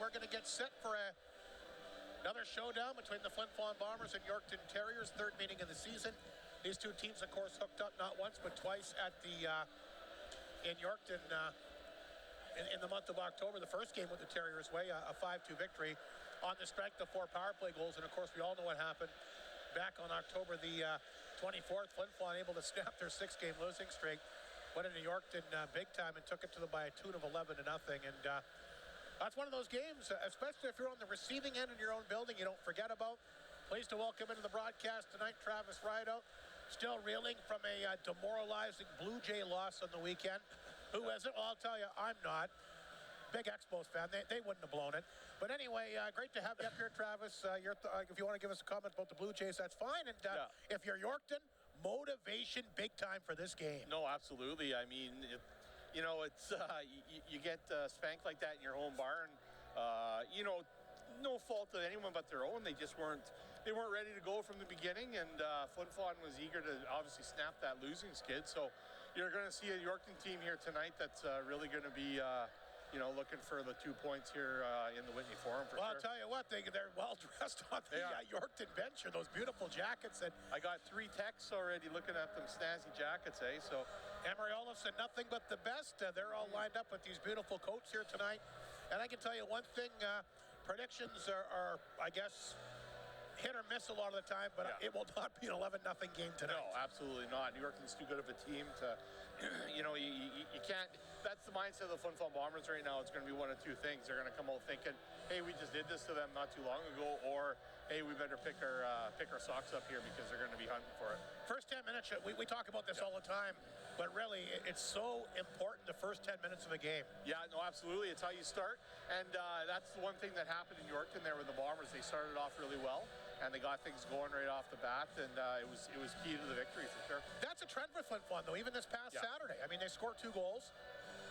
we're going to get set for another showdown between the Flin Flon Bombers and Yorkton Terriers, third meeting of the season. These two teams, of course, hooked up not once but twice at the in Yorkton in the month of October. The first game with the Terriers' way, a 5-2 victory on the strength of 4 power play goals. And, of course, we all know what happened back on October the 24th. Flin Flon able to snap their 6-game losing streak. Went into Yorkton big time and took it to them by a tune of 11-0. And that's one of those games, especially if you're on the receiving end in your own building, you don't forget about. Pleased to welcome into the broadcast tonight Travis Rideout, still reeling from a demoralizing Blue Jay loss on the weekend. Who is it? Well, I'll tell you, I'm not. Big Expos fan. They wouldn't have blown it. But anyway, great to have you up here, Travis. If you want to give us a comment about the Blue Jays, that's fine. And if you're Yorkton, motivation big time for this game. No, absolutely. I mean, it's you get spanked like that in your home barn. No fault of anyone but their own. They weren't ready to go from the beginning, and Flin Flon was eager to obviously snap that losing skid. So you're going to see a Yorkton team here tonight that's really going to be looking for the 2 points here in the Whitney Forum for sure. Well, I'll tell you what, they're well dressed on the Yorkton bench here. Those beautiful jackets. And I got 3 texts already looking at them snazzy jackets, eh? So Emery Olafson, nothing but the best. They're all lined up with these beautiful coats here tonight. And I can tell you one thing, predictions are, I guess, hit or miss a lot of the time, but it will not be an 11-0 game tonight. No, absolutely not. New Yorkton's too good of a team to, you can't. That's the mindset of the Flin Flon Bombers right now. It's going to be one of two things. They're going to come out thinking, hey, we just did this to them not too long ago, or hey, we better pick our socks up here because they're going to be hunting for it. First 10 minutes, we talk about this all the time, but really, it's so important, the first 10 minutes of a game. Yeah, no, absolutely. It's how you start, and that's the one thing that happened in Yorkton there with the Bombers. They started off really well, and they got things going right off the bat, and it was key to the victory for sure. That's a trend for Flin Flon, though, even this past Saturday. I mean, they scored 2 goals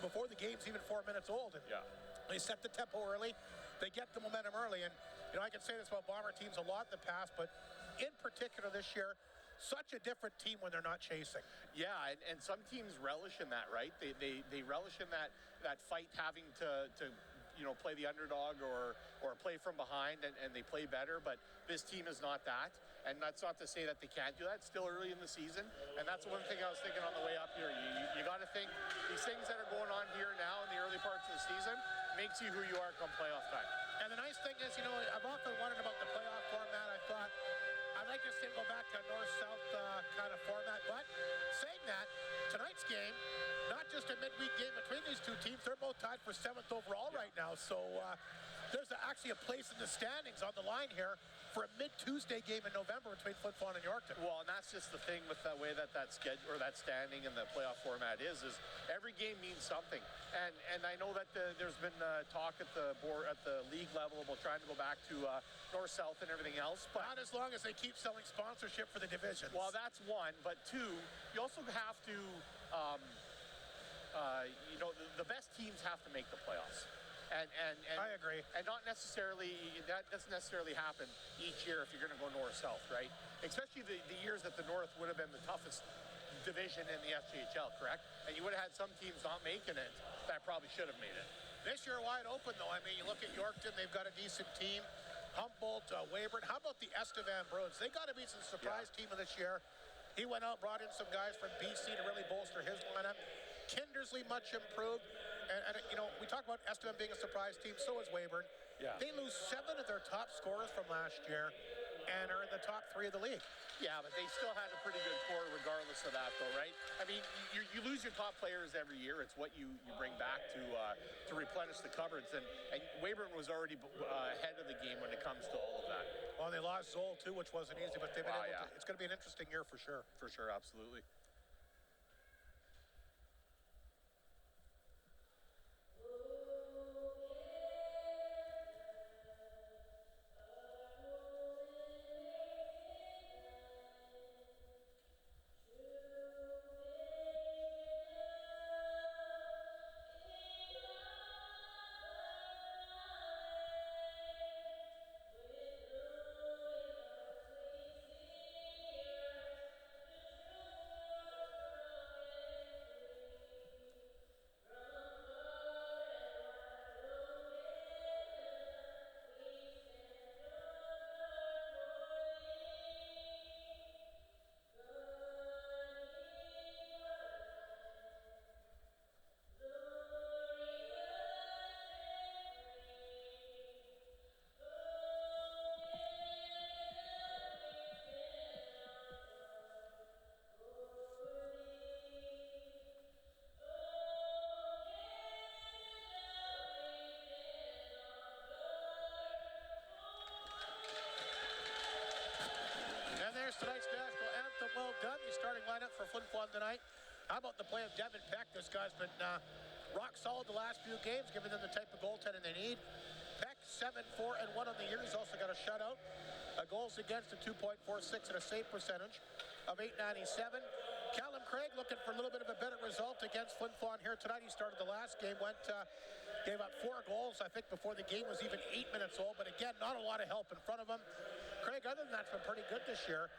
before the game's even 4 minutes old. And they set the tempo early. They get the momentum early. And, I can say this about Bomber teams a lot in the past, but in particular this year, such a different team when they're not chasing. Yeah, and some teams relish in that, right? They relish in that fight, having to play the underdog or play from behind, and they play better. But this team is not that, and that's not to say that they can't do that. It's still early in the season, and that's one thing I was thinking on the way up here. You got to think these things that are going on here now in the early parts of the season makes you who you are come playoff time. And the nice thing is, I've often wondered about the playoff format. I thought I'd like to see it go back to a north-south kind of format. But saying that, tonight's game, not just a midweek game between these two teams, they're both tied for 7th overall right now. So there's actually a place in the standings on the line here for a mid-Tuesday game in November between Flin Flon and Yorkton. Well, and that's just the thing with the way that schedule or that standing and the playoff format is every game means something. And I know that there's been talk at the board, at the league level about trying to go back to north-south and everything else. But not as long as they keep selling sponsorship for the divisions. Well, that's one. But 2, you also have to, the best teams have to make the playoffs. And I agree. And that doesn't necessarily happen each year if you're going to go north-south, right? Especially the years that the North would have been the toughest division in the SJHL, correct? And you would have had some teams not making it that probably should have made it. This year wide open, though. I mean, you look at Yorkton, they've got a decent team. Humboldt, Weyburn. How about the Estevan Bruins? They got to be some surprise team of this year. He went out, brought in some guys from BC to really bolster his lineup. Kindersley much improved. And we talk about Estevan being a surprise team, so is Weyburn. Yeah. They lose 7 of their top scorers from last year and are in the top 3 of the league. Yeah, but they still had a pretty good core regardless of that, though, right? I mean, you lose your top players every year. It's what you bring back to replenish the cupboards. And Weyburn was already ahead of the game when it comes to all of that. Well, they lost Zoll, too, which wasn't easy, but they've been able to. It's going to be an interesting year for sure. For sure, absolutely. Here's tonight's national anthem. Well done. The starting lineup for Flin Flon tonight. How about the play of Devin Peck? This guy's been rock solid the last few games, giving them the type of goaltending they need. Peck, 7-4-1 on the year. He's also got a shutout. Goals against a 2.46 and a save percentage of .897. Callum Craig looking for a little bit of a better result against Flin Flon here tonight. He started the last game, gave up 4 goals, I think, before the game was even 8 minutes old. But again, not a lot of help in front of him. Craig, other than that, has been pretty good this year.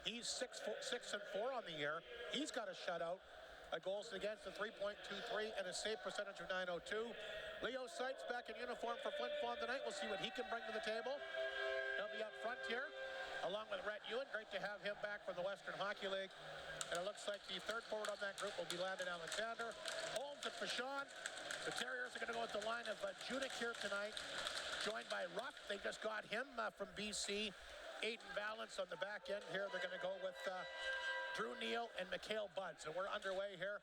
He's 6-4 on the year. He's got a shutout. Goals against a 3.23 and a save percentage of .902. Leo Seitz back in uniform for Flin Flon tonight. We'll see what he can bring to the table. He'll be up front here, along with Rhett Ewan. Great to have him back from the Western Hockey League. And it looks like the third forward on that group will be Landon Alexander. Holmes and Fashon. The Terriers are going to go with the line of Junik here tonight, joined by Ruff. They just got him from BC. Aiden Balance on the back end here. They're going to go with Drew Neal and Mikhail Buds. And we're underway here.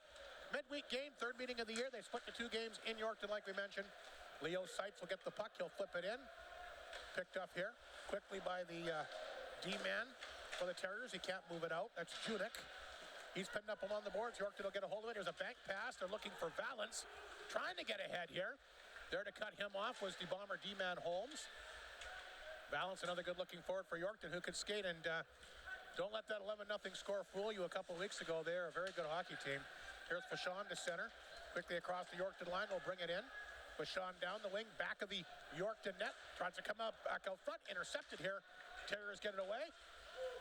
Midweek game, third meeting of the year. They split the 2 games in Yorkton, like we mentioned. Leo Seitz will get the puck. He'll flip it in. Picked up here quickly by the D-man for the Terriers. He can't move it out. That's Junik. He's pinned up along the boards. Yorkton will get a hold of it. There's a bank pass. They're looking for Valance. Trying to get ahead here. There to cut him off was the Bomber D-man Holmes. Valance, another good-looking forward for Yorkton who could skate. And don't let that 11-0 score fool you a couple weeks ago. They're a very good hockey team. Here's Fashon to center. Quickly across the Yorkton line. We'll bring it in. Fashon down the wing, back of the Yorkton net. Tries to come up back out front. Intercepted here. Terriers get it away.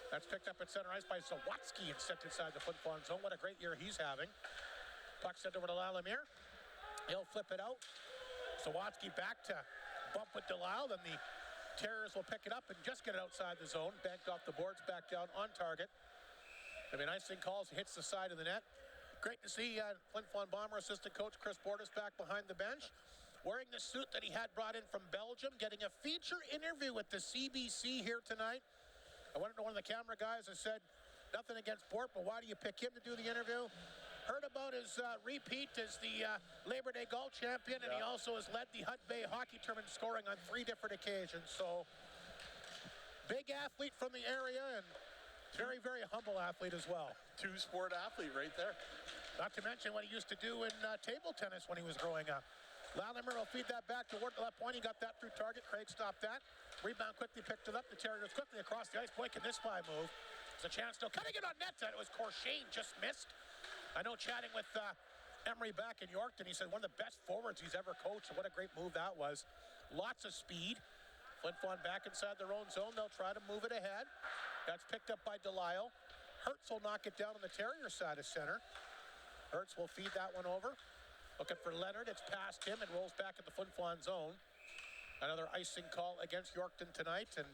That's picked up at center ice by Zawatsky and sent inside the Flin Flon zone. What a great year he's having. Puck sent over to Lalamere. He'll flip it out. Zawatsky back to bump with Delisle. Then the Terriers will pick it up and just get it outside the zone. Banked off the boards, back down on target. I mean, icing calls, hits the side of the net. Great to see Flin Flon Bomber assistant coach Chris Bordas back behind the bench, wearing the suit that he had brought in from Belgium, getting a feature interview with the CBC here tonight. I went to one of the camera guys and said, nothing against Bort, but why do you pick him to do the interview? Heard about his repeat as the Labor Day golf champion, and he also has led the Hut Bay hockey tournament scoring on 3 different occasions. So, big athlete from the area and very, very humble athlete as well. 2-sport athlete right there. Not to mention what he used to do in table tennis when he was growing up. Latimer will feed that back toward the left point. He got that through target. Craig stopped that. Rebound quickly picked it up. The Terriers quickly across the ice. Boy, can this spy move. There's a chance still. Cutting it on net. It was Corshane, just missed. I know chatting with Emery back in Yorkton, he said one of the best forwards he's ever coached. And what a great move that was. Lots of speed. Flin Flon back inside their own zone. They'll try to move it ahead. That's picked up by Delisle. Hertz will knock it down on the Terrier side of center. Hertz will feed that one over. Looking for Leonard. It's past him and rolls back at the Flin Flon zone. Another icing call against Yorkton tonight. And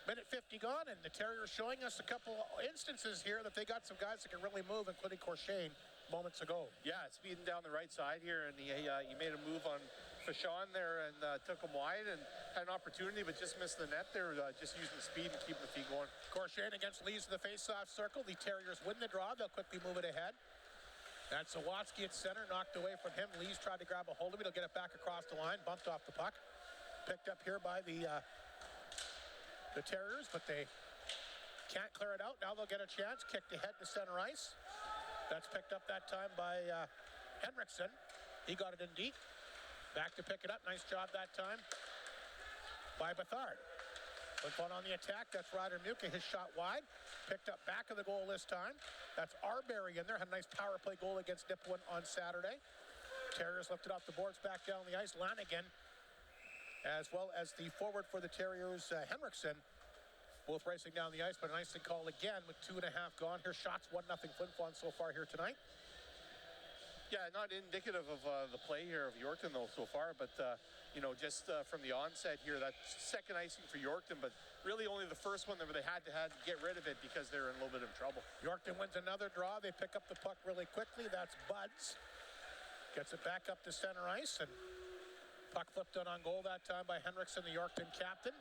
minute 50 gone, and the Terriers showing us a couple instances here that they got some guys that can really move, including Corshane moments ago. Yeah, speeding down the right side here, and he made a move on Fashon there and took him wide and had an opportunity, but just missed the net there, just using the speed and keeping the feet going. Corshane against Lees in the face-off circle. The Terriers win the draw. They'll quickly move it ahead. That's Zawatsky at center, knocked away from him. Lees tried to grab a hold of it. He'll get it back across the line, bumped off the puck. Picked up here by the Terriers, but they can't clear it out. Now they'll get a chance. Kicked ahead to center ice. That's picked up that time by Henriksen. He got it in deep. Back to pick it up. Nice job that time by Bethard. Flin Flon on the attack. That's Ryder Muka. His shot wide. Picked up back of the goal this time. That's Arbery in there. Had a nice power play goal against Nipawin on Saturday. Terriers lifted off the boards back down the ice. Lanigan, as well as the forward for the Terriers, Henriksen, both racing down the ice, but a nice thing call again with 2.5 gone. Here shots 1-0 Flin Flon so far here tonight. Yeah, not indicative of the play here of Yorkton though so far, but just from the onset here, that second icing for Yorkton, but really only the first one where they had to get rid of it because they were in a little bit of trouble. Yorkton wins another draw. They pick up the puck really quickly. That's Buds. Gets it back up to center ice, and puck flipped on goal that time by Henriksen, the Yorkton captain.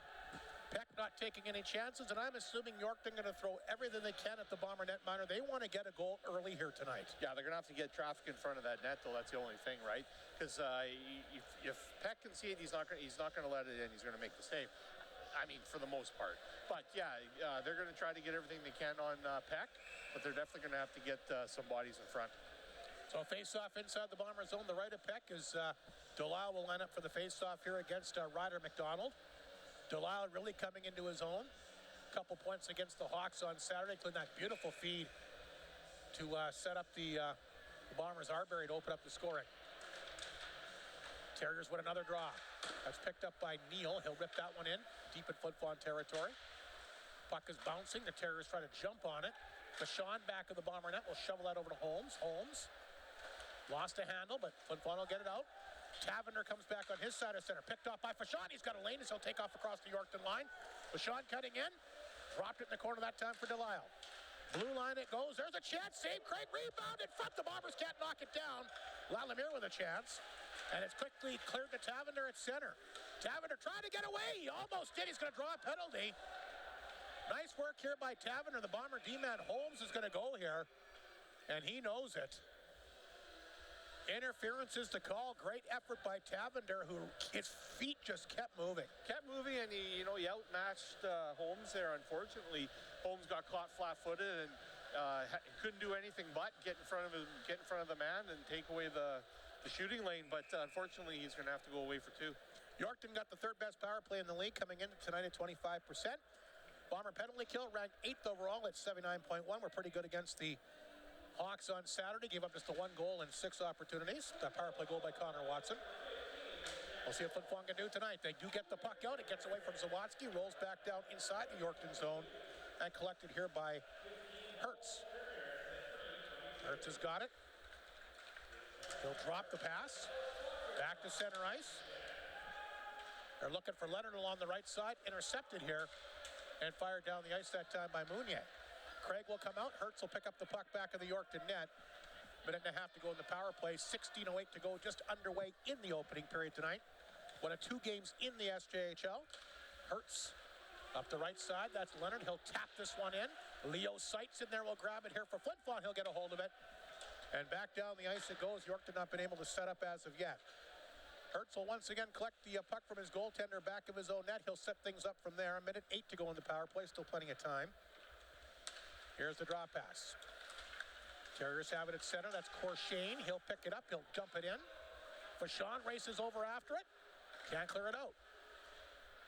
Peck not taking any chances, and I'm assuming Yorkton going to throw everything they can at the Bomber netminder. They want to get a goal early here tonight. Yeah, they're going to have to get traffic in front of that net, though. That's the only thing, right? Because if Peck can see it, he's not going to let it in. He's going to make the save. I mean, for the most part. But yeah, they're going to try to get everything they can on Peck, but they're definitely going to have to get some bodies in front. So face-off inside the Bomber zone. The right of Peck is Delisle will line up for the face-off here against Ryder McDonald. Delisle really coming into his own. Couple points against the Hawks on Saturday, including that beautiful feed to set up the Bombers' Arbery to open up the scoring. Terriers with another draw. That's picked up by Neal. He'll rip that one in, deep in Flin Flon territory. Puck is bouncing. The Terriers try to jump on it. Vachon back of the Bomber net will shovel that over to Holmes. Holmes lost a handle, but Flin Flon will get it out. Tavender comes back on his side of center. Picked off by Vachon. He's got a lane as he'll take off across the Yorkton line. Vachon cutting in. Dropped it in the corner that time for Delisle. Blue line it goes. There's a chance. Save Craig. Rebound in front. The Bombers can't knock it down. Lalimier with a chance. And it's quickly cleared to Tavender at center. Tavender trying to get away. He almost did. He's going to draw a penalty. Nice work here by Tavender. The Bomber D-man Holmes is going to go here. And he knows it. Interference is the call. Great effort by Tavender, who his feet just kept moving. And he outmatched Holmes there. Unfortunately, Holmes got caught flat-footed and couldn't do anything but get in front of the man and take away the shooting lane. But unfortunately, he's going to have to go away for two. Yorkton got the third best power play in the league, coming in tonight at 25%. Bomber penalty kill ranked 8th overall at 79.1. We're pretty good against the Hawks on Saturday. Gave up just the 1 goal and 6 opportunities. That power play goal by Connor Watson. We'll see what Flin Flon can do tonight. They do get the puck out. It gets away from Zawatsky, rolls back down inside the Yorkton zone, and collected here by Hertz. Hertz has got it. He'll drop the pass. Back to center ice. They're looking for Leonard along the right side. Intercepted here and fired down the ice that time by Mounier. Craig will come out. Hertz will pick up the puck back of the Yorkton net. Minute and a half to go in the power play. 16:08 to go, just underway in the opening period tonight. One of 2 games in the SJHL. Hertz up the right side. That's Leonard. He'll tap this one in. Leo Seitz in there will grab it here for Flin Flon. He'll get a hold of it. And back down the ice it goes. Yorkton not been able to set up as of yet. Hertz will once again collect the puck from his goaltender back of his own net. He'll set things up from there. 1:08 to go in the power play. Still plenty of time. Here's the draw pass. Terriers have it at center. That's Corshane. He'll pick it up. He'll dump it in. Vachon races over after it. Can't clear it out.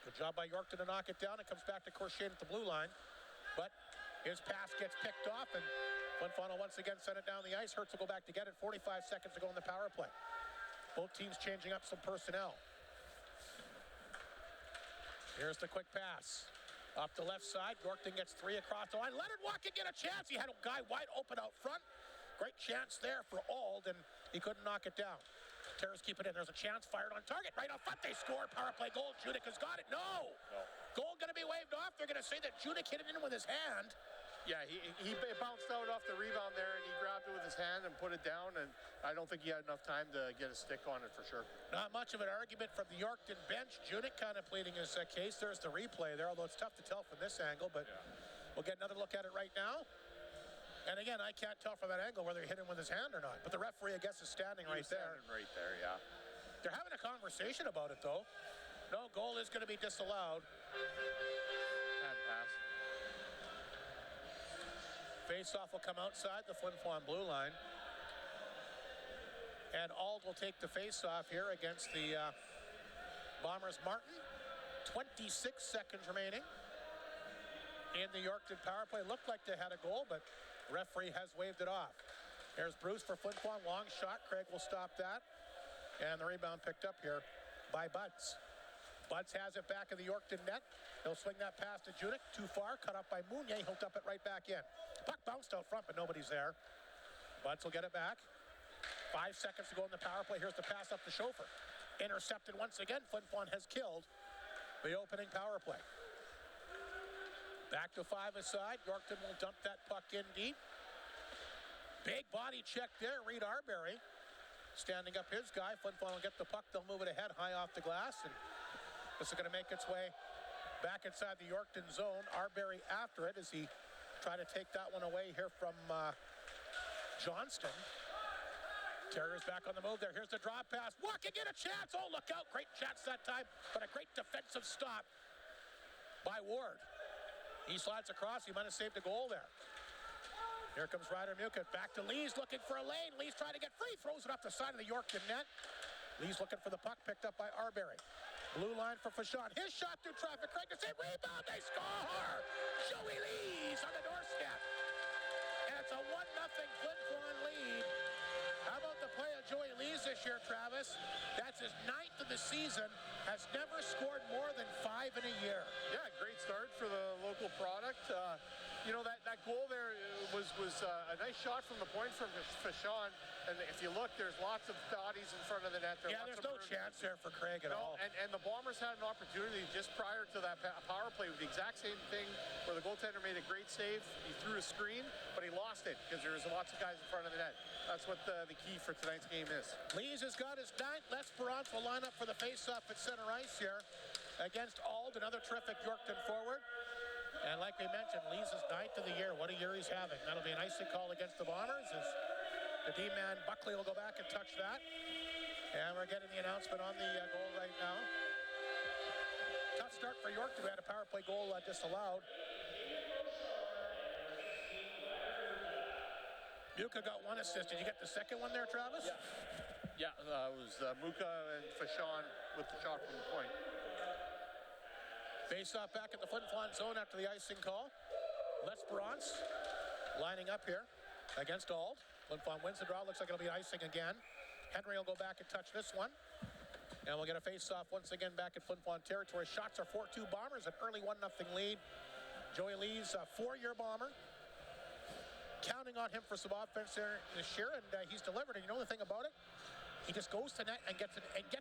Good job by Yorkton to knock it down. It comes back to Corshane at the blue line. But his pass gets picked off, and Flin Flon will once again send it down the ice. Hertz will go back to get it. 45 seconds to go in the power play. Both teams changing up some personnel. Here's the quick pass. Up the left side, Yorkton gets 3 across the line. Leonard walking in a chance. He had a guy wide open out front. Great chance there for Auld, and he couldn't knock it down. Terriers keep it in. There's a chance fired on target. Right out front, they score. Power play goal. Judik has got it. No. Goal going to be waved off. They're going to say that Judik hit it in with his hand. Yeah, he bounced out off the rebound there, and he grabbed it with his hand and put it down, and I don't think he had enough time to get a stick on it for sure. Not much of an argument from the Yorkton bench. Judik kind of pleading his case. There's the replay there, although it's tough to tell from this angle, but we'll get another look at it right now. And again, I can't tell from that angle whether he hit him with his hand or not, but the referee, I guess, is standing right there. Right there, yeah. They're having a conversation about it, though. No, goal is going to be disallowed. Hand pass. Face-off will come outside the Flin Flon blue line. And Auld will take the face-off here against the Bombers. Martin, 26 seconds remaining in the Yorkton power play. Looked like they had a goal, but the referee has waved it off. There's Bruce for Flin Flon. Long shot. Craig will stop that. And the rebound picked up here by Buds. Buds has it back of the Yorkton net. He'll swing that pass to Judik. Too far. Cut up by Mounier. He'll dump it right back in. Puck bounced out front, but nobody's there. Buds will get it back. 5 seconds to go in the power play. Here's the pass up to Chauffeur. Intercepted once again. Flin Flon has killed the opening power play. Back to 5 aside. Yorkton will dump that puck in deep. Big body check there. Reed Arbery standing up his guy. Flin Flon will get the puck. They'll move it ahead high off the glass. And this is going to make its way back inside the Yorkton zone. Arbery after it as he tried to take that one away here from Johnston. Terriers back on the move there. Here's the drop pass. Walking in a chance. Oh, look out. Great chance that time, but a great defensive stop by Ward. He slides across. He might have saved a goal there. Here comes Ryder Muka. Back to Lees, looking for a lane. Lees trying to get free. Throws it off the side of the Yorkton net. Lees looking for the puck. Picked up by Arbery. Blue line for Fashon. His shot through traffic. Craig the same rebound. They score! Joey Lees on the doorstep. And it's a 1-0 Flin Flon lead. How about the play of Joey Lees this year, Travis? That's his 9th of the season. Has never scored more than 5 in a year. Yeah, great start for the local product. That goal there was a nice shot from the point from Fashon. And if you look, there's lots of bodies in front of the net. There's no chance there for Craig at all. And the Bombers had an opportunity just prior to that power play with the exact same thing where the goaltender made a great save. He threw a screen, but he lost it because there was lots of guys in front of the net. That's what the key for tonight's game is. Lees has got his 9th. L'Esperance will line up for the face-off at center ice here against Ald, another terrific Yorkton forward. And like we mentioned, Lees is 9th of the year. What a year he's having. That'll be an icing call against the Bombers as the D-man Buckley will go back and touch that. And we're getting the announcement on the goal right now. Tough start for Yorkton. We had a power play goal disallowed. Muka got 1 assist. Did you get the second one there, Travis? Yeah, it was Muka and Fashon with the shot from the point. Face-off back at the Flin Flon zone after the icing call. L'Esperance lining up here against Ald. Flin Flon wins the draw. Looks like it'll be icing again. Henry will go back and touch this one. And we'll get a face-off once again back at Flin Flon territory. Shots are 4-2 Bombers, an early 1-0 lead. Joey Lees, a 4-year Bomber. Counting on him for some offense there this year, and he's delivered. And you know the thing about it? He just goes to net and gets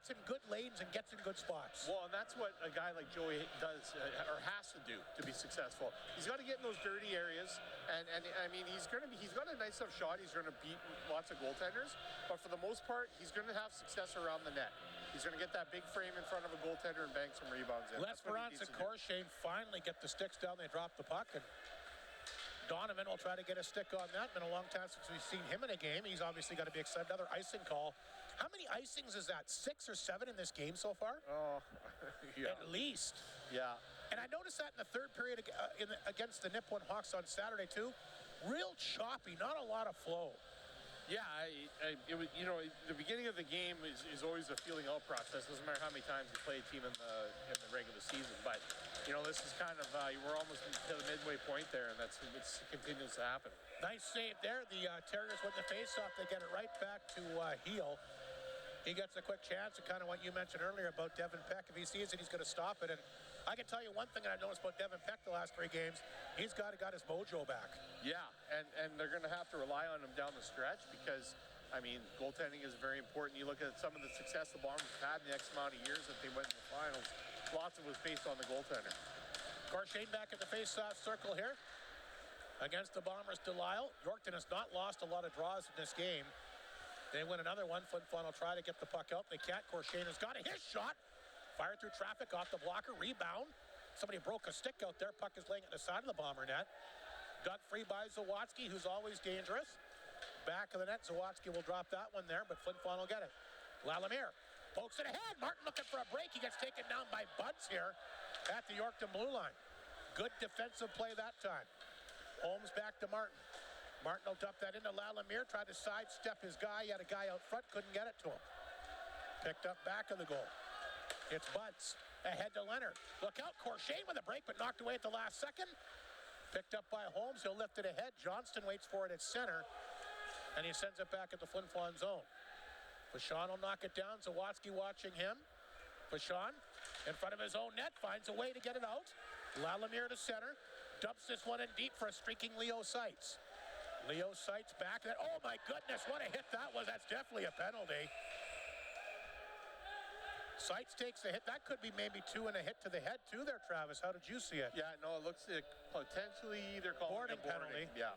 in good lanes and gets in good spots. Well, and that's what a guy like Joey does or has to do to be successful. He's got to get in those dirty areas, and I mean he's got a nice enough shot. He's going to beat lots of goaltenders, but for the most part, he's going to have success around the net. He's going to get that big frame in front of a goaltender and bang some rebounds in. L'Esperance and Corshane finally get the sticks down. They drop the puck, and Donovan will try to get a stick on that. Been a long time since we've seen him in a game. He's obviously got to be excited. Another icing call. How many icings is that? 6 or 7 in this game so far? Oh, yeah. At least. Yeah. And I noticed that in the third period against the Nippon Hawks on Saturday too. Real choppy, not a lot of flow. Yeah, it was, the beginning of the game is always a feeling out process. Doesn't matter how many times you play a team in the regular season, but this is kind of we're almost to the midway point there, and it continues to happen. Nice save there. The Terriers win the faceoff. They get it right back to Heel. He gets a quick chance, and kind of what you mentioned earlier about Devin Peck. If he sees it, he's going to stop it. And I can tell you one thing that I've noticed about Devin Peck the last 3 games. He's got his mojo back. Yeah, and they're going to have to rely on him down the stretch because, goaltending is very important. You look at some of the success the Bombers have had in the X amount of years that they went in the finals. Lots of it was based on the goaltender. Corshane back at the face-off circle here against the Bombers. Delisle. Yorkton has not lost a lot of draws in this game. They win another one. Flin Flon will try to get the puck out. They can't. Corshane has got his shot. Fired through traffic off the blocker. Rebound. Somebody broke a stick out there. Puck is laying at the side of the Bomber net. Got free by Zawatsky, who's always dangerous. Back of the net. Zawatsky will drop that one there, but Flin Flon will get it. Lalemire pokes it ahead. Martin looking for a break. He gets taken down by Buds here at the Yorkton blue line. Good defensive play that time. Holmes back to Martin. Martin will dump that into Lalemire. Tried to sidestep his guy. He had a guy out front. Couldn't get it to him. Picked up back of the goal. It's Buds ahead to Leonard. Look out. Corshane with a break, but knocked away at the last second. Picked up by Holmes. He'll lift it ahead. Johnston waits for it at center. And he sends it back at the Flin Flon zone. Fashon will knock it down. Zawatsky watching him. Fashon in front of his own net. Finds a way to get it out. Lalemire to center. Dumps this one in deep for a streaking Leo Seitz. Leo Seitz back. Oh my goodness, what a hit that was. That's definitely a penalty. Seitz takes the hit. That could be maybe 2 and a hit to the head too there, Travis. How did you see it? Yeah, no, it looks like potentially they're calling boarding penalty. Yeah.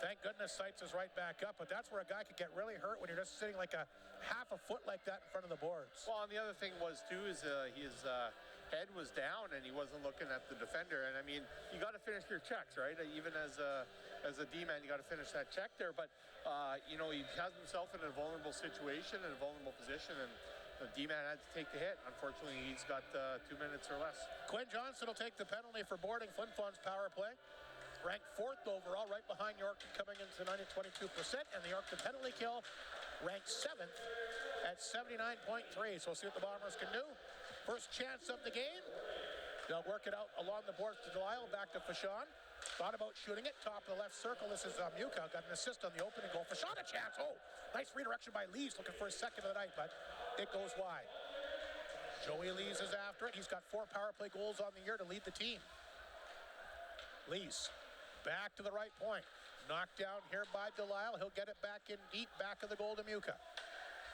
Thank goodness Seitz is right back up, but that's where a guy could get really hurt when you're just sitting like a half a foot like that in front of the boards. Well, and the other thing was too is his head was down and he wasn't looking at the defender. And you got to finish your checks, right? Even as a D-man, you got to finish that check there. But he has himself in a vulnerable situation, in a vulnerable position, and the D-man had to take the hit. Unfortunately, he's got 2 minutes or less. Quinn Johnson will take the penalty for boarding Flin Flon's power play. Ranked 4th overall, right behind Yorkton, coming into the night at 22%, and the Yorkton penalty kill ranked 7th at 79.3. So we'll see what the Bombers can do. First chance of the game. They'll work it out along the boards to Delisle, back to Fashawn. Thought about shooting it, top of the left circle. This is Muka, got an assist on the opening goal. Fashawn a chance, nice redirection by Lees, looking for his second of the night, but it goes wide. Joey Lees is after it. He's got 4 power play goals on the year to lead the team. Lees. Back to the right point. Knocked down here by Delisle. He'll get it back in deep, back of the goal to Muka.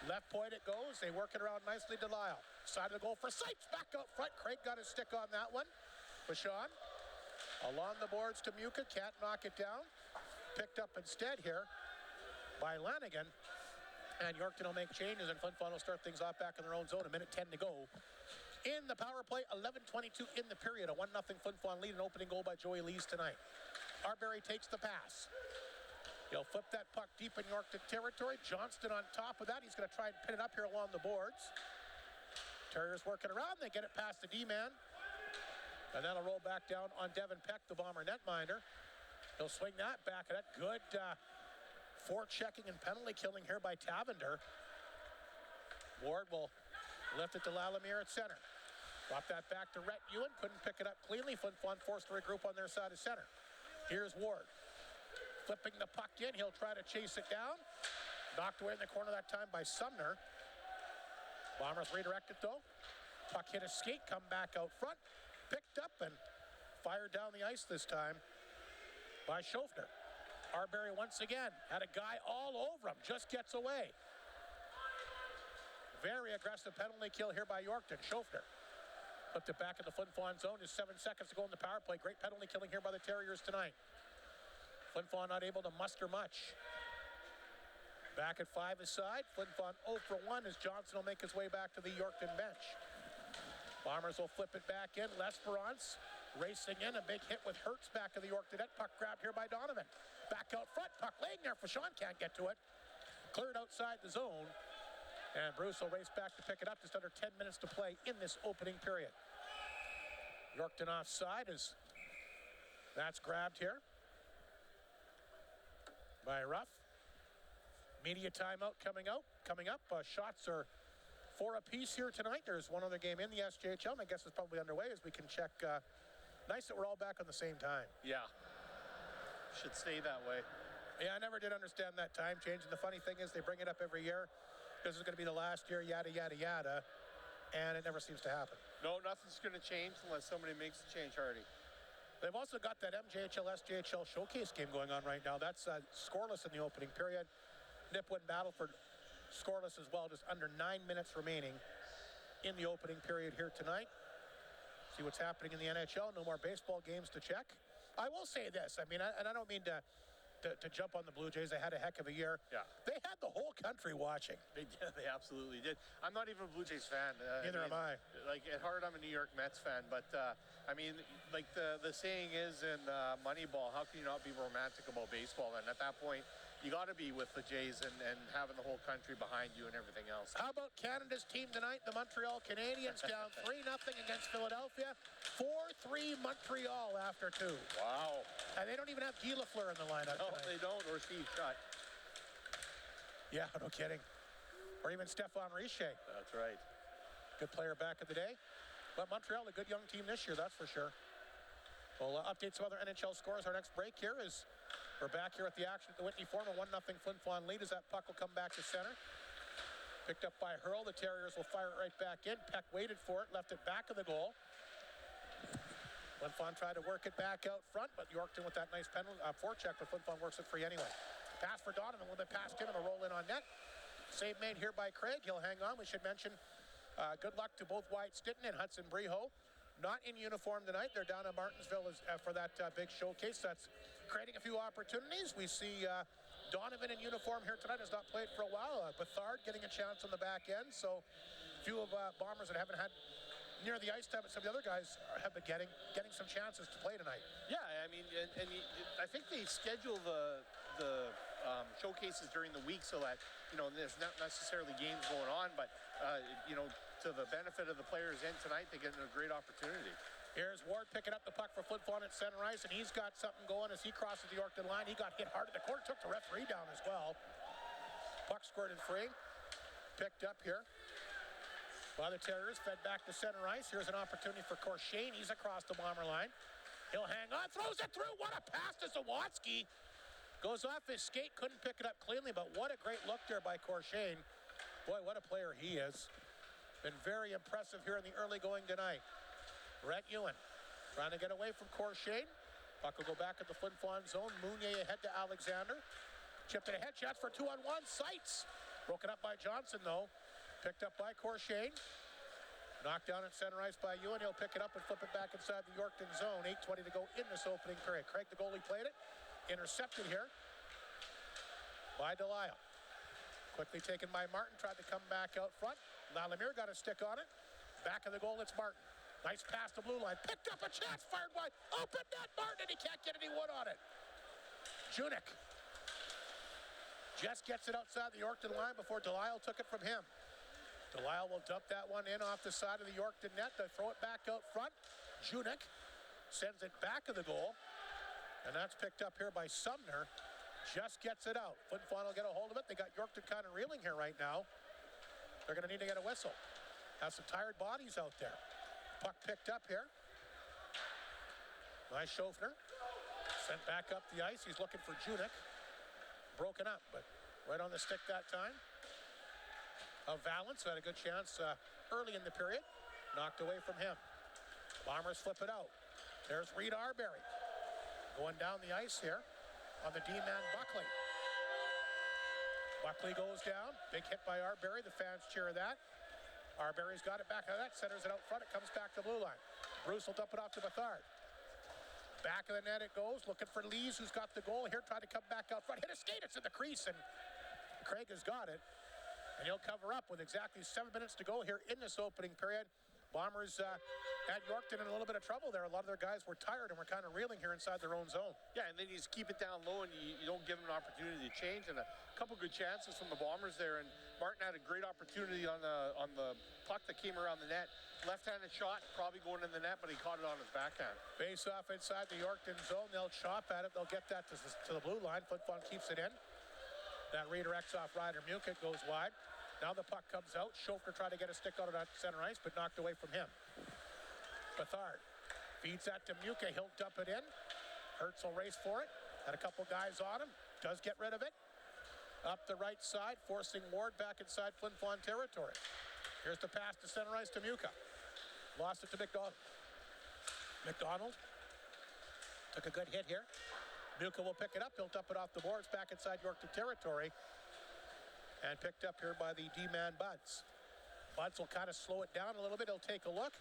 Left point it goes. They work it around nicely, Delisle. Side of the goal for Sipes. Back out front. Craig got his stick on that one. Fashawn. Along the boards to Muka. Can't knock it down. Picked up instead here by Lanigan. And Yorkton will make changes, and Flin Flon will start things off back in their own zone. 1:10 to go. In the power play, 11:22 in the period. A 1-0 Flin Flon lead, an opening goal by Joey Lees tonight. Arbery takes the pass. He'll flip that puck deep in Yorkton territory. Johnston on top of that. He's going to try and pin it up here along the boards. Terriers working around. They get it past the D-man. And that'll roll back down on Devin Peck, the Bomber netminder. He'll swing that back. That good forechecking and penalty killing here by Tavender. Ward will lift it to Lalamere at center. Drop that back to Rhett Ewan. Couldn't pick it up cleanly. Flin Flon forced to regroup on their side of center. Here's Ward. Flipping the puck in. He'll try to chase it down. Knocked away in the corner that time by Sumner. Bombers redirect it though. Puck hit a skate. Come back out front. Picked up and fired down the ice this time by Schofner. Arbery once again had a guy all over him. Just gets away. Very aggressive penalty kill here by Yorkton. Schofner. Flipped it back in the Flin Flon zone. Just 7 seconds to go in the power play. Great penalty killing here by the Terriers tonight. Flin Flon not able to muster much. Back at 5 aside. Flin Flon 0 for 1 as Johnson will make his way back to the Yorkton bench. Bombers will flip it back in. L'Esperance racing in. A big hit with Hertz back of the Yorkton net. Puck grabbed here by Donovan. Back out front. Puck laying there. Fashawn can't get to it. Cleared outside the zone. And Bruce will race back to pick it up. Just under 10 minutes to play in this opening period. Yorkton offside as that's grabbed here by Ruff. Media timeout coming up. Shots are 4 apiece here tonight. There's one other game in the SJHL, and I guess it's probably underway as we can check. Nice that we're all back on the same time. Yeah. Should stay that way. Yeah, I never did understand that time change. And the funny thing is they bring it up every year. This is going to be the last year, yada, yada, yada. And it never seems to happen. No, nothing's going to change unless somebody makes the change, Hardy. They've also got that MJHL, SJHL showcase game going on right now. That's scoreless in the opening period. Nipwood and Battleford scoreless as well. Just under 9 minutes remaining in the opening period here tonight. See what's happening in the NHL. No more baseball games to check. I will say this. I mean, and I don't mean to jump on the Blue Jays. They had a heck of a year. Yeah. They had the whole country watching. They did. They absolutely did. I'm not even a Blue Jays fan. Neither am I. Like, at heart, I'm a New York Mets fan. But, I mean, like the saying is in Moneyball, how can you not be romantic about baseball? And at that point, you got to be with the Jays and having the whole country behind you and everything else. How about Canada's team tonight? The Montreal Canadiens down 3-0 against Philadelphia. 4-3 Montreal after 2. Wow. And they don't even have Guy Lafleur in the lineup No, tonight. they don't. Or Steve Shutt. Yeah, no kidding. Or even Stephane Richer. That's right. Good player back in the day. But Montreal, a good young team this year, that's for sure. We'll update some other NHL scores. Our next break here is we're back here at the action at the Whitney Forum. A 1-0 Flin Flon lead as that puck will come back to center. Picked up by Hurl. The Terriers will fire it right back in. Peck waited for it, left it back of the goal. Flin Flon tried to work it back out front, but Yorkton with that nice penalty forecheck, but Flin Flon works it free anyway. Pass for Donovan with it past him and a roll in on net. Save made here by Craig. He'll hang on. We should mention good luck to both Wyatt Stitton and Hudson Breho. Not in uniform tonight. They're down in Martinsville for that big showcase. That's creating a few opportunities. We see Donovan in uniform here tonight. Has not played for a while. Bethard getting a chance on the back end. So a few of Bombers that haven't had near the ice time, but some of the other guys have been getting some chances to play tonight. Yeah, I mean, and I think they schedule the showcases during the week so that, there's not necessarily games going on, but, to the benefit of the players in tonight, they get a great opportunity. Here's Ward picking up the puck for Flin Flon at center ice, and he's got something going as he crosses the Yorkton line. He got hit hard at the corner, took the referee down as well. Puck squirted free. Picked up here by the Terriers, fed back to center ice. Here's an opportunity for Corshane. He's across the Bomber line. He'll hang on, throws it through. What a pass to Zawatsky. Goes off his skate, couldn't pick it up cleanly, but what a great look there by Corshane. Boy, what a player he is. Been very impressive here in the early going tonight. Brett Ewan trying to get away from Corshane. Puck will go back at the Flin Flon zone. Mounier ahead to Alexander. Chipped it ahead, shots for 2-on-1. Sights. Broken up by Johnson, though. Picked up by Corshane. Knocked down at center ice by Ewan. He'll pick it up and flip it back inside the Yorkton zone. 8:20 to go in this opening period. Craig, the goalie, played it. Intercepted here by Delisle. Quickly taken by Martin. Tried to come back out front. Lalemire got a stick on it. Back of the goal, it's Martin. Nice pass to blue line. Picked up a chance, fired wide. Open net, Martin, and he can't get any wood on it. Junik just gets it outside the Yorkton line before Delisle took it from him. Delisle will dump that one in off the side of the Yorkton net. They throw it back out front. Junik sends it back of the goal. And that's picked up here by Sumner. Just gets it out. Flin Flon will get a hold of it. They got Yorkton kind of reeling here right now. They're going to need to get a whistle. Have some tired bodies out there. Puck picked up here. Nice Schofner. Sent back up the ice. He's looking for Junik. Broken up, but right on the stick that time. Valance had a good chance early in the period. Knocked away from him. Bombers flip it out. There's Reed Arbery. Going down the ice here on the D-man Buckley. Buckley goes down. Big hit by Arbery. The fans cheer that. Arbery's got it back out of that. Centers it out front. It comes back to blue line. Bruce will dump it off to Bethard. Back of the net it goes. Looking for Lees, who's got the goal here. Trying to come back out front. Hit a skate. It's in the crease, and Craig has got it. And he'll cover up with exactly 7 minutes to go here in this opening period. Bombers had Yorkton in a little bit of trouble there. A lot of their guys were tired and were kind of reeling here inside their own zone. Yeah, and then you just keep it down low and you don't give them an opportunity to change. And a couple good chances from the Bombers there. And Martin had a great opportunity on the puck that came around the net. Left-handed shot, probably going in the net, but he caught it on his backhand. Face off inside the Yorkton zone. They'll chop at it. They'll get that to the blue line. Flin Flon keeps it in. That redirects off Ryder Muke. It goes wide. Now the puck comes out. Schofner tried to get a stick on it at center ice, but knocked away from him. Bethard feeds that to Muke. He'll dump it in. Hertz will race for it. Had a couple guys on him. Does get rid of it. Up the right side, forcing Ward back inside Flin Flon territory. Here's the pass to center ice to Muke. Lost it to McDonald. McDonald took a good hit here. Muke will pick it up. He'll dump it off the boards back inside Yorkton territory. And picked up here by the D-man Buds. Buds will kind of slow it down a little bit. He'll take a look.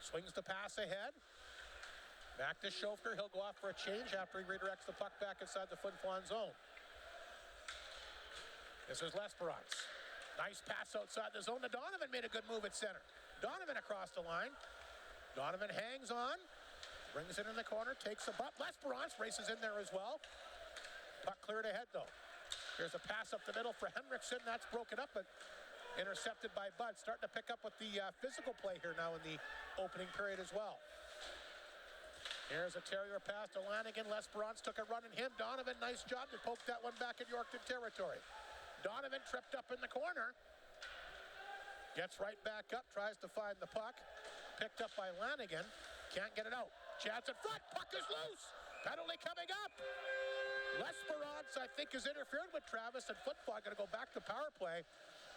Swings the pass ahead. Back to Schofner. He'll go off for a change after he redirects the puck back inside the Flin Flon zone. This is Lesperance. Nice pass outside the zone. Donovan made a good move at center. Donovan across the line. Donovan hangs on. Brings it in the corner. Takes a bump. Lesperance races in there as well. Puck cleared ahead though. There's a pass up the middle for Henriksen. That's broken up, but intercepted by Bud. Starting to pick up with the physical play here now in the opening period as well. Here's a Terrier pass to Lanigan. Lesperance took a run at him. Donovan, nice job to poke that one back in Yorkton territory. Donovan tripped up in the corner. Gets right back up, tries to find the puck. Picked up by Lanigan. Can't get it out. Chance in front. Puck is loose. Penalty coming up. Lesperance, I think, is interfered with Travis, and Flin Flon going to go back to power play.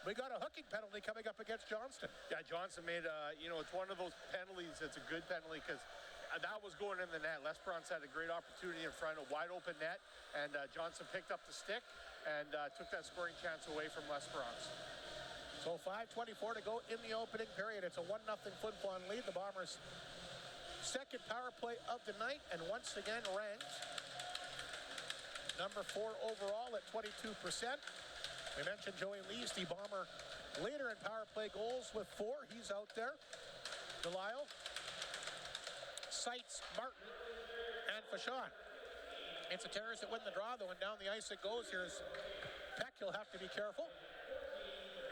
We got a hooking penalty coming up against Johnston. Yeah, Johnson made it's one of those penalties. It's a good penalty because that was going in the net. Lesperance had a great opportunity in front, a wide open net, and Johnson picked up the stick and took that scoring chance away from Lesperance. So 5:24 to go in the opening period. It's a 1-0 Flin Flon lead. The Bombers' second power play of the night, and once again ranked number 4 overall at 22%. We mentioned Joey Lees, the Bomber leader in power play goals with 4. He's out there. Delisle, Seitz, Martin, and Fashon. It's the Terriers that win the draw, though, and down the ice it goes. Here's Peck. He'll have to be careful.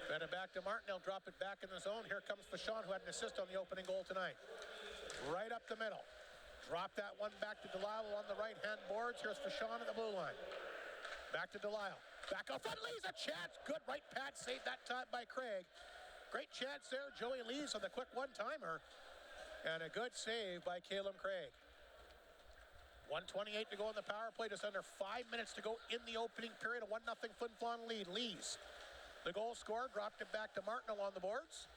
Fed it back to Martin. He'll drop it back in the zone. Here comes Flin, who had an assist on the opening goal tonight. Right up the middle. Drop that one back to Delisle on the right-hand boards. Here's Flin at the blue line. Back to Delisle. Back out front. Lee's a chance. Good right pad save that time by Craig. Great chance there. Joey Lees on the quick one-timer. And a good save by Caleb Craig. 1:28 to go in the power play. Just under 5 minutes to go in the opening period. A 1-0 Flin Flon lead. Lees, the goal scorer, dropped it back to Martin along the boards.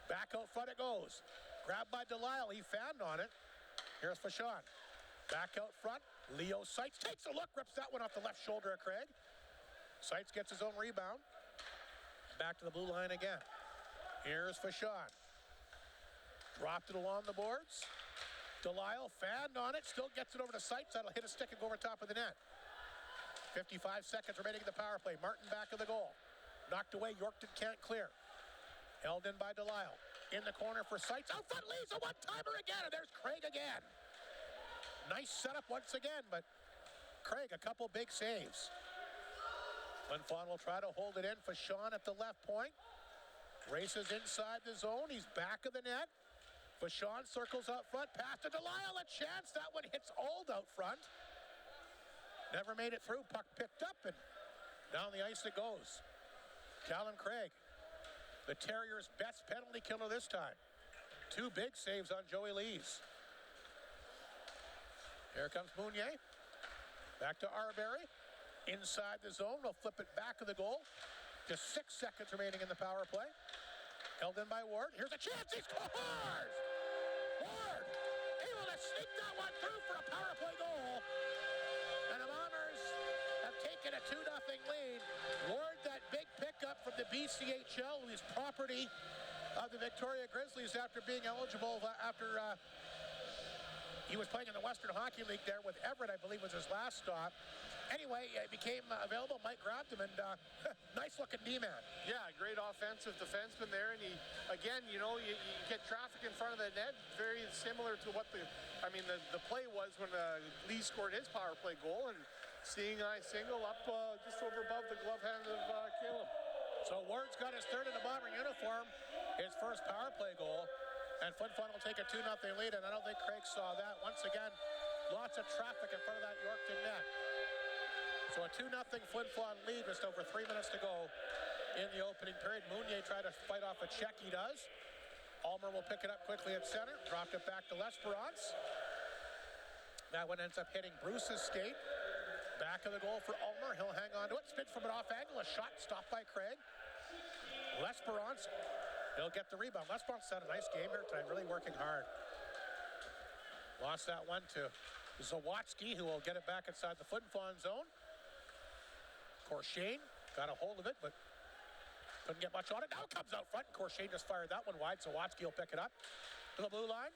Back out front it goes. Grabbed by Delisle. He fanned on it. Here's Flin. Back out front. Leo Seitz takes a look. Rips that one off the left shoulder of Craig. Seitz gets his own rebound. Back to the blue line again. Here's Flin. Dropped it along the boards. Delisle fanned on it. Still gets it over to Seitz. That'll hit a stick and go over top of the net. 55 seconds remaining in the power play. Martin back of the goal. Knocked away. Yorkton can't clear. Held in by Delisle. In the corner for Seitz. Out front, Lees a one-timer again. And there's Craig again. Nice setup once again, but Craig, a couple big saves. Flin Flon will try to hold it in for Sean at the left point. Races inside the zone. He's back of the net. Flin circles out front. Pass to Delisle. A chance. That one hits Auld out front. Never made it through. Puck picked up and down the ice it goes. Callum Craig, the Terriers' best penalty killer this time. 2 big saves on Joey Lees. Here comes Mounier. Back to Arbery. Inside the zone. We'll flip it back of the goal. Just 6 seconds remaining in the power play. Held in by Ward. Here's a chance. He scores! Ward able to sneak that one through for a power play goal. And the Bombers have taken a 2-0 lead. Ward, that big pickup from the BCHL, who is property of the Victoria Grizzlies after being eligible after he was playing in the Western Hockey League there with Everett, I believe was his last stop. Anyway, he became available. Mike grabbed him, and nice-looking D-man. Yeah, great offensive defenseman there. And he, again, you get traffic in front of the net. Very similar to what the play was when Lee scored his power play goal. And seeing I single up just over above the glove hand of Caleb. So Ward's got his third in the Bomber uniform, his first power play goal. And Flin Flon will take a 2-0 lead, and I don't think Craig saw that. Once again, lots of traffic in front of that Yorkton net. So a 2-0 Flin Flon lead, just over 3 minutes to go in the opening period. Mounier tried to fight off a check. He does. Ulmer will pick it up quickly at center. Dropped it back to L'Esperance. That one ends up hitting Bruce's skate. Back of the goal for Ulmer. He'll hang on to it. Spins from an off angle. A shot stopped by Craig. L'Esperance, he'll get the rebound. L'Esperance had a nice game here tonight. Really working hard. Lost that one to Zawatsky, who will get it back inside the Flin Flon zone. Corshane got a hold of it, but couldn't get much on it. Now it comes out front, and Corshane just fired that one wide. Zawatsky will pick it up to the blue line.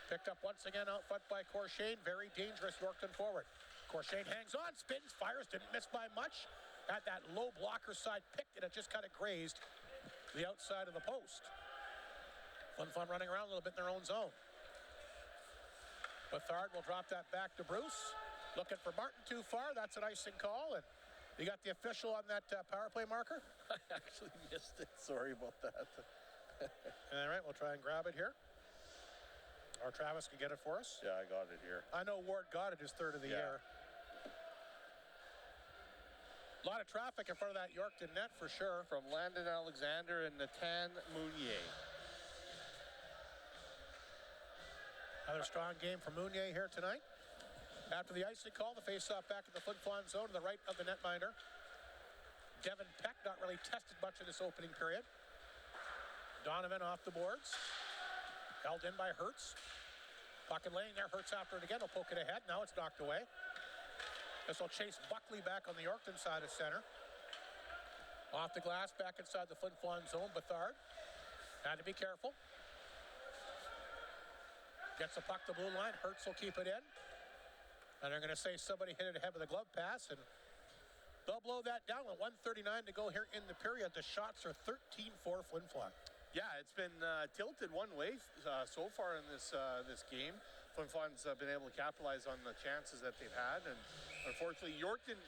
Picked up once again out front by Corshane. Very dangerous Yorkton forward. Corshane hangs on, spins, fires, didn't miss by much. Had that low blocker side picked, and it just kind of grazed the outside of the post. Flin Flon running around a little bit in their own zone. Bethard will drop that back to Bruce. Looking for Martin too far. That's an icing call, and you got the official on that power play marker? I actually missed it. Sorry about that. All right, we'll try and grab it here. Or Travis can get it for us. Yeah, I got it here. I know Ward got it his third of the year. A lot of traffic in front of that Yorkton net for sure. From Landon Alexander and Nathan Mounier. Another strong game for Mounier here tonight. After the icing call, the face-off back in the Flin Flon zone to the right of the netminder. Devin Peck not really tested much in this opening period. Donovan off the boards. Held in by Hertz. Puck and laying there. Hertz after it again. Will poke it ahead. Now it's knocked away. This will chase Buckley back on the Yorkton side of center. Off the glass, back inside the Flin Flon zone. Bethard had to be careful. Gets the puck to blue line. Hertz will keep it in. And they're going to say somebody hit it ahead of the glove pass, and they'll blow that down with 1:39 to go here in the period. The shots are 13-4 Flin Flon. Yeah, it's been tilted one way so far in this game. Flin Flon's been able to capitalize on the chances that they've had, and unfortunately, Yorkton,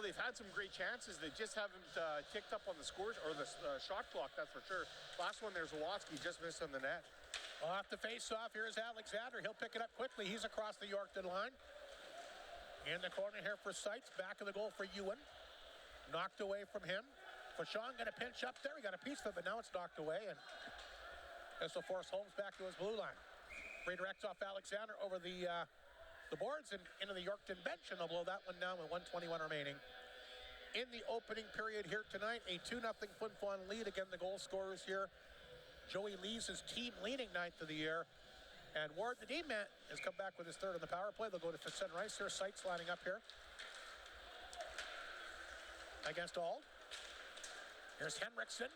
they've had some great chances. They just haven't ticked up on the scores or the shot clock, that's for sure. Last one, there's Watsky, just missed on the net. Off the face-off, here's Alexander. He'll pick it up quickly. He's across the Yorkton line. In the corner here for Seitz. Back of the goal for Ewan. Knocked away from him. Fashon got a pinch up there. He got a piece of it, but now it's knocked away. And this will force Holmes back to his blue line. Redirects off Alexander over the boards and into the Yorkton bench, and they'll blow that one down with 1:21 remaining. In the opening period here tonight, a 2-0 Flin Flon lead. Again, the goal scorers here. Joey Lees, his team leading ninth of the year. And Ward, the D-man, has come back with his third on the power play. They'll go to Facen Rice here. Seitz lining up here against Ald. Here's Henriksen.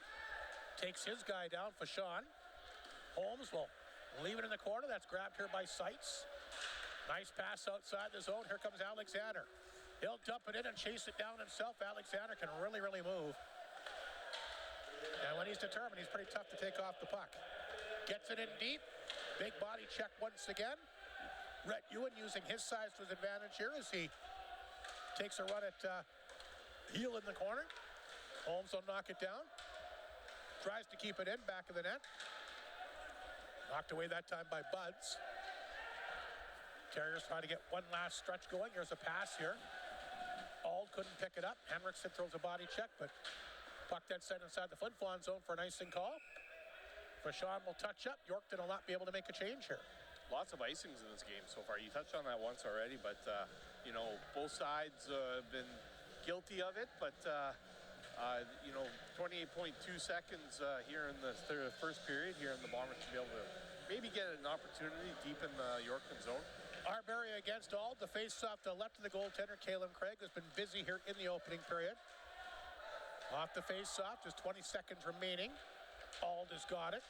Takes his guy down, Fashon. Holmes will leave it in the corner. That's grabbed here by Seitz. Nice pass outside the zone. Here comes Alexander. He'll dump it in and chase it down himself. Alexander can really, really move. And when he's determined, he's pretty tough to take off the puck. Gets it in deep. Big body check once again. Rhett Ewan using his size to his advantage here as he takes a run at heel in the corner. Holmes will knock it down. Tries to keep it in, back of the net. Knocked away that time by Buds. Terriers trying to get one last stretch going. Here's a pass here. Ald couldn't pick it up. Henriksen throws a body check, but puck dead set inside the Flin Flon zone for an icing call. Fashon will touch up. Yorkton will not be able to make a change here. Lots of icings in this game so far. You touched on that once already, but, both sides have been guilty of it. But, 28.2 seconds here in the first period here in the Bombers to be able to maybe get an opportunity deep in the Yorkton zone. Arbery against Ald. The face-off to the left of the goaltender, Caleb Craig, has been busy here in the opening period. Off the face-off, just 20 seconds remaining. Ald has got it.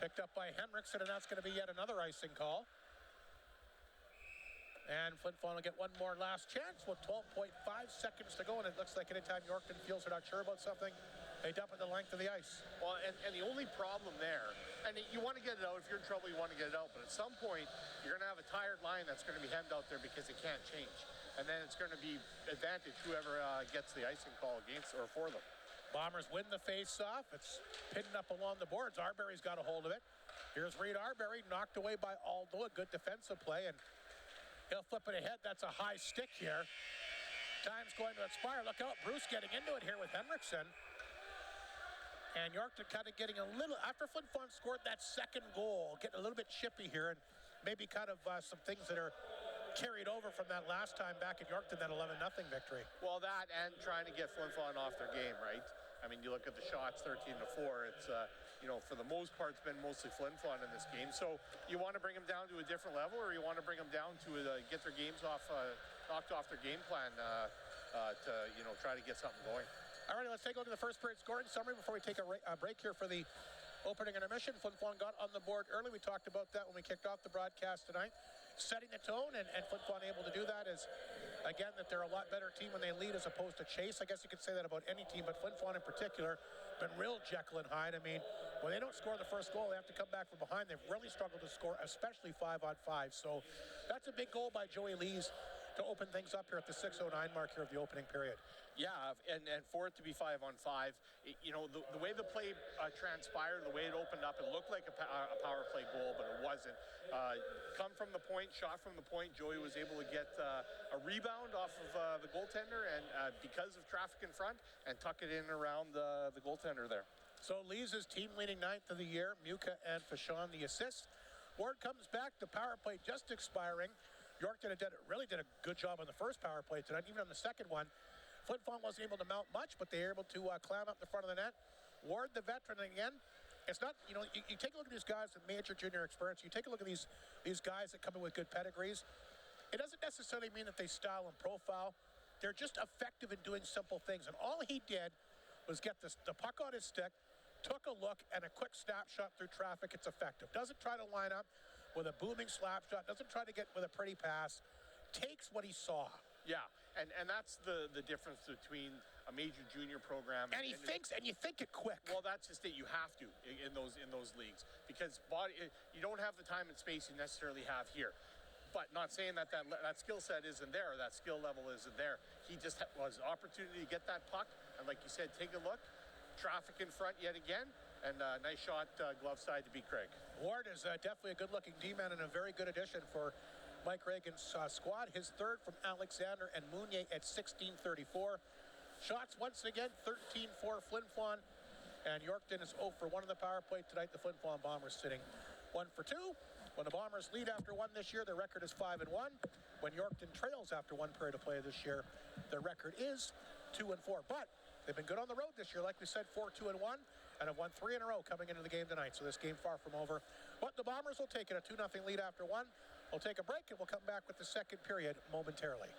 Picked up by Henriksen, and that's going to be yet another icing call. And Flin Flon will get one more last chance with 12.5 seconds to go, and it looks like anytime Yorkton feels they're not sure about something, they dump it the length of the ice. Well, and the only problem there, and you want to get it out. If you're in trouble, you want to get it out. But at some point, you're going to have a tired line that's going to be hemmed out there because it can't change. And then it's going to be advantage whoever gets the icing call against or for them. Bombers win the face-off. It's pinned up along the boards. Arbery's got a hold of it. Here's Reed Arbery, knocked away by Aldo. A good defensive play, and he'll flip it ahead. That's a high stick here. Time's going to expire. Look out, Bruce getting into it here with Henriksen. And Yorkton kind of getting a little, after Flin Flon scored that second goal, getting a little bit chippy here, and maybe kind of some things that are carried over from that last time back in Yorkton, that 11-0 victory. Well, that and trying to get Flin Flon off their game, right? I mean, you look at the shots, 13-4. It's, for the most part, it's been mostly Flin Flon in this game. So you want to bring them down to a different level, or you want to bring them down to get their games off, knocked off their game plan to, try to get something going. All right, let's take a look at the first period scoring summary before we take a break here for the opening intermission. Flin Flon got on the board early. We talked about that when we kicked off the broadcast tonight. Setting the tone, and Flin Flon able to do that is, again, that they're a lot better team when they lead as opposed to chase. I guess you could say that about any team, but Flin Flon in particular, been real Jekyll and Hyde. I mean, when they don't score the first goal, they have to come back from behind. They've really struggled to score, especially 5-on-5. So that's a big goal by Joey Lees to open things up here at the 6:09 mark here of the opening period. Yeah, and for it to be 5-on-5, the way the play transpired, the way it opened up, it looked like a power play goal, but it wasn't. Come from the point, shot from the point, Joey was able to get a rebound off of the goaltender, and because of traffic in front, and tuck it in around the goaltender there. So Lees is team leading ninth of the year. Muka and Fashon the assist. Ward comes back. The power play just expiring. Yorkton really did a good job on the first power play tonight, even on the second one. Flin Flon wasn't able to mount much, but they were able to climb up the front of the net. Ward, the veteran, again, it's not, you take a look at these guys with major junior experience. You take a look at these guys that come in with good pedigrees. It doesn't necessarily mean that they style and profile. They're just effective in doing simple things. And all he did was get the puck on his stick, took a look, and a quick snapshot through traffic. It's effective. Doesn't try to line up with a booming slap shot. Doesn't try to get with a pretty pass. Takes what he saw. Yeah, and that's the difference between a major junior program. And you think it quick. Well, that's just it. You have to in those leagues because you don't have the time and space you necessarily have here. But not saying that skill set isn't there, or that skill level isn't there. He just was an opportunity to get that puck, and like you said, take a look. Traffic in front yet again, and nice shot glove side to beat Craig. Ward is definitely a good-looking D-man and a very good addition for Mike Reagan's squad. His third from Alexander and Mounier at 16:34. Shots once again, 13-4 Flin Flon. And Yorkton is 0 for 1 on the power play tonight. The Flin Flon Bombers sitting 1 for 2. When the Bombers lead after 1 this year, their record is 5-1. When Yorkton trails after 1 period of play this year, their record is 2-4. But they've been good on the road this year, like we said, 4-2-1, and have won 3 in a row coming into the game tonight. So this game far from over. But the Bombers will take it, a 2-0 lead after 1. We'll take a break, and we'll come back with the second period momentarily.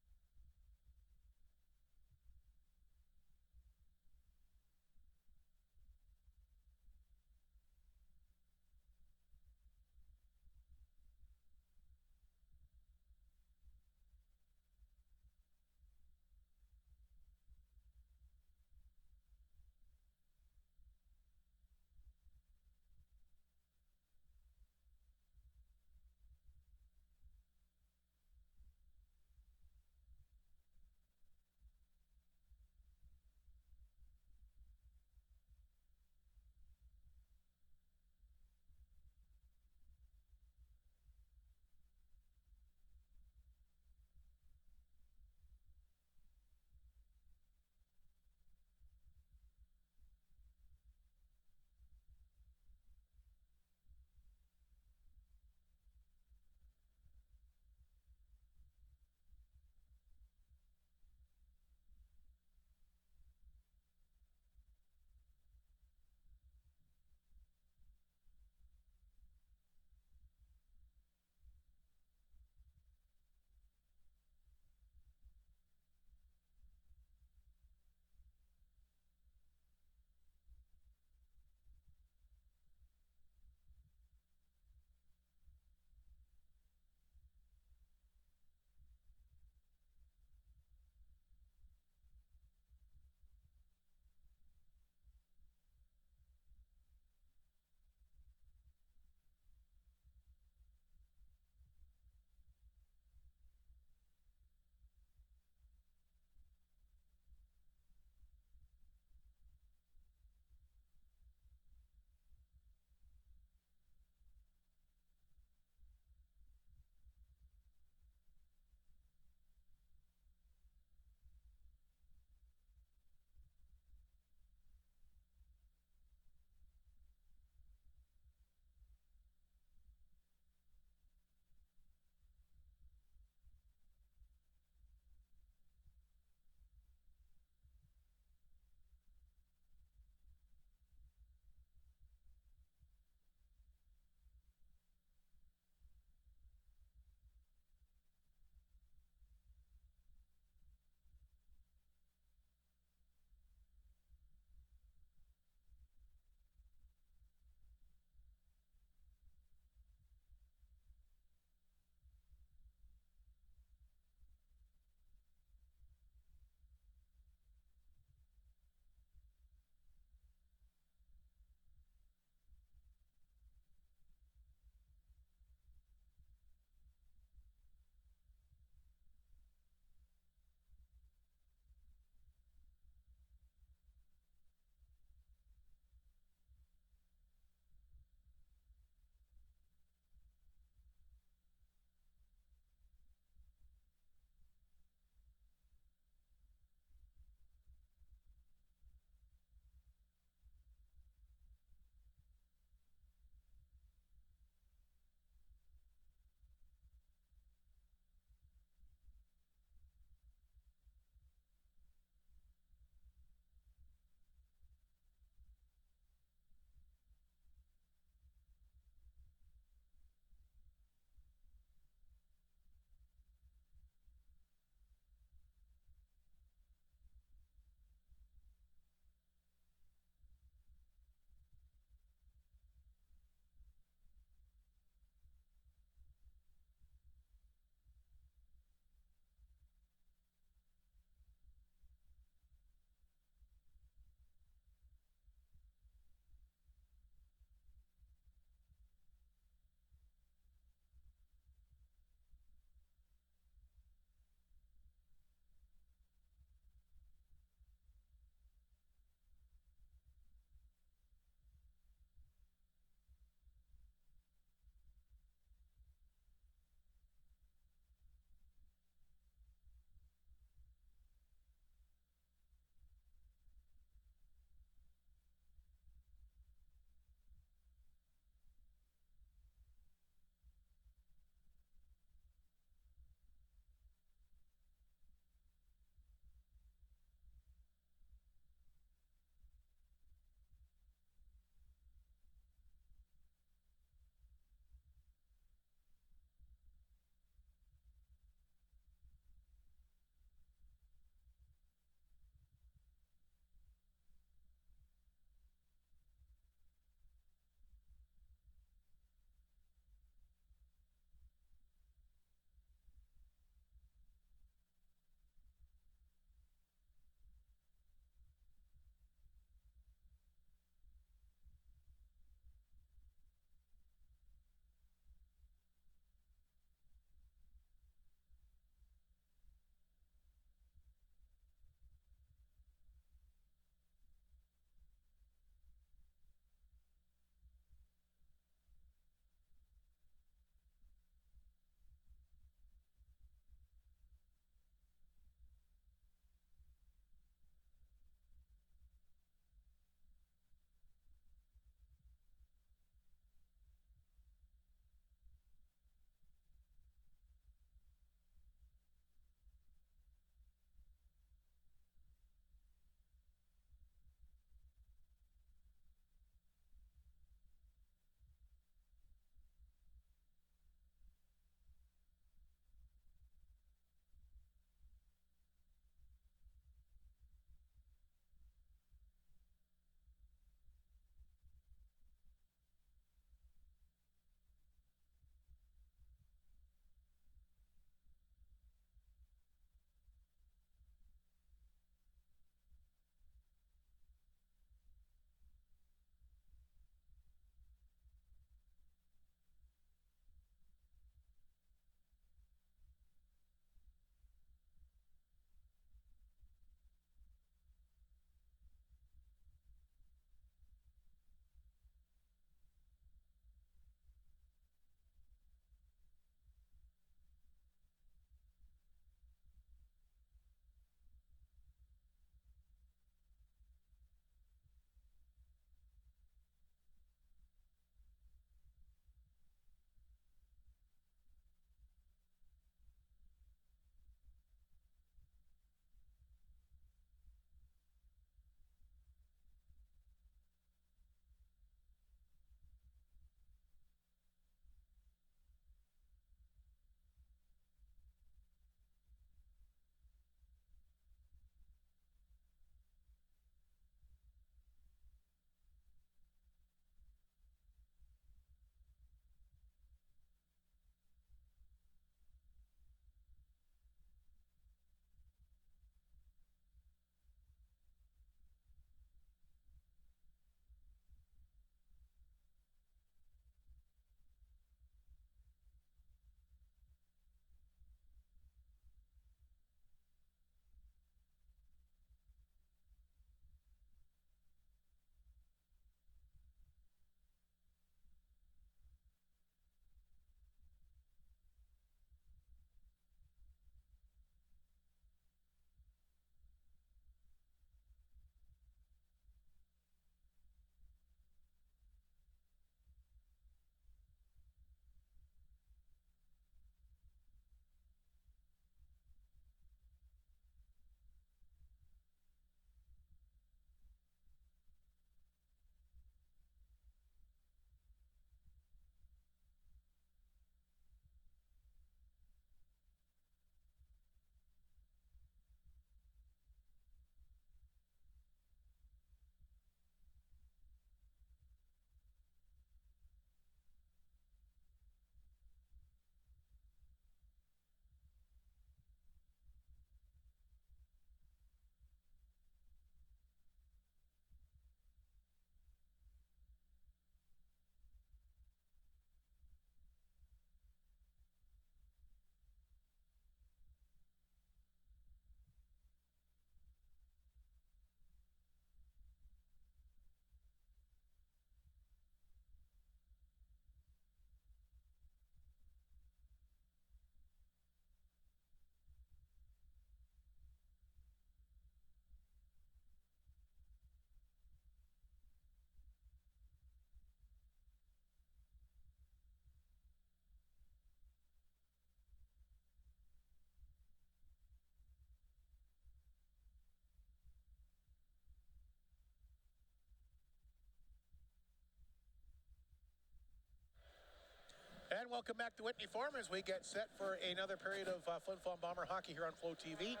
welcome back to Whitney Farm as we get set for another period of Flin Flon Bomber hockey here on Flow TV.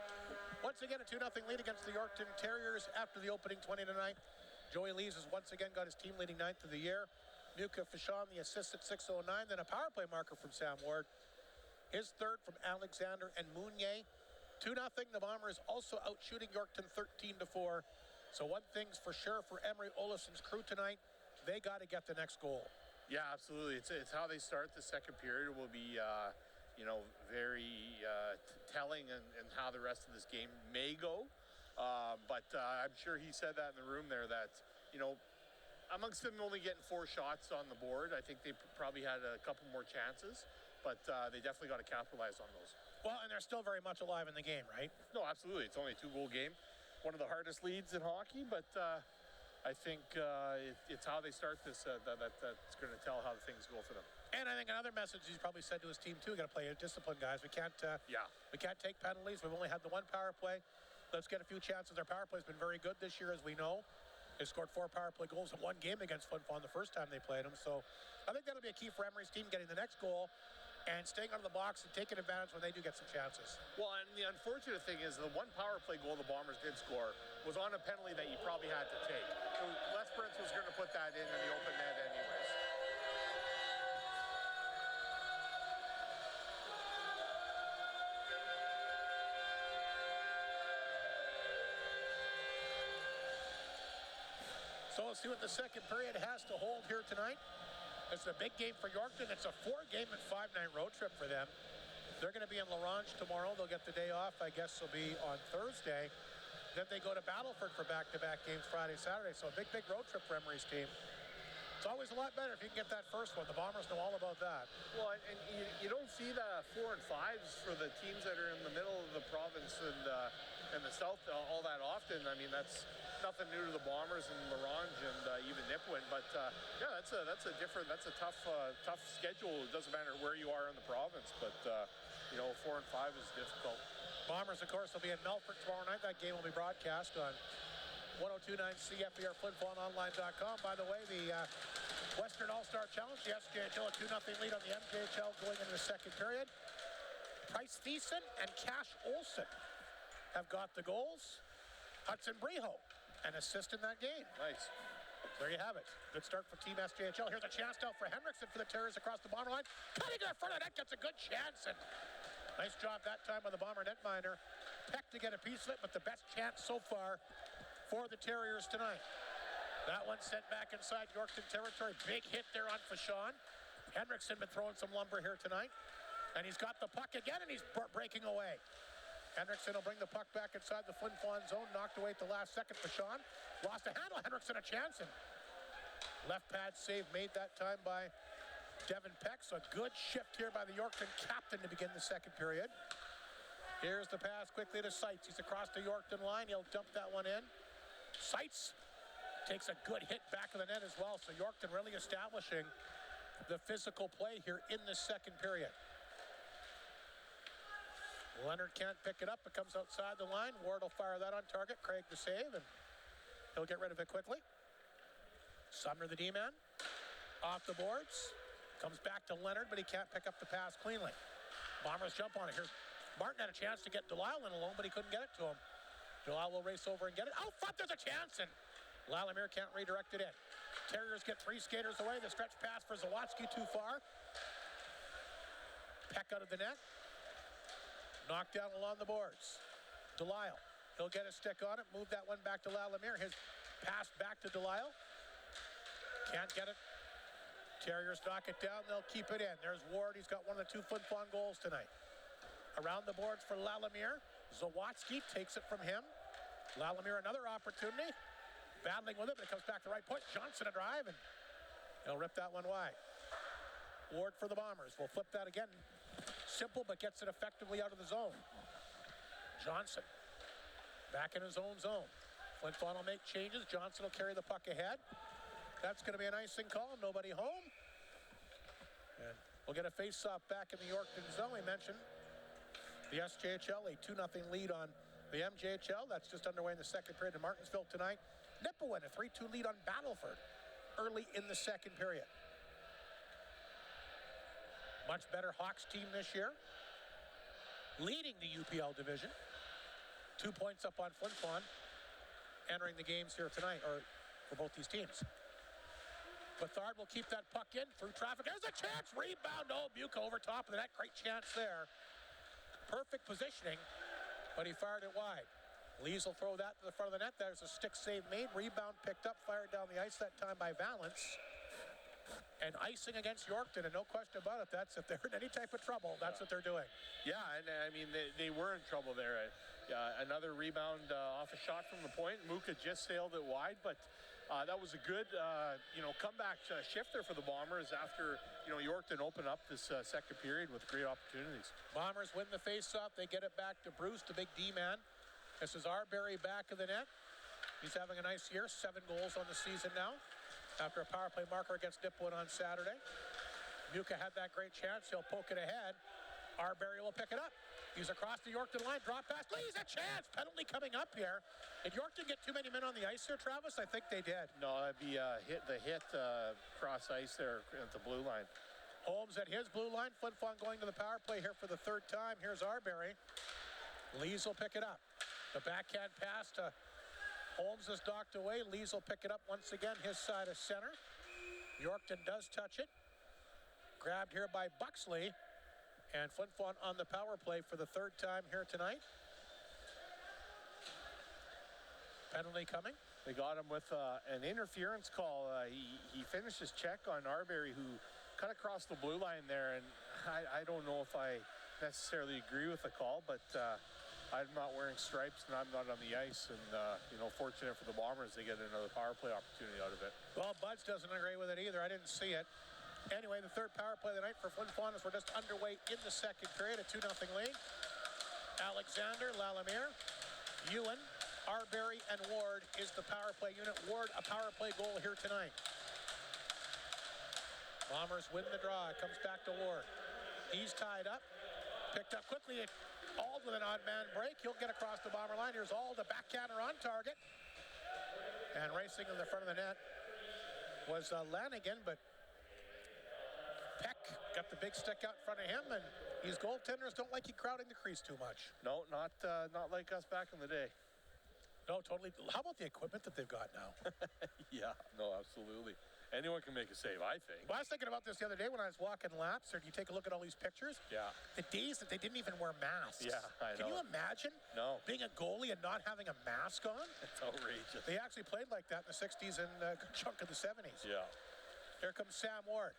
Once again, a 2-0 lead against the Yorkton Terriers after the opening 20 tonight. Joey Lees has once again got his team leading ninth of the year. Muka Fishon, the assist at 6:09. Then a power play marker from Sam Ward. His third from Alexander and Mounier. 2-0. The Bombers also out shooting Yorkton 13-4. So one thing's for sure for Emery Olafson's crew tonight, they got to get the next goal. Yeah, absolutely. It's how they start the second period will be, very telling and how the rest of this game may go. But I'm sure he said that in the room there that, amongst them only getting 4 shots on the board, I think they probably had a couple more chances, but they definitely got to capitalize on those. Well, and they're still very much alive in the game, right? No, absolutely. It's only a 2-goal game. One of the hardest leads in hockey, but I think it's how they start this that's going to tell how things go for them. And I think another message he's probably said to his team too: got to play discipline, guys. We can't take penalties. We've only had the one power play. Let's get a few chances. Our power play's been very good this year, as we know. They scored 4 power play goals in one game against Flin Flon the first time they played them. So I think that'll be a key for Emery's team, getting the next goal and staying out of the box and taking advantage when they do get some chances. Well, and the unfortunate thing is the one power play goal the Bombers did score was on a penalty that you probably had to take. So Les Prince was going to put that in the open net anyways. So let's see what the second period has to hold here tonight. It's a big game for Yorkton. It's a 4-game and 5-night road trip for them. They're going to be in L'Orange tomorrow. They'll get the day off. I guess they'll be on Thursday. Then they go to Battleford for back-to-back games Friday, Saturday. So a big road trip for Emery's team. It's always a lot better if you can get that first one. The Bombers know all about that. Well, and you don't see the 4 and 5s for the teams that are in the middle of the province and the south all that often. I mean, that's nothing new to the Bombers and L'Orange and even Nipawin. But that's a tough schedule. It doesn't matter where you are in the province, but 4 and 5 is difficult. Bombers, of course, will be in Melfort tomorrow night. That game will be broadcast on 102.9 CFBR, FlinFlonOnline.com. By the way, the Western All-Star Challenge, the SJHL, a 2-0 lead on the MJHL going into the second period. Price Thiessen and Cash Olsen have got the goals. Hudson Breho, an assist in that game. Nice. There you have it. Good start for Team SJHL. Here's a chance now for Henriksen for the Terriers across the bottom line. Cutting in front of the net, gets a good chance. And nice job that time by the Bomber netminder. Peck to get a piece of it, but the best chance so far for the Terriers tonight. That one sent back inside Yorkton territory. Big hit there on Fishon. Henriksen been throwing some lumber here tonight. And he's got the puck again, and he's breaking away. Henriksen will bring the puck back inside the Flin Flon zone. Knocked away at the last second. Fishon lost a handle. Henriksen a chance. And left pad save made that time by Devin Peck. So a good shift here by the Yorkton captain to begin the second period. Here's the pass quickly to Seitz. He's across the Yorkton line. He'll dump that one in. Seitz takes a good hit back of the net as well. So Yorkton really establishing the physical play here in the second period. Leonard can't pick it up. It comes outside the line. Ward will fire that on target. Craig the save, and he'll get rid of it quickly. Sumner, the D-man, off the boards. Comes back to Leonard, but he can't pick up the pass cleanly. Bombers jump on it. Here's Martin had a chance to get Delisle in alone, but he couldn't get it to him. Delisle will race over and get it. Oh, fuck, there's a chance, and Lalamere can't redirect it in. Terriers get 3 skaters away. The stretch pass for Zawatsky too far. Peck out of the net. Knocked down along the boards. Delisle. He'll get a stick on it. Move that one back to Lalamere. His pass back to Delisle. Can't get it. Terriers knock it down. They'll keep it in. There's Ward. He's got one of the 2 Flin Flon goals tonight. Around the boards for Lalamere. Zawatsky takes it from him. Lalamere another opportunity. Battling with it, but it comes back to the right point. Johnson a drive, and he'll rip that one wide. Ward for the Bombers. We'll flip that again. Simple, but gets it effectively out of the zone. Johnson back in his own zone. Flin Flon will make changes. Johnson will carry the puck ahead. That's going to be an icing call. Nobody home. And we'll get a face-off back in the Yorkton zone. We mentioned the SJHL, a 2-0 lead on the MJHL. That's just underway in the second period in Martinsville tonight. Nipawin, a 3-2 lead on Battleford early in the second period. Much better Hawks team this year, leading the UPL division. 2 points up on Flin Flon, entering the games here tonight, or for both these teams. Bethard will keep that puck in through traffic. There's a chance. Rebound. Oh, Buca over top of the net. Great chance there. Perfect positioning, but he fired it wide. Lees will throw that to the front of the net. There's a stick save made. Rebound picked up, fired down the ice that time by Valance. And icing against Yorkton, and no question about it. That's if they're in any type of trouble, that's what they're doing. Yeah, and I mean, they were in trouble there. Another rebound off a shot from the point. Muka just sailed it wide, but that was a good, comeback shifter for the Bombers after, Yorkton opened up this second period with great opportunities. Bombers win the faceoff. They get it back to Bruce, the big D-man. This is Arbery back of the net. He's having a nice year, 7 goals on the season now, after a power play marker against Nipwood on Saturday. Muka had that great chance. He'll poke it ahead. Arbery will pick it up. He's across the Yorkton line. Drop pass. Lee's a chance. Penalty coming up here. Did Yorkton get too many men on the ice here, Travis? I think they did. No, that'd be the hit cross ice there at the blue line. Holmes at his blue line. Flin Flon going to the power play here for the 3rd time. Here's Arbery. Lees will pick it up. The backhand pass to Holmes is knocked away. Lees will pick it up once again, his side of center. Yorkton does touch it. Grabbed here by Buxley. And Flin Flon on the power play for the 3rd time here tonight. Penalty coming. They got him with an interference call. He finished his check on Arbery, who cut across the blue line there. And I don't know if I necessarily agree with the call, but I'm not wearing stripes and I'm not on the ice. And, fortunate for the Bombers, they get another power play opportunity out of it. Well, Buds doesn't agree with it either. I didn't see it. Anyway, the 3rd power play of the night for Flin Flon as we're just underway in the second period, a 2-0 lead. Alexander, Lalamere, Ewan, Arbery, and Ward is the power play unit. Ward, a power play goal here tonight. Bombers win the draw. It comes back to Ward. He's tied up. Picked up quickly. Auld with an odd man break. He'll get across the Bomber line. Here's Auld, the backhander on target. And racing in the front of the net was Lanigan, but Peck got the big stick out in front of him, and these goaltenders don't like you crowding the crease too much. No, not like us back in the day. No, totally. How about the equipment that they've got now? Yeah, no, absolutely. Anyone can make a save, I think. Well, I was thinking about this the other day when I was walking laps, or do you take a look at all these pictures? Yeah. The days that they didn't even wear masks. Yeah, I know. Can you imagine being a goalie and not having a mask on? It's outrageous. They actually played like that in the 60s and a good chunk of the 70s. Yeah. Here comes Sam Ward.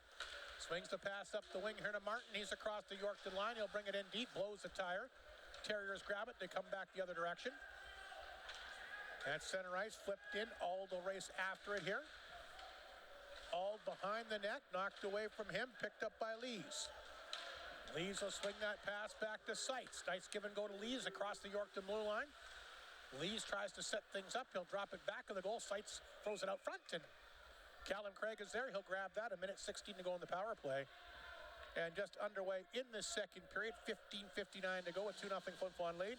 Swings the pass up the wing here to Martin. He's across the Yorkton line. He'll bring it in deep, blows the tire. Terriers grab it. They come back the other direction. At center ice, flipped in. Auld will race after it here. Auld behind the net, knocked away from him, picked up by Lees. Lees will swing that pass back to Seitz. Nice give and go to Lees across the Yorkton blue line. Lees tries to set things up. He'll drop it back of the goal. Seitz throws it out front, and Callum Craig is there. He'll grab that. 1:16 to go in the power play. And just underway in the second period. 15:59 to go. A 2-0 Flin Flon lead.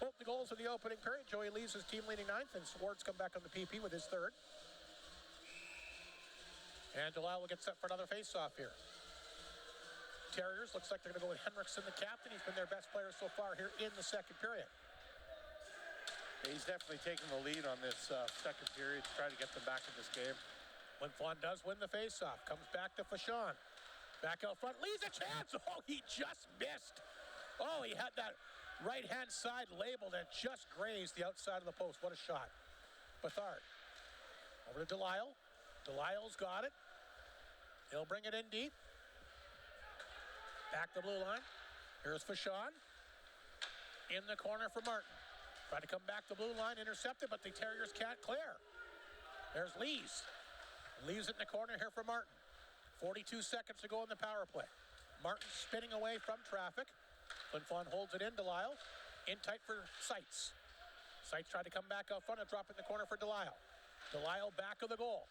Both the goals of the opening period. Joey leaves his team leading 9th, and Swartz come back on the PP with his 3rd. And Delisle will get set for another face-off here. Terriers looks like they're going to go with Henriksen, the captain. He's been their best player so far here in the second period. He's definitely taking the lead on this second period to try to get them back in this game. Flin Flon does win the face-off. Comes back to Fashon. Back out front. Leaves a chance. Oh, he just missed. Oh, he had that right-hand side labeled and just grazed the outside of the post. What a shot. Bethard. Over to Delisle. Delisle's got it. He'll bring it in deep. Back to blue line. Here's Fashon. In the corner for Martin. Trying to come back to blue line, intercepted, but the Terriers can't clear. There's Lees. Leaves it in the corner here for Martin. 42 seconds to go in the power play. Martin spinning away from traffic. Flin Flon holds it in. Delisle in tight for Seitz. Seitz tried to come back out front and drop it in the corner for Delisle. Delisle back of the goal.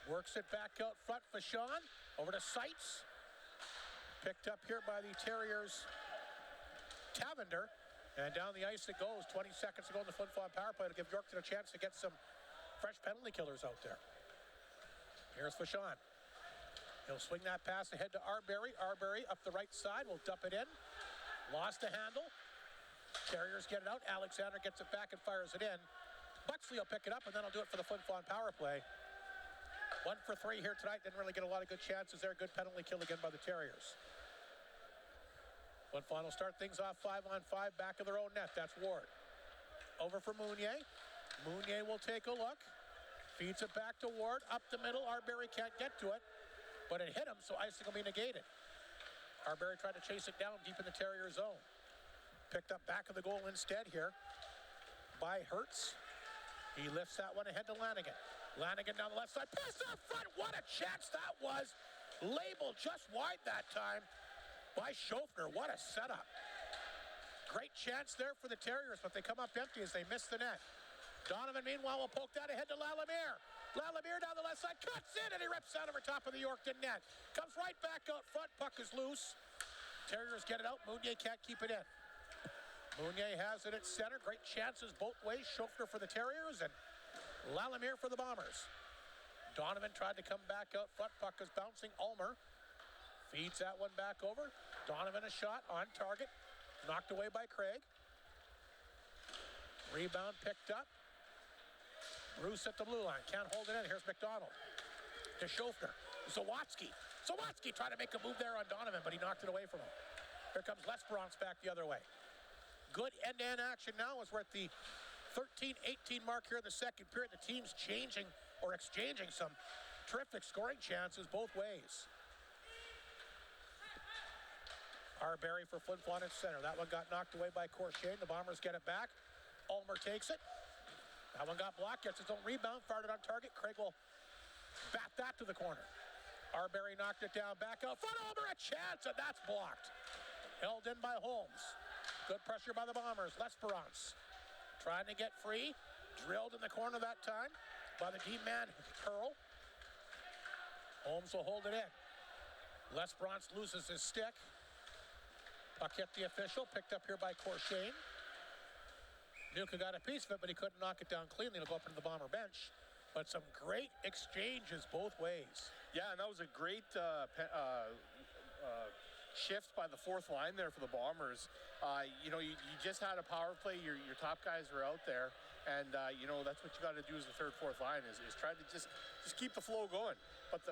Works it back out front for Sean. Over to Seitz. Picked up here by the Terriers' Tavender. And down the ice it goes. 20 seconds to go in the Flin Flon power play to give Yorkton a chance to get some fresh penalty killers out there. Here's Fashon. He'll swing that pass ahead to Arbery. Arbery up the right side, will dump it in. Lost the handle. Terriers get it out. Alexander gets it back and fires it in. Buxley will pick it up, and then he'll do it for the Flin Flon power play. 1 for 3 here tonight. Didn't really get a lot of good chances there. Good penalty kill again by the Terriers. Flin Flon will start things off 5-on-5, back of their own net. That's Ward. Over for Mounier. Mounier will take a look. Feeds it back to Ward. Up the middle. Arbery can't get to it, but it hit him, so icing will be negated. Arbery tried to chase it down deep in the Terrier zone. Picked up back of the goal instead here by Hertz. He lifts that one ahead to Lanigan. Lanigan down the left side. Pass up front. What a chance that was. Labeled just wide that time by Schofner. What a setup. Great chance there for the Terriers, but they come up empty as they miss the net. Donovan, meanwhile, will poke that ahead to Lalimiere. Lalimiere down the left side, cuts in, and he rips out over top of the Yorkton net. Comes right back out front, puck is loose. Terriers get it out, Mounier can't keep it in. Mounier has it at center, great chances both ways. Schofner for the Terriers and Lalimiere for the Bombers. Donovan tried to come back out front, puck is bouncing. Ulmer feeds that one back over. Donovan a shot on target, knocked away by Craig. Rebound picked up. Bruce at the blue line, can't hold it in. Here's McDonald to Schofner. Zawatsky tried to make a move there on Donovan, but he knocked it away from him. Here comes Lesperance back the other way. Good end-to-end action now as we're at the 13-18 mark here in the second period. The team's changing or exchanging some terrific scoring chances both ways. Arbery for Flin Flon at center. That one got knocked away by Corshane. The Bombers get it back. Ulmer takes it. That one got blocked, gets its own rebound, fired it on target. Craig will bat that to the corner. Arbery knocked it down, back out front. Ulmer a chance, and that's blocked. Held in by Holmes. Good pressure by the Bombers. Lesperance trying to get free. Drilled in the corner that time by the D-man Hurl. Holmes will hold it in. Lesperance loses his stick. Puck hit the official, picked up here by Corshane. Nuka got a piece of it, but he couldn't knock it down cleanly. It'll go up into the Bomber bench. But some great exchanges both ways. Yeah, and that was a great shift by the fourth line there for the Bombers. You just had a power play. Your top guys were out there. And, that's what you got to do as the third, fourth line is try to just keep the flow going. But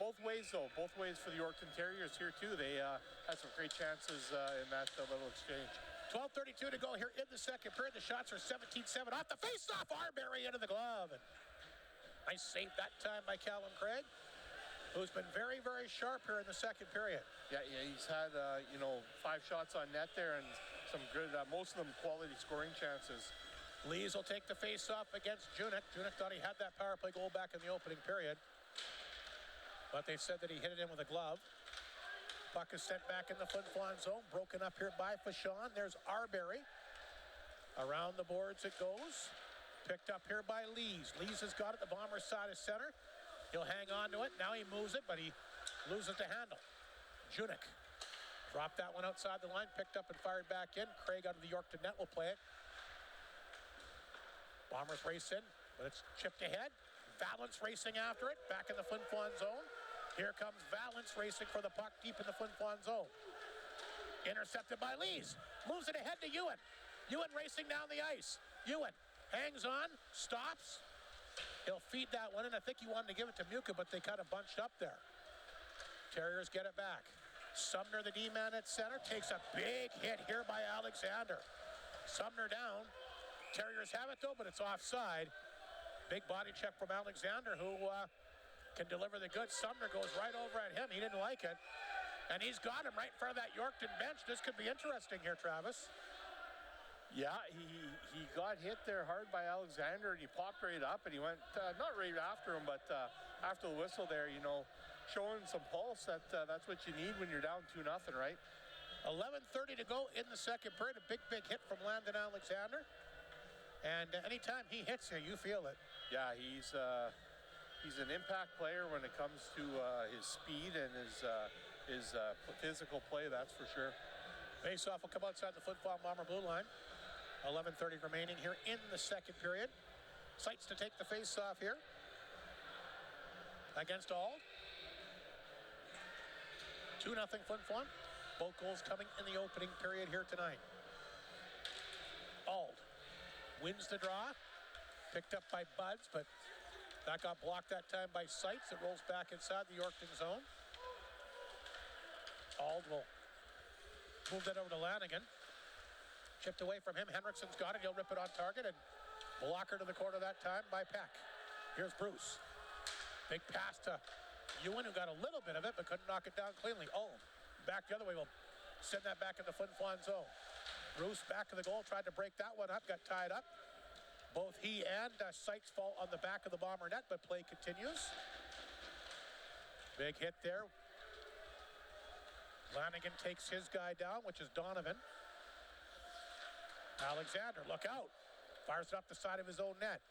both ways, though, both ways for the Yorkton Terriers here, too. They had some great chances in that little exchange. 12:32 to go here in the second period. The shots are 17-7 off the face-off. Arbery into the glove. And nice save that time by Callum Craig, who's been very, very sharp here in the second period. Yeah, he's had, 5 shots on net there and some good, most of them quality scoring chances. Lees will take the face-off against Junik. Junik thought he had that power play goal back in the opening period, but they said that he hit it in with a glove. Puck is sent back in the Flin Flon zone, broken up here by Fashon. There's Arbery. Around the boards it goes. Picked up here by Lees. Lees has got it. The Bombers side of center. He'll hang on to it. Now he moves it, but he loses the handle. Junik dropped that one outside the line, picked up and fired back in. Craig out of the Yorkton net will play it. Bombers race in, but it's chipped ahead. Valance racing after it, back in the Flin Flon zone. Here comes Valance racing for the puck deep in the Flin Flon zone. Intercepted by Lees. Moves it ahead to Ewan. Ewan racing down the ice. Ewan hangs on, stops. He'll feed that one, and I think he wanted to give it to Muka, but they kind of bunched up there. Terriers get it back. Sumner, the D-man at center, takes a big hit here by Alexander. Sumner down. Terriers have it, though, but it's offside. Big body check from Alexander, who can deliver the goods. Sumner goes right over at him. He didn't like it. And he's got him right in front of that Yorkton bench. This could be interesting here, Travis. Yeah, he got hit there hard by Alexander, and he popped right up, and he went, not right after him, but after the whistle there, showing some pulse. That's what you need when you're down 2-0, right? 11:30 to go in the second period. A big hit from Landon Alexander. And anytime he hits you, you feel it. Yeah, he's an impact player when it comes to his speed and his physical play, that's for sure. Face-off will come outside the Flin Flon Bomber blue line. 11:30 remaining here in the second period. Sights to take the face-off here against Auld. 2-0 Flin Flon. Both goals coming in the opening period here tonight. Ald wins the draw. Picked up by Buds, but that got blocked that time by Seitz. It rolls back inside the Yorkton zone. Ald will move that over to Lanigan. Chipped away from him. Henriksen's got it. He'll rip it on target and blocker to the corner that time by Peck. Here's Bruce. Big pass to Ewan, who got a little bit of it, but couldn't knock it down cleanly. Ald back the other way. Will send that back in the Flin Flon zone. Bruce back to the goal. Tried to break that one up. Got tied up. Both he and Seitz fall on the back of the Bomber net, but play continues. Big hit there. Lanigan takes his guy down, which is Donovan. Alexander, look out. Fires it up the side of his own net.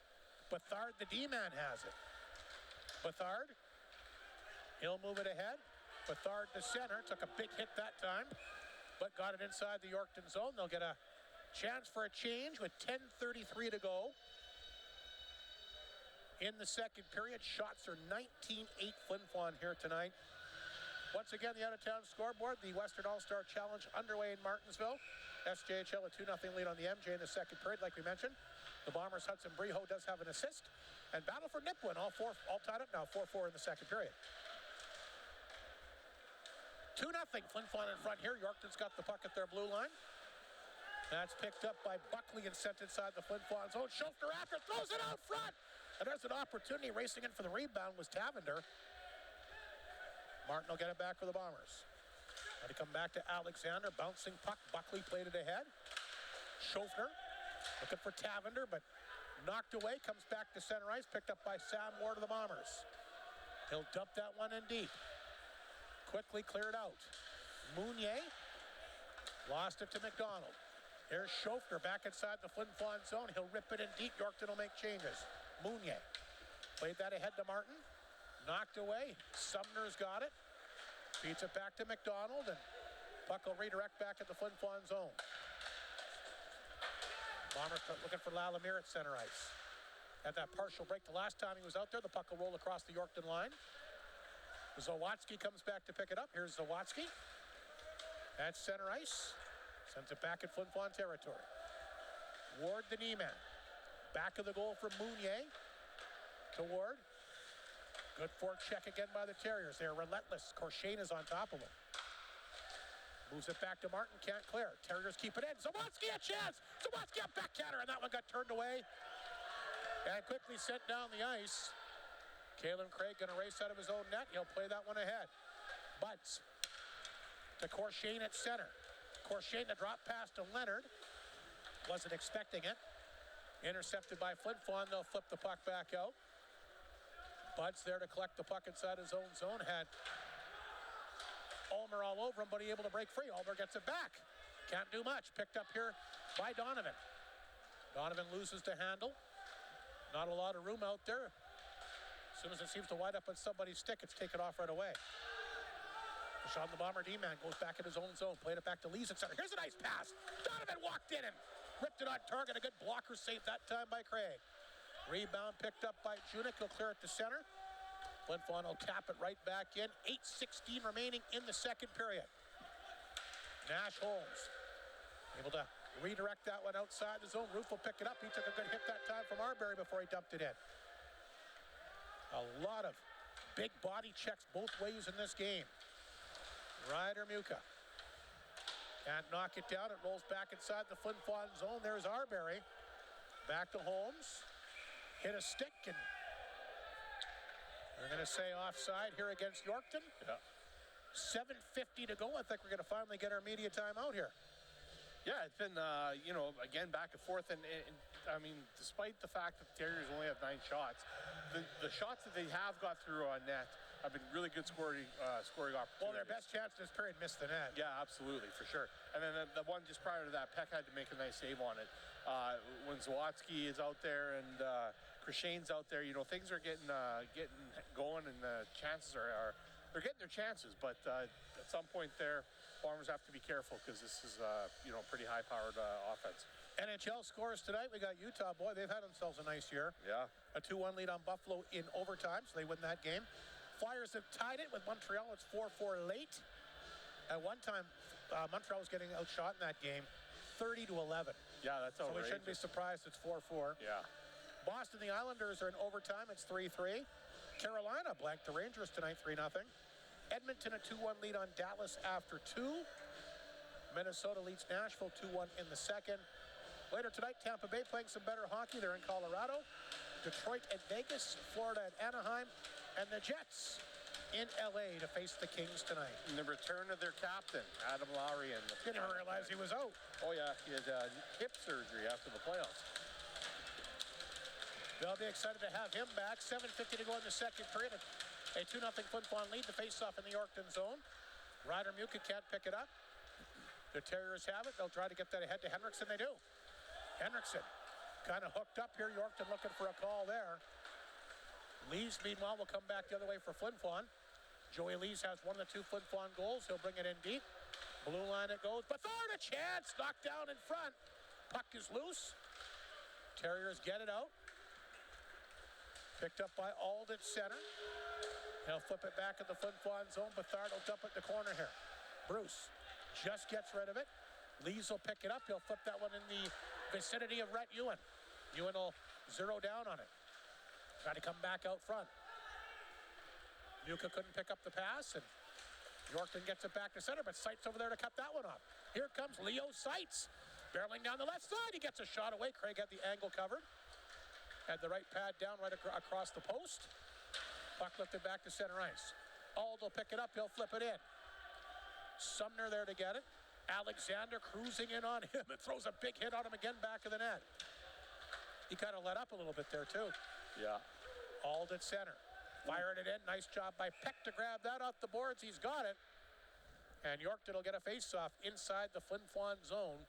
Bethard, the D-man, has it. Bethard, he'll move it ahead. Bethard to center, took a big hit that time, but got it inside the Yorkton zone. They'll get a chance for a change with 10:33 to go in the second period. Shots are 19-8 Flin Flon here tonight. Once again, the out-of-town scoreboard, the Western All-Star Challenge underway in Martinsville. SJHL a 2-0 lead on the MJ in the second period, like we mentioned. The Bombers' Hudson Breho does have an assist. And battle for Nipawin, all tied up now, 4-4 in the second period. 2-0 Flin Flon in front here. Yorkton's got the puck at their blue line. That's picked up by Buckley and sent inside the Flin Flon zone. Schofter after, throws it out front. And there's an opportunity. Racing in for the rebound was Tavender. Martin will get it back for the Bombers. And to come back to Alexander. Bouncing puck. Buckley played it ahead. Schofter looking for Tavender, but knocked away. Comes back to center ice. Picked up by Sam Ward of the Bombers. He'll dump that one in deep. Quickly cleared out. Mounier lost it to McDonald. Here's Schofter back inside the Flin Flon zone. He'll rip it in deep. Yorkton will make changes. Mounier played that ahead to Martin. Knocked away. Sumner's got it. Feeds it back to McDonald, and puck will redirect back at the Flin Flon zone. Bombers looking for Lalamere at center ice. Had that partial break the last time he was out there. The puck will roll across the Yorkton line. Zawatsky comes back to pick it up. Here's Zawatsky at center ice. Sends it back in Flin Flon territory. Ward, the knee man. Back of the goal from Mounier to Ward. Good fork check again by the Terriers. They're relentless. Corshane is on top of them. Moves it back to Martin. Can't clear. Terriers keep it in. Zawatsky a chance. Zawatsky a backhander, and that one got turned away. And quickly sent down the ice. Kalen Craig going to race out of his own net. He'll play that one ahead. Butts to Corshane at center. Corshane to drop pass to Leonard. Wasn't expecting it. Intercepted by Flin Flon. They'll flip the puck back out. Bud's there to collect the puck inside his own zone. Had Ulmer all over him, but he able to break free. Ulmer gets it back. Can't do much. Picked up here by Donovan. Donovan loses the handle. Not a lot of room out there. As soon as it seems to wind up on somebody's stick, it's taken off right away. Sean the Bomber D-man goes back in his own zone. Played it back to Lees at center. Here's a nice pass. Donovan walked in and ripped it on target. A good blocker save that time by Craig. Rebound picked up by Junik. He'll clear it to center. Flin Flon will tap it right back in. 8:16 remaining in the second period. Nash Holmes able to redirect that one outside the zone. Roof will pick it up. He took a good hit that time from Arbery before he dumped it in. A lot of big body checks both ways in this game. Ryder Muka can't knock it down. It rolls back inside the Flin Flon zone. There's Arbery. Back to Holmes. Hit a stick, and they're going to say offside here against Yorkton. Yeah. 7:50 to go. I think we're going to finally get our media time out here. Yeah, it's been, again, back and forth. And I mean, despite the fact that the Terriers only have 9 shots, the shots that they have got through on net have been really good scoring opportunities. Well, their best chance this period missed the net. Yeah, absolutely, for sure. And then the one just prior to that, Peck had to make a nice save on it. When Zawatsky is out there and Krishane's out there, things are getting going, and the chances are they're getting their chances. But at some point there, Bombers have to be careful, because this is pretty high-powered offense. NHL scores tonight. We got Utah. Boy, they've had themselves a nice year. Yeah. A 2-1 lead on Buffalo in overtime, so they win that game. Flyers have tied it with Montreal. It's 4-4 late. At one time, Montreal was getting outshot in that game, 30-11. Yeah, that's So we outrageous. shouldn't be surprised it's 4-4. Yeah. Boston, the Islanders are in overtime. It's 3-3. Carolina blanked the Rangers tonight, 3-0. Edmonton a 2-1 lead on Dallas after 2. Minnesota leads Nashville 2-1 in the second. Later tonight, Tampa Bay playing some better hockey. They're in Colorado. Detroit at Vegas, Florida at Anaheim, and the Jets in LA to face the Kings tonight. And the return of their captain, Adam Lowry. And Didn't realize he was out. Oh, yeah. He had hip surgery after the playoffs. They'll be excited to have him back. 7:50 to go in the second period. A 2-0 Flin Flon lead. The face-off in the Yorkton zone. Ryder Muka can't pick it up. The Terriers have it. They'll try to get that ahead to Henriksen. They do. Henriksen kind of hooked up here. Yorkton looking for a call there. Lees, meanwhile, will come back the other way for Flin Flon. Joey Lees has one of the two Flin Flon goals. He'll bring it in deep. Blue line it goes. Bethard, a chance. Knocked down in front. Puck is loose. Terriers get it out. Picked up by Ald at center. He'll flip it back in the Flin Flon zone. Bethard will dump it in the corner here. Bruce just gets rid of it. Lees will pick it up. He'll flip that one in the vicinity of Rhett Ewan. Ewan will zero down on it. Try to come back out front. Muka couldn't pick up the pass, and Yorkton gets it back to center, but Seitz over there to cut that one off. Here comes Leo Seitz. Barreling down the left side. He gets a shot away. Craig had the angle covered. Had the right pad down right across the post. Puck lifted back to center ice. Ald will pick it up. He'll flip it in. Sumner there to get it. Alexander cruising in on him and throws a big hit on him again back of the net. He kind of let up a little bit there too. Yeah. Ald at center. Firing it in. Nice job by Peck to grab that off the boards. He's got it. And Yorkton will get a face-off inside the Flin Flon zone.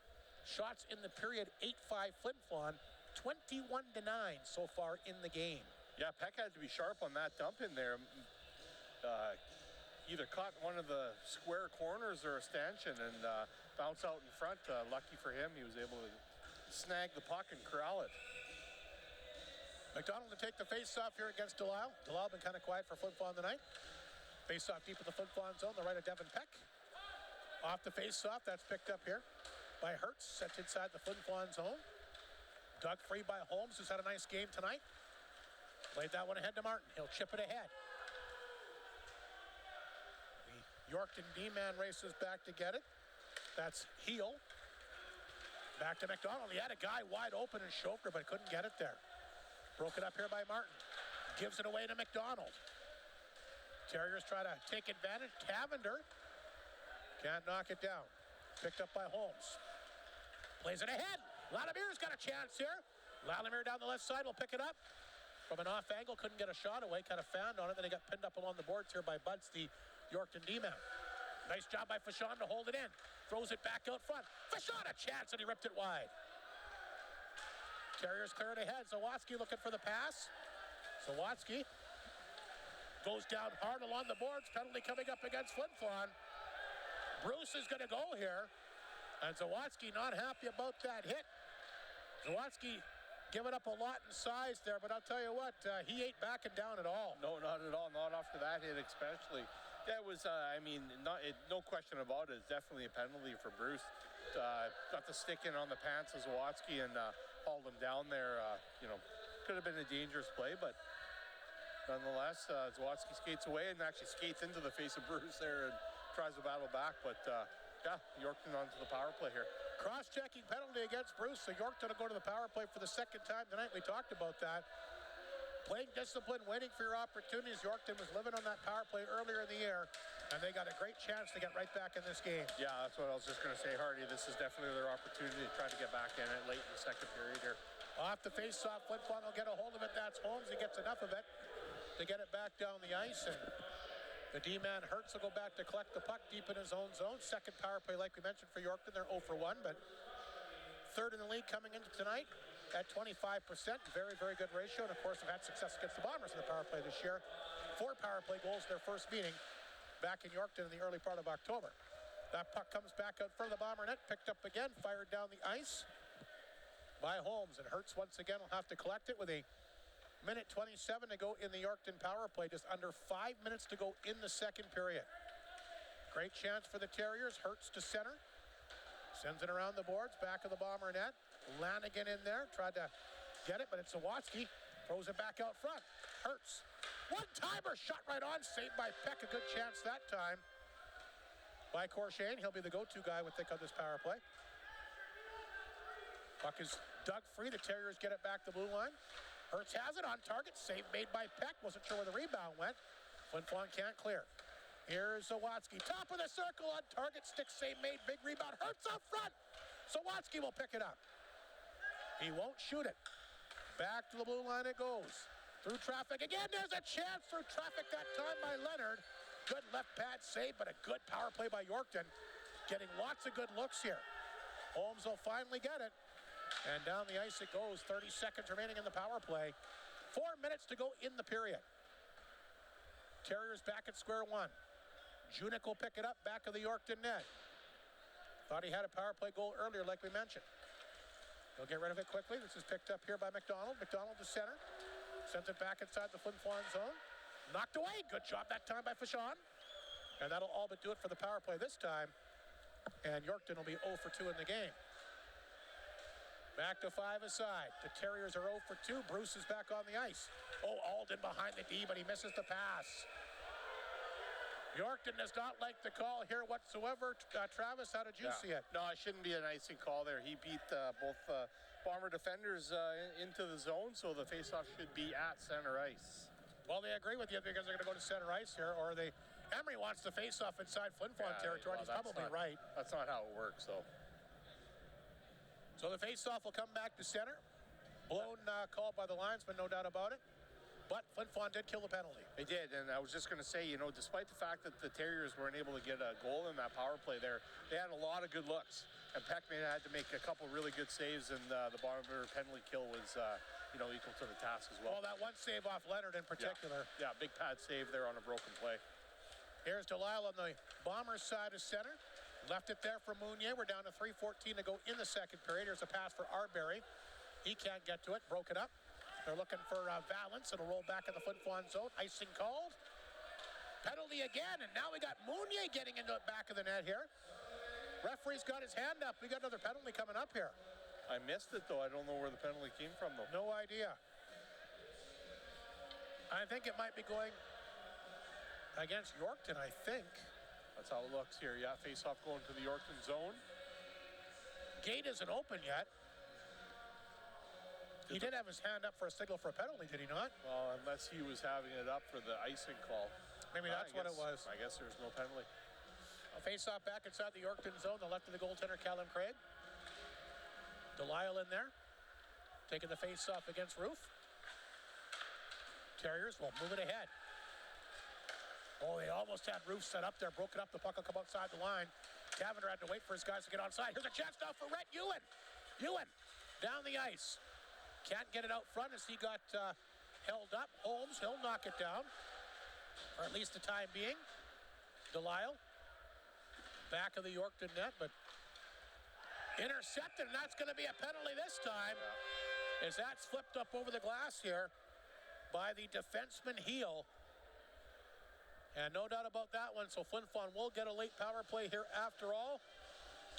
Shots in the period, 8-5 Flin Flon. 21-9 so far in the game. Yeah, Peck had to be sharp on that dump in there. Either caught one of the square corners or a stanchion and bounce out in front. Lucky for him, he was able to snag the puck and corral it. McDonald to take the face-off here against Delisle. Delisle been kind of quiet for Flin Flon tonight. Face-off deep in the Flin Flon zone, the right of Devin Peck. Off the face-off, that's picked up here by Hertz, sent inside the Flin Flon zone. Dug free by Holmes, who's had a nice game tonight. Played that one ahead to Martin. He'll chip it ahead. The Yorkton D-man races back to get it. That's Heel. Back to McDonald. He had a guy wide open in Schofer, but couldn't get it there. Broken up here by Martin. Gives it away to McDonald. Terriers try to take advantage. Cavender can't knock it down. Picked up by Holmes. Plays it ahead. Latimer's got a chance here. Latimer down the left side will pick it up. From an off angle, couldn't get a shot away, kind of found on it. Then he got pinned up along the boards here by Butts, the Yorkton D-man. Nice job by Fashon to hold it in. Throws it back out front. Fashon a chance, and he ripped it wide. Terriers clear it ahead. Zawatsky looking for the pass. Zawatsky goes down hard along the boards. Penalty coming up against Flin Flon. Bruce is going to go here. And Zawatsky not happy about that hit. Zawatsky giving up a lot in size there, but I'll tell you what, he ain't backing down at all. No, not at all. Not after that hit, especially. That was, no question about it. It's definitely a penalty for Bruce. Got the stick in on the pants of Zawatsky and hauled him down there. Could have been a dangerous play, but nonetheless, Zawatsky skates away and actually skates into the face of Bruce there and tries to battle back. But Yorkton onto the power play here. Cross-checking penalty against Bruce. So Yorkton will go to the power play for the second time tonight. We talked about that. Playing discipline, waiting for your opportunities. Yorkton was living on that power play earlier in the year, and they got a great chance to get right back in this game. Yeah, that's what I was just going to say, Hardy. This is definitely their opportunity to try to get back in it late in the second period here. Off the face-off, Flin Flon will get a hold of it. That's Holmes. He gets enough of it to get it back down the ice, and the D-man Hertz will go back to collect the puck deep in his own zone. Second power play, like we mentioned, for Yorkton. They're 0 for 1, but third in the league coming into tonight at 25%. Very, very good ratio. And, of course, have had success against the Bombers in the power play this year. 4 power play goals in their first meeting back in Yorkton in the early part of October. That puck comes back out front of the Bomber net, picked up again, fired down the ice by Holmes. And Hertz once again will have to collect it with a minute 27 to go in the Yorkton power play. Just under 5 minutes to go in the second period. Great chance for the Terriers. Hurts to center. Sends it around the boards, back of the Bomber net. Lanigan in there, tried to get it, but it's Sawatsky. Throws it back out front. Hurts. One-timer, shot right on, saved by Peck. A good chance that time by Corshane. He'll be the go-to guy, I would think, on this power play. Puck is dug free. The Terriers get it back to blue line. Hurts has it on target. Save made by Peck. Wasn't sure where the rebound went. Flin Flon can't clear. Here's Sawatsky. Top of the circle on target. Stick save made. Big rebound. Hurts up front. Sawatsky will pick it up. He won't shoot it. Back to the blue line it goes. Through traffic again. There's a chance through traffic that time by Leonard. Good left pad save, but a good power play by Yorkton. Getting lots of good looks here. Holmes will finally get it. And down the ice it goes. 30 seconds remaining in the power play. 4 minutes to go in the period. Terriers back at square one. Junik will pick it up back of the Yorkton net. Thought he had a power play goal earlier, like we mentioned. He'll get rid of it quickly. This is picked up here by McDonald. McDonald to center. Sends it back inside the Flin Flon zone. Knocked away. Good job that time by Fashon. And that'll all but do it for the power play this time. And Yorkton will be 0 for 2 in the game. Back to 5 aside. The Terriers are 0 for 2. Bruce is back on the ice. Oh, Alden behind the D, but he misses the pass. Yorkton does not like the call here whatsoever. Travis, how did you see it? No, it shouldn't be an icing call there. He beat both Bomber defenders into the zone, so the faceoff should be at center ice. Well, they agree with you because they're going to go to center ice here, or Emery wants the faceoff inside Flin Flon territory. He's probably right. That's not how it works, though. So the faceoff will come back to center. Blown call by the linesman, no doubt about it. But Flin Flon did kill the penalty. They did, and I was just going to say, despite the fact that the Terriers weren't able to get a goal in that power play there, they had a lot of good looks. And Peck had to make a couple really good saves, and the Bomber penalty kill was, equal to the task as well. Well, that one save off Leonard in particular. Yeah, big pad save there on a broken play. Here's Delisle on the Bombers side of center. Left it there for Mounier. We're down to 3:14 to go in the second period. Here's a pass for Arbery. He can't get to it. Broke it up. They're looking for Valance. It'll roll back in the Flin Flon zone. Icing called. Penalty again, and now we got Mounier getting into the back of the net here. Referee's got his hand up. We got another penalty coming up here. I missed it, though. I don't know where the penalty came from, though. No idea. I think it might be going against Yorkton, I think. That's how it looks here. Yeah, face-off going to the Yorkton zone. Gate isn't open yet. He did have his hand up for a signal for a penalty, did he not? Well, unless he was having it up for the icing call. Maybe that's what it was. I guess there's no penalty. A face-off back inside the Yorkton zone. The left of the goaltender, Callum Craig. Delisle in there. Taking the face-off against Roof. Terriers will move it ahead. Oh, they almost had Roof set up there. Broke it up. The puck will come outside the line. Cavender had to wait for his guys to get onside. Here's a chance now for Rhett Ewan. Ewan down the ice. Can't get it out front as he got held up. Holmes, he'll knock it down. For at least the time being. Delisle. Back of the Yorkton net, but intercepted, and that's going to be a penalty this time. As that's flipped up over the glass here by the defenseman Heel. And no doubt about that one, so Flin Flon will get a late power play here after all.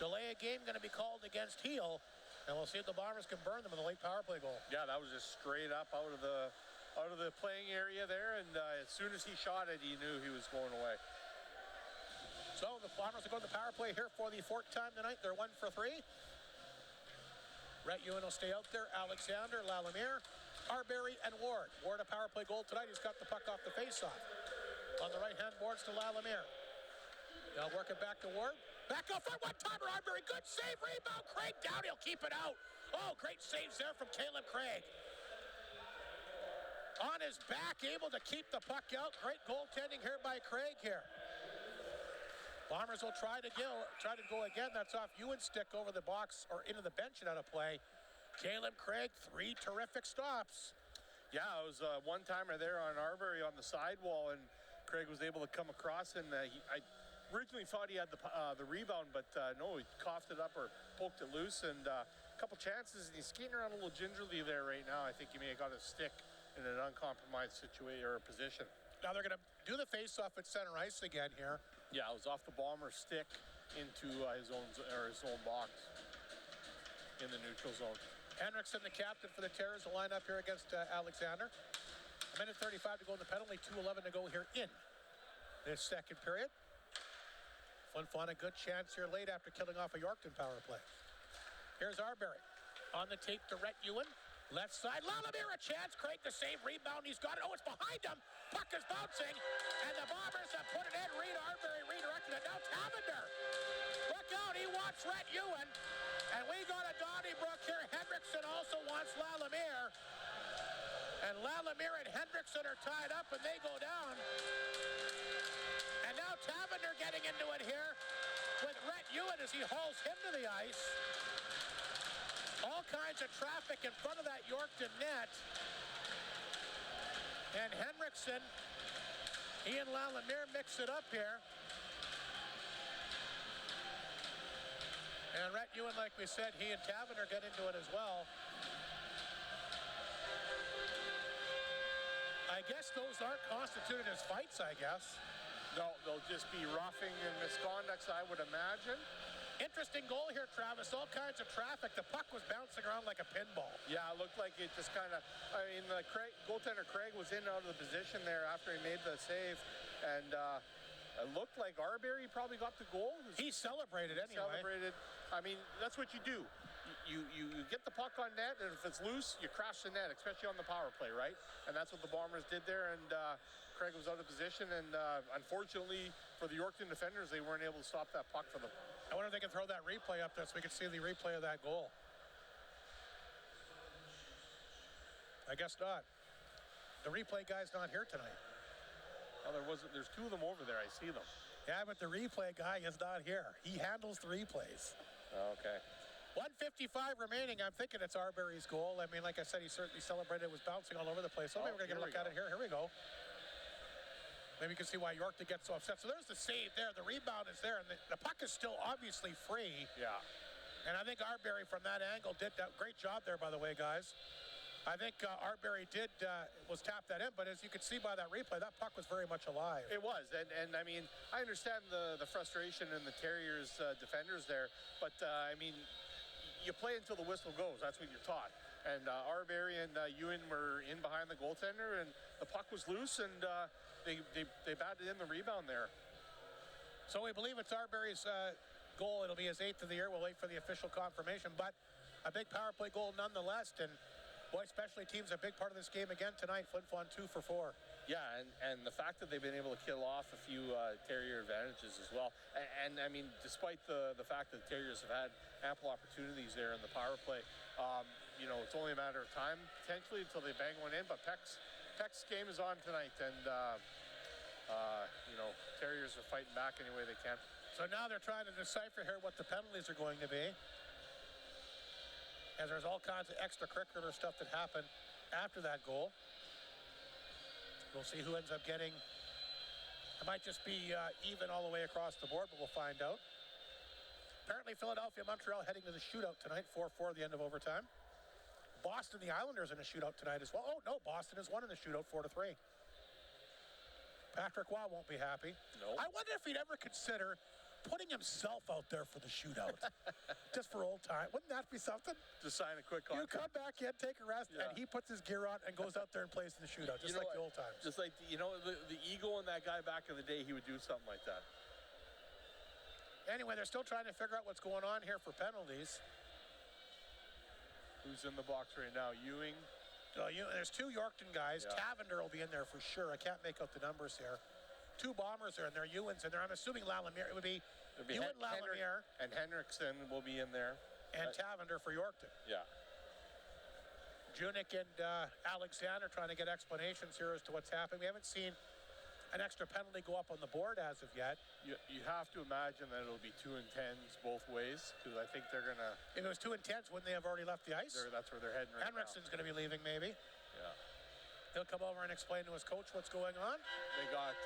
Delay a game going to be called against Heel, and we'll see if the Bombers can burn them with a late power play goal. Yeah, that was just straight up out of the playing area there, and as soon as he shot it, he knew he was going away. So the Bombers will go to the power play here for the fourth time tonight. They're 1 for 3. Rhett Ewan will stay out there. Alexander, Lalimier, Arbery, and Ward. Ward a power play goal tonight. He's got the puck off the faceoff. On the right-hand boards to Lalimier. They'll work it back to Ward. Back up front, one-timer, Arbery. Good save, rebound. Craig down, he'll keep it out. Oh, great saves there from Caleb Craig. On his back, able to keep the puck out. Great goaltending here by Craig here. Bombers will try to go again. That's off Ewan's stick over the box or into the bench and out of play. Caleb Craig, 3 terrific stops. Yeah, it was a one-timer there on Arbery on the sidewall, and Craig was able to come across, and I originally thought he had the rebound, but no, he coughed it up or poked it loose, and a couple chances, and he's skating around a little gingerly there right now. I think he may have got his stick in an uncompromised situation or position. Now they're going to do the face-off at center ice again here. Yeah, it was off the Bomber stick into his own box in the neutral zone. Henriksen, the captain for the Terriers, will line up here against Alexander. A minute 35 to go in the penalty, 2:11 to go here in this second period. Flin Flon a good chance here late after killing off a Yorkton power play. Here's Arbery on the tape to Rhett Ewan. Left side, Lalibir a chance. Craig the save, rebound, he's got it. Oh, it's behind him. Puck is bouncing, and the Bombers have put it in. Reed Arbery redirected it. Now Tavender. Look out, he wants Rhett Ewan. And we got a Donnybrook here. Henriksen also wants Lalibir. And Lalibir and Henriksen are tied up, and they go down. And now Tavender getting into it here with Rhett Ewan as he hauls him to the ice. All kinds of traffic in front of that Yorkton net. And Henriksen, he and Lalibir mix it up here. And Rhett Ewan, like we said, he and Tavender get into it as well. I guess those aren't constituted as fights, I guess. No, they'll just be roughing and misconducts, I would imagine. Interesting goal here, Travis. All kinds of traffic. The puck was bouncing around like a pinball. Yeah, it looked like it just kind of, goaltender Craig was in and out of the position there after he made the save. And it looked like Arbery probably got the goal. He celebrated anyway. Celebrated. I mean, that's what you do. You get the puck on net, and if it's loose, you crash the net, especially on the power play, right? And that's what the Bombers did there, and Craig was out of position, and unfortunately for the Yorkton defenders, they weren't able to stop that puck for them. I wonder if they can throw that replay up there so we can see the replay of that goal. I guess not. The replay guy's not here tonight. Well, there's two of them over there. I see them. Yeah, but the replay guy is not here. He handles the replays. Okay. 1:55 remaining. I'm thinking it's Arbery's goal. I mean, like I said, he certainly celebrated. It was bouncing all over the place. So maybe we're going to look at it here. Here we go. Maybe you can see why Yorkton gets so upset. So there's the save there. The rebound is there. And the puck is still obviously free. Yeah. And I think Arbery from that angle did that. Great job there, by the way, guys. I think Arbery was tapped that in. But as you can see by that replay, that puck was very much alive. It was. And I mean, I understand the frustration in the Terriers defenders there. But, I mean, you play until the whistle goes. That's what you're taught. And Arbery and Ewan were in behind the goaltender, and the puck was loose, and they batted in the rebound there. So we believe it's Arbery's goal. It'll be his 8th of the year. We'll wait for the official confirmation. But a big power play goal nonetheless. And, boy, specialty teams are a big part of this game again tonight. Flin Flon 2 for 4. Yeah, and the fact that they've been able to kill off a few Terrier advantages as well. And I mean, despite the fact that the Terriers have had ample opportunities there in the power play, it's only a matter of time, potentially, until they bang one in. But Peck's game is on tonight, and, Terriers are fighting back any way they can. So now they're trying to decipher here what the penalties are going to be, as there's all kinds of extracurricular stuff that happened after that goal. We'll see who ends up getting. It might just be even all the way across the board, but we'll find out. Apparently, Philadelphia, Montreal heading to the shootout tonight, 4-4 at the end of overtime. Boston, the Islanders in a shootout tonight as well. Oh, no, Boston has won in the shootout 4-3. Patrick Waugh won't be happy. No. I wonder if he'd ever consider putting himself out there for the shootout. Just for old time. Wouldn't that be something? Just sign a quick contract. You come back in, take a rest, and he puts his gear on and goes out there and plays in the shootout, just like the old times. Just like, the ego in that guy back in the day, he would do something like that. Anyway, they're still trying to figure out what's going on here for penalties. Who's in the box right now? Ewing? There's 2 Yorkton guys. Yeah. Tavender will be in there for sure. I can't make out the numbers here. 2 Bombers are in there. Ewan's in there. I'm assuming Lalibir. It would be Ewan, Lalibir. And Henriksen will be in there. And Tavender for Yorkton. Yeah. Junik and Alexander trying to get explanations here as to what's happening. We haven't seen an extra penalty go up on the board as of yet. You have to imagine that it'll be 2 and 10s both ways, because I think they're going to... If it was 2 and 10s, wouldn't they have already left the ice? That's where they're heading right Henriksen's going to be leaving, maybe. Yeah. He'll come over and explain to his coach what's going on. They got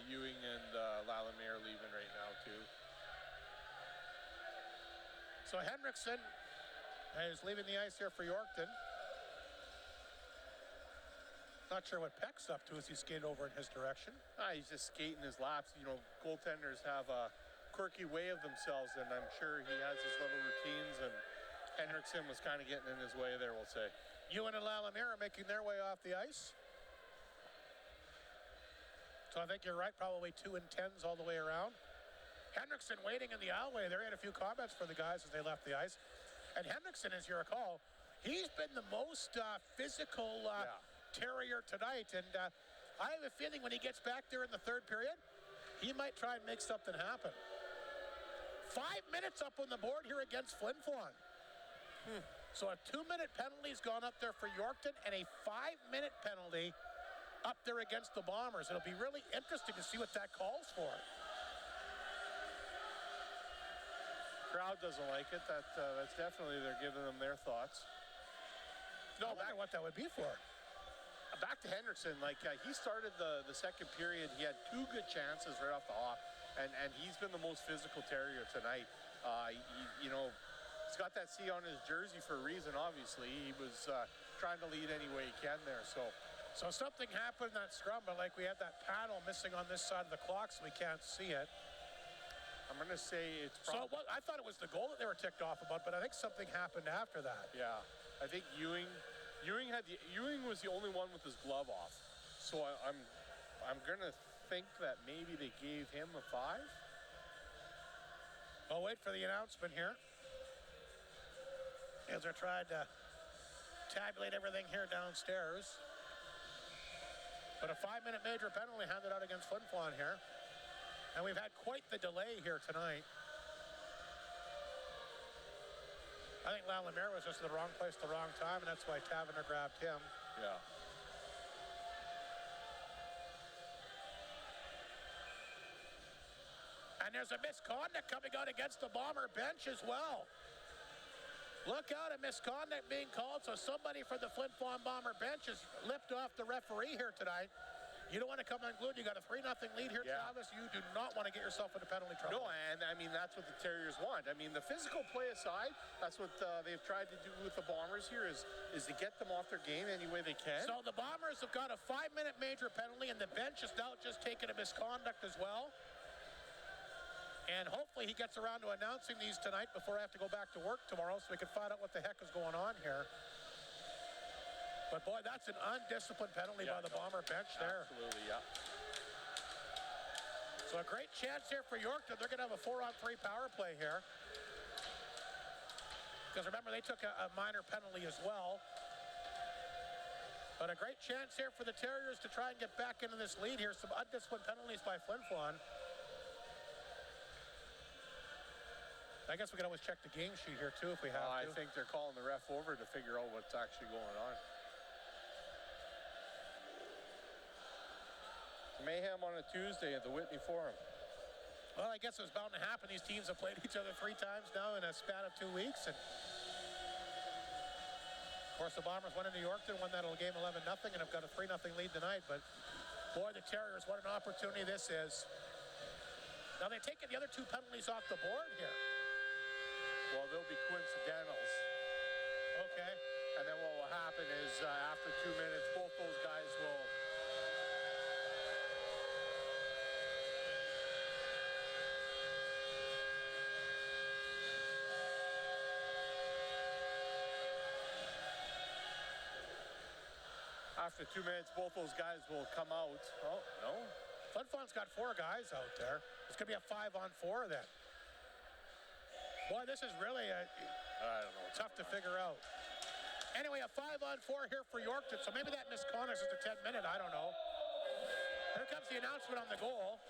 Ewing and Lalibir leaving right now, too. So Henriksen is leaving the ice here for Yorkton. Not sure what Peck's up to as he skated over in his direction. He's just skating his laps. You know, goaltenders have a quirky way of themselves, and I'm sure he has his little routines, and Henriksen was kind of getting in his way there, we'll say. Ewan and Lalemire are making their way off the ice. So I think you're right, probably 2 and 10s all the way around. Henriksen waiting in the alleyway. There had a few comments for the guys as they left the ice. And Henriksen, as you recall, he's been the most physical Terrier tonight. And I have a feeling when he gets back there in the third period, he might try and make something happen. 5 minutes up on the board here against Flin Flon. So a 2-minute penalty's gone up there for Yorkton and a 5-minute penalty up there against the Bombers. It'll be really interesting to see what that calls for. Crowd doesn't like it. That's definitely, they're giving them their thoughts. No, I wonder what that would be for. Back to Henriksen, he started the second period. He had 2 good chances right off the hop, and he's been the most physical Terrier tonight. He's got that C on his jersey for a reason, obviously. He was trying to lead any way he can there, So something happened in that scrum, but we had that panel missing on this side of the clock, so we can't see it. I'm going to say it's probably... I thought it was the goal that they were ticked off about, but I think something happened after that. Yeah, I think Ewing was the only one with his glove off. So I'm going to think that maybe they gave him a 5. I'll wait for the announcement here. As they're trying to tabulate everything here downstairs. But a 5-minute major penalty handed out against Flin Flon here. And we've had quite the delay here tonight. I think Lalemire was just in the wrong place at the wrong time, and that's why Taverner grabbed him. Yeah. And there's a misconduct coming out against the Bomber bench as well. Look out, a misconduct being called, so somebody from the Flin Flon Bomber bench has lipped off the referee here tonight. You don't want to come unglued. You got a 3-0 lead here, Travis. You do not want to get yourself into penalty trouble. No, and that's what the Terriers want. The physical play aside, that's what they've tried to do with the Bombers here is to get them off their game any way they can. So the Bombers have got a 5-minute major penalty, and the bench is now just taking a misconduct as well. And hopefully he gets around to announcing these tonight before I have to go back to work tomorrow so we can find out what the heck is going on here. But boy, that's an undisciplined penalty by the Bomber bench there. Absolutely, yeah. So a great chance here for Yorkton. They're going to have a 4-on-3 power play here. Because remember, they took a minor penalty as well. But a great chance here for the Terriers to try and get back into this lead here. Some undisciplined penalties by Flin Flon. I guess we can always check the game sheet here too if we have to. I think they're calling the ref over to figure out what's actually going on. Mayhem on a Tuesday at the Whitney Forum. Well, I guess it was bound to happen. These teams have played each other 3 times now in a span of 2 weeks. And of course, the Bombers went into Yorkton, won that game 11-0, and have got a 3-0 lead tonight. But boy, the Terriers, what an opportunity this is. Now they're taking the other 2 penalties off the board here. Well, they'll be coincidentals. Okay. And then what will happen is after 2 minutes, both those guys will... After 2 minutes, both those guys will come out. Oh, no. Flin Flon's got 4 guys out there. It's going to be a 5-on-4 then. Boy, this is really I don't know. Tough to figure out. Anyway, a 5-on-4 here for Yorkton. So maybe that misconduct is a 10-minute. I don't know. Here comes the announcement on the goal.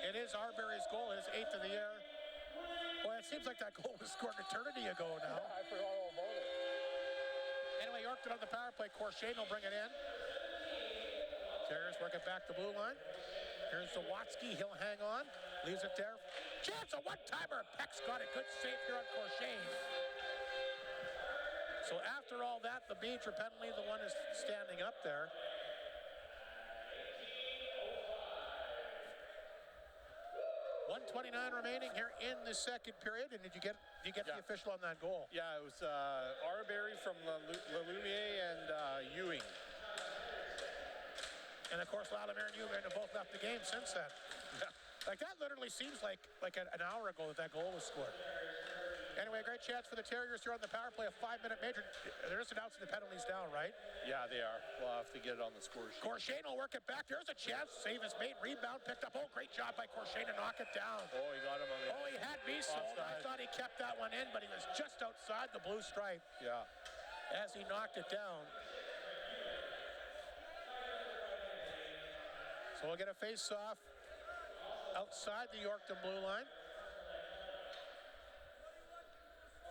It is Arbery's goal. It is 8th of the year. Boy, it seems like that goal was scored an eternity ago now. I forgot all about it. Anyway, Yorkton on the power play. Corshane will bring it in. Terriers work it back the blue line. Here's Zawatsky. He'll hang on. Leaves it there. Chance, a one-timer. Peck's got a good save here on Corshane. So after all that, the major penalty, the one is standing up there. .129 remaining here in the second period. And did you get the official on that goal? Yeah, it was Arbery from Lelumier and Ewing. And of course, Lalomir and Ewan have both left the game since then. Like that literally seems like an hour ago that goal was scored. Anyway, a great chance for the Terriers here on the power play, a 5-minute major. They're just announcing the penalties down, right? Yeah, they are. We'll have to get it on the score sheet. Corshane will work it back. There's a chance. Save is made. Rebound picked up. Oh, great job by Corshane to knock it down. Oh, he got him on the Oh, he had me sold. I offside. thought he kept that one in, but he was just outside the blue stripe Yeah. as he knocked it down. So we'll get a face-off outside the Yorkton blue line.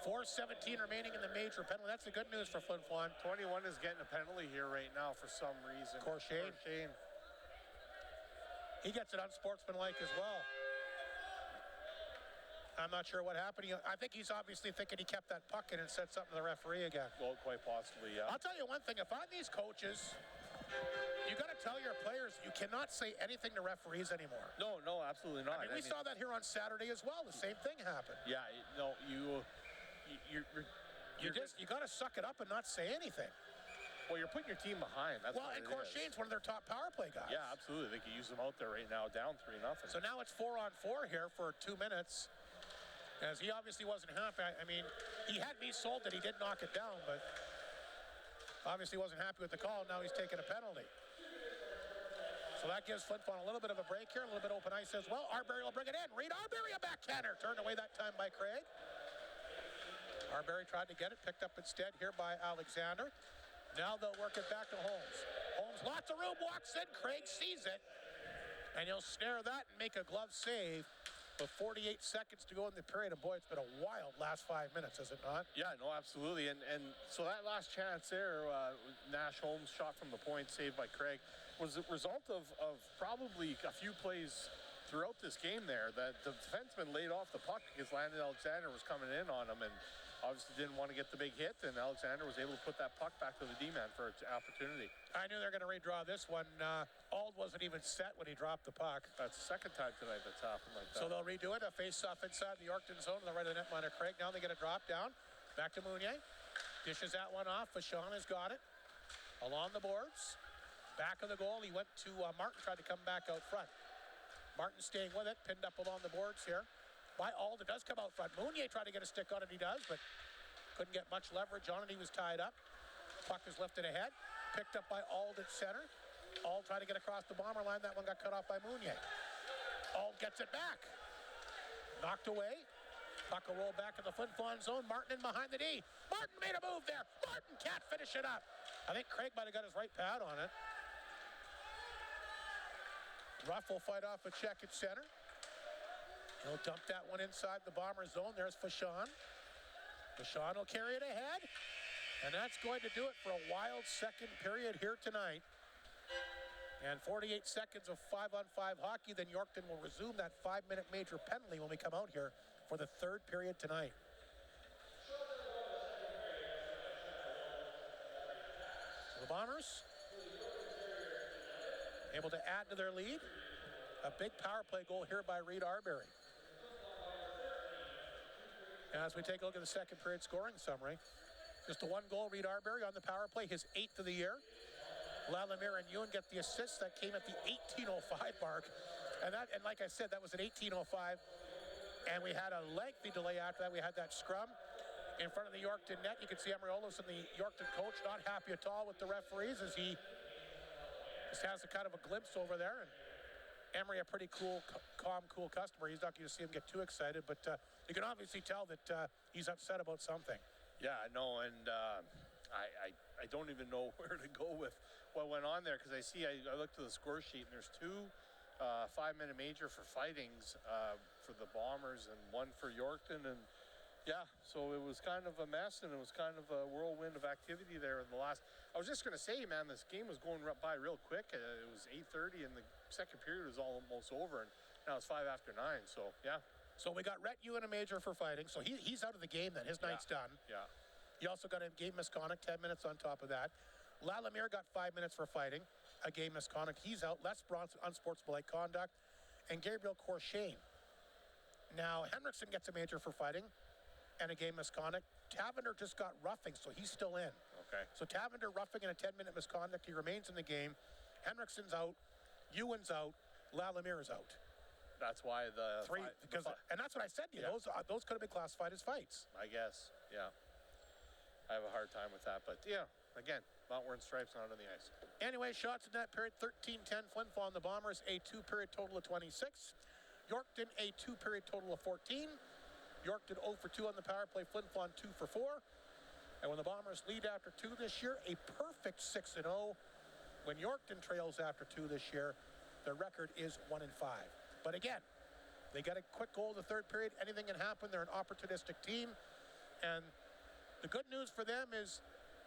4:17 remaining in the major penalty. That's the good news for Flin Flon. 21 is getting a penalty here right now for some reason. Corshane. He gets it unsportsmanlike as well. I'm not sure what happened. I think he's obviously thinking he kept that puck in and said something to the referee again. Well, quite possibly, yeah. I'll tell you one thing. If I'm these coaches, you got to tell your players you cannot say anything to referees anymore. No, absolutely not. I mean, we saw that here on Saturday as well. The same thing happened. Yeah, no, you're You got to suck it up and not say anything. Well, you're putting your team behind. That's Well, what and it Corshane's is. one of their top power play guys. Yeah, absolutely. They could use them out there right now, down 3-0. So now it's 4-on-4 here for 2 minutes. As he obviously wasn't happy. I mean, he had me sold that he did knock it down, but obviously wasn't happy with the call. Now he's taking a penalty. So that gives Flin Flon a little bit of a break here, a little bit open ice as well. Arbery will bring it in. Reed Arbery, a backhander. Turned away that time by Craig. Arbery tried to get it, picked up instead here by Alexander. Now they'll work it back to Holmes. Holmes, lots of room, walks in. Craig sees it, and he'll snare that and make a glove save with 48 seconds to go in the period. And boy, it's been a wild last 5 minutes, is it not? Yeah, no, absolutely. And so that last chance there, Nash Holmes shot from the point, saved by Craig, was a result of probably a few plays throughout this game there that the defenseman laid off the puck because Landon Alexander was coming in on him and obviously didn't want to get the big hit, and Alexander was able to put that puck back to the D-man for an opportunity. I knew they were going to redraw this one. Ald wasn't even set when he dropped the puck. That's the second time tonight that's happened like that. So they'll redo it. A face-off inside the Yorkton zone to the right of the netminder Craig. Now they get a drop down. Back to Mounier. Dishes that one off. Vachon has got it. Along the boards. Back of the goal. He went to Martin, tried to come back out front. Martin staying with it. Pinned up along the boards here. By Ald, it does come out front. Mounier tried to get a stick on it. He does, but couldn't get much leverage on it. He was tied up. Puck is lifted ahead. Picked up by Ald at center. Ald tried to get across the bomber line. That one got cut off by Mounier. Ald gets it back. Knocked away. Puck will roll back in the Flin Flon zone. Martin in behind the D. Martin made a move there. Martin can't finish it up. I think Craig might have got his right pad on it. Ruff will fight off a check at center. He'll dump that one inside the bomber zone. There's Vachon. Vachon will carry it ahead. And that's going to do it for a wild second period here tonight. And 48 seconds of 5-on-5 hockey. Then Yorkton will resume that 5-minute major penalty when we come out here for the third period tonight. The Bombers able to add to their lead. A big power play goal here by Reed Arbery. As we take a look at the second period scoring summary, just a one goal, Reed Arbery on the power play, his 8th of the year. Lalomir and Ewan get the assist that came at the 18:05 mark. And like I said, that was at 18:05. And we had a lengthy delay after that. We had that scrum in front of the Yorkton net. You can see Emery Olofsson, the Yorkton coach, not happy at all with the referees as he just has a kind of a glimpse over there. And Emery, a pretty cool, calm, cool customer. He's not going to see him get too excited, but you can obviously tell that he's upset about something. Yeah, no, and I don't even know where to go with what went on there because I looked at the score sheet and there's two 5-minute major for fightings for the Bombers and one for Yorkton, and yeah, so it was kind of a mess and it was kind of a whirlwind of activity there in the last. I was just going to say, man, this game was going by real quick. It was 8:30 and the second period was almost over, and now it's 5 after 9. So yeah. So we got Rhett Ewan a major for fighting. So he's out of the game then. His night's done. Yeah. You also got a game misconduct, 10 minutes on top of that. Lalomir got 5 minutes for fighting, a game misconduct. He's out. Les Bronson, unsportsmanlike conduct. And Gabriel Corshane. Now, Henriksen gets a major for fighting and a game misconduct. Tavender just got roughing, so he's still in. Okay. So Tavender roughing in a 10-minute misconduct. He remains in the game. Henriksen's out, Ewan's out, Lallemire's out. That's why the Three, because and that's what I said to you. Yeah. Those could have been classified as fights. I guess, yeah. I have a hard time with that, but yeah, again, not wearing stripes, not on the ice. Anyway, shots in that period, 13-10. Flin Flon, the Bombers, a two-period total of 26. Yorkton, a two-period total of 14. Yorkton 0 for 2 on the power play. Flin Flon 2 for 4. And when the Bombers lead after 2 this year, a perfect 6-0. When Yorkton trails after 2 this year, their record is 1-5. But again, they got a quick goal in the third period. Anything can happen. They're an opportunistic team. And the good news for them is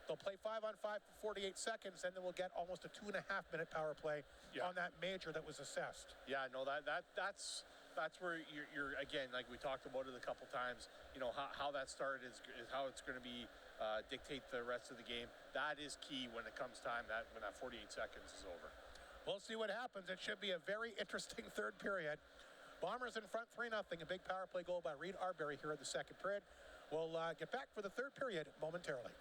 they'll play 5-on-5 for 48 seconds, and then we'll get almost a 2.5-minute power play on that major that was assessed. Yeah, no, that's where you're again, like we talked about it a couple times. You know how that started is how it's going to be dictate the rest of the game. That is key when it comes time when that 48 seconds is over. We'll see what happens. It should be a very interesting third period. Bombers in front 3-0. A big power play goal by Reed Arbery here in the second period. We'll get back for the third period momentarily.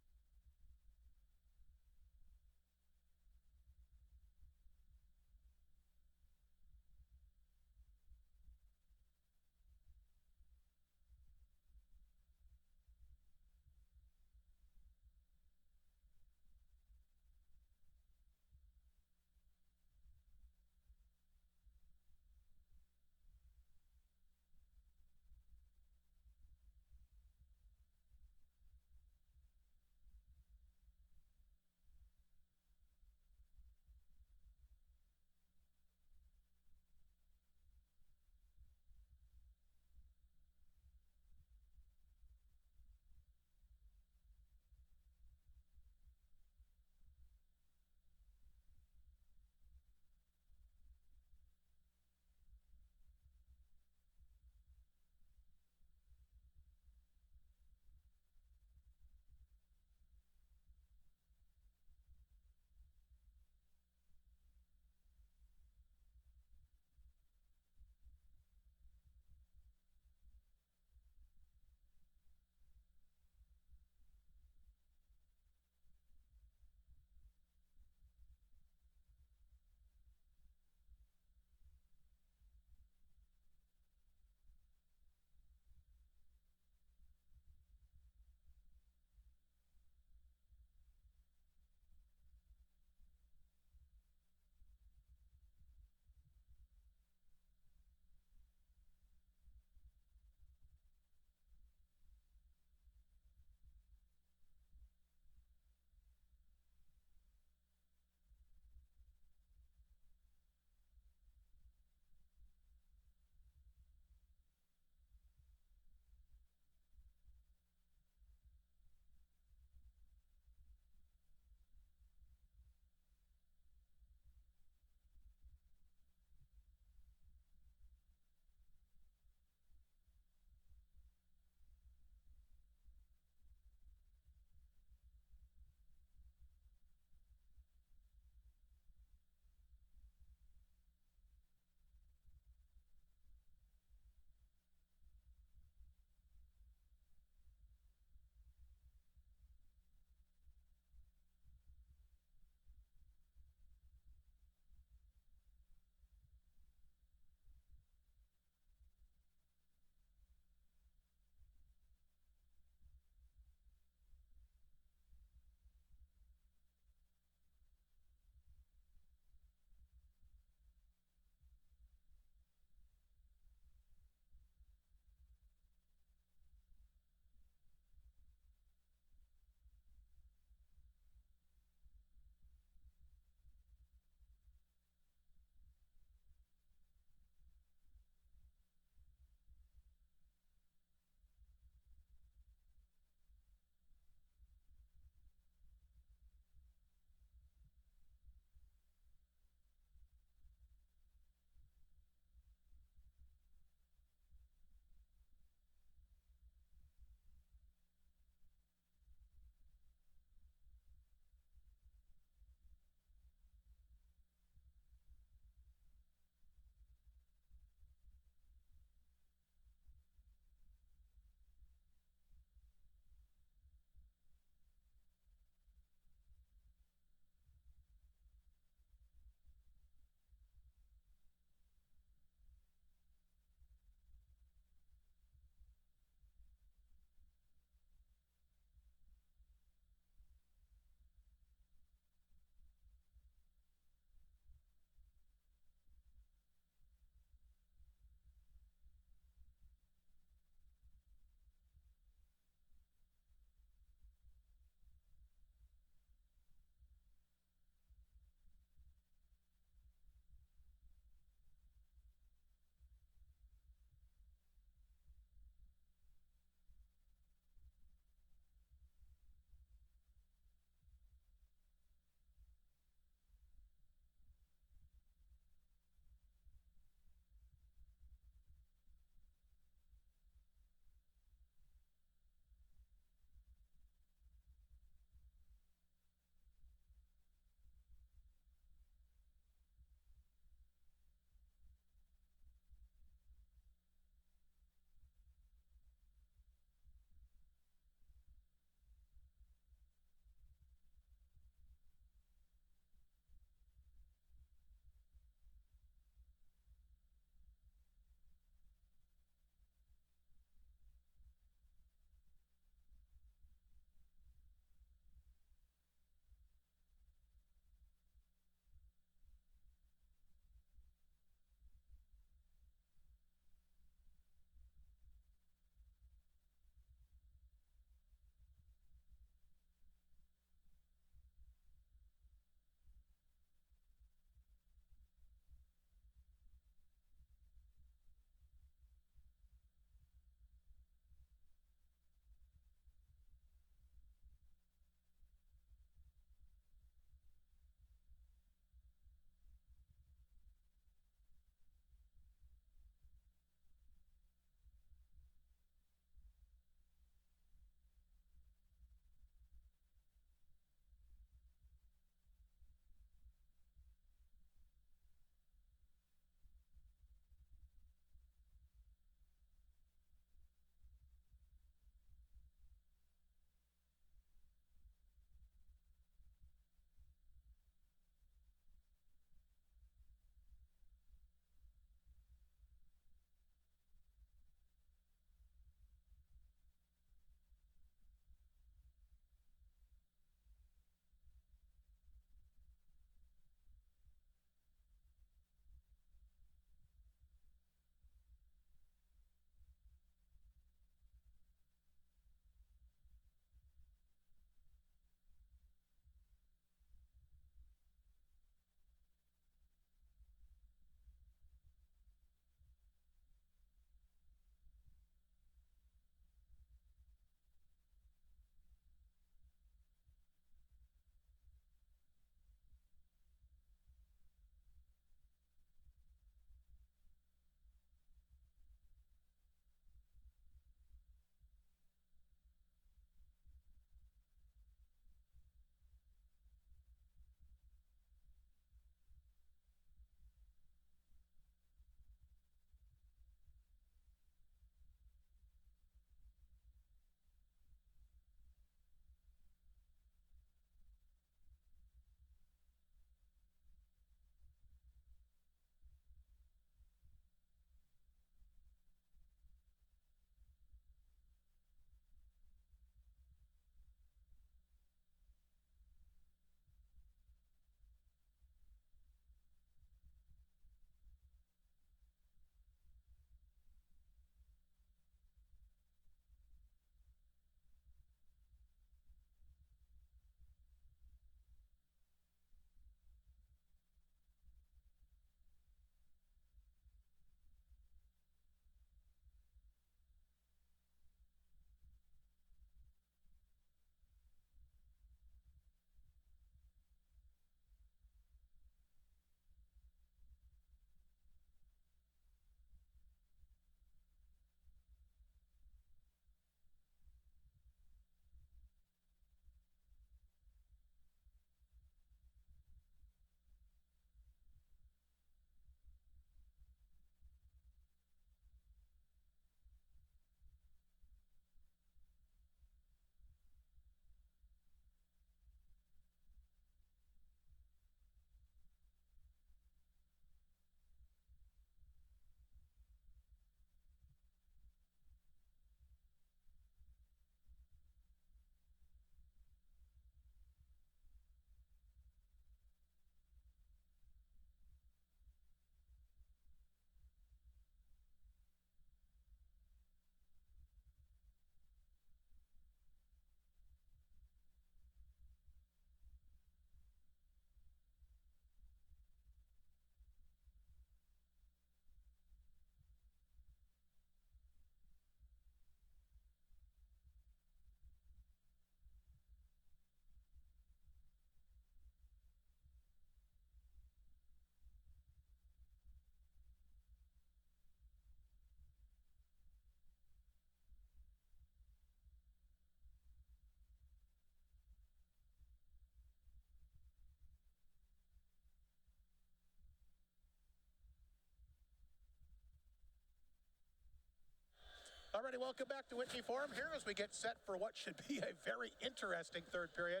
Alrighty, welcome back to Whitney Forum here as we get set for what should be a very interesting third period.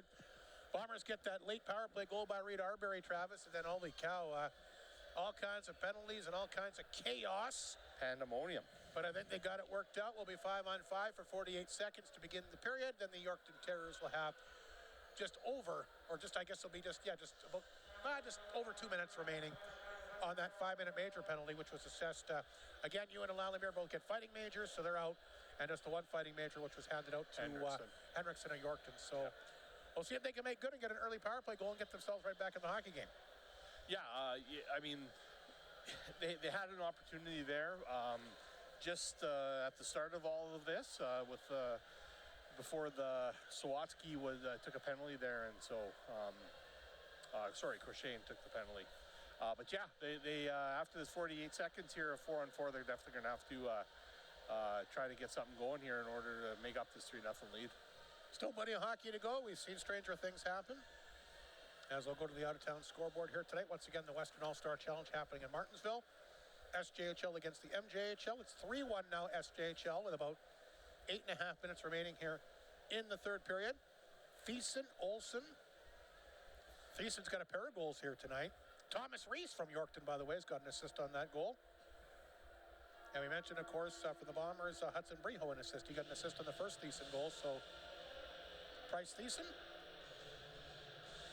Bombers get that late power play goal by Reed Arbery, Travis, and then holy cow, all kinds of penalties and all kinds of chaos. Pandemonium. But I think they got it worked out. We'll be 5-on-5 for 48 seconds to begin the period. Then the Yorkton Terriers will have just over, or just I guess it'll be just over 2 minutes remaining on that 5-minute major penalty, which was assessed. Again, you and Lalamere both get fighting majors, so they're out. And just the one fighting major, which was handed out to Henriksen of Yorkton. So we'll see if they can make good and get an early power play goal and get themselves right back in the hockey game. Yeah, I mean, they had an opportunity there just at the start of all of this before the Sawatsky took a penalty there, and so Crochet took the penalty. But yeah, they after this 48 seconds here of 4-on-4, they're definitely going to have to try to get something going here in order to make up this 3-0 lead. Still plenty of hockey to go. We've seen stranger things happen. As we'll go to the out-of-town scoreboard here tonight. Once again, the Western All-Star Challenge happening in Martinsville. SJHL against the MJHL. It's 3-1 now, SJHL, with about 8.5 minutes remaining here in the third period. Thiessen, Olsen. Thiessen's got a pair of goals here tonight. Thomas Reese from Yorkton, by the way, has got an assist on that goal. And we mentioned, of course, for the Bombers, Hudson Breho an assist. He got an assist on the first Thiessen goal, so Price Thiessen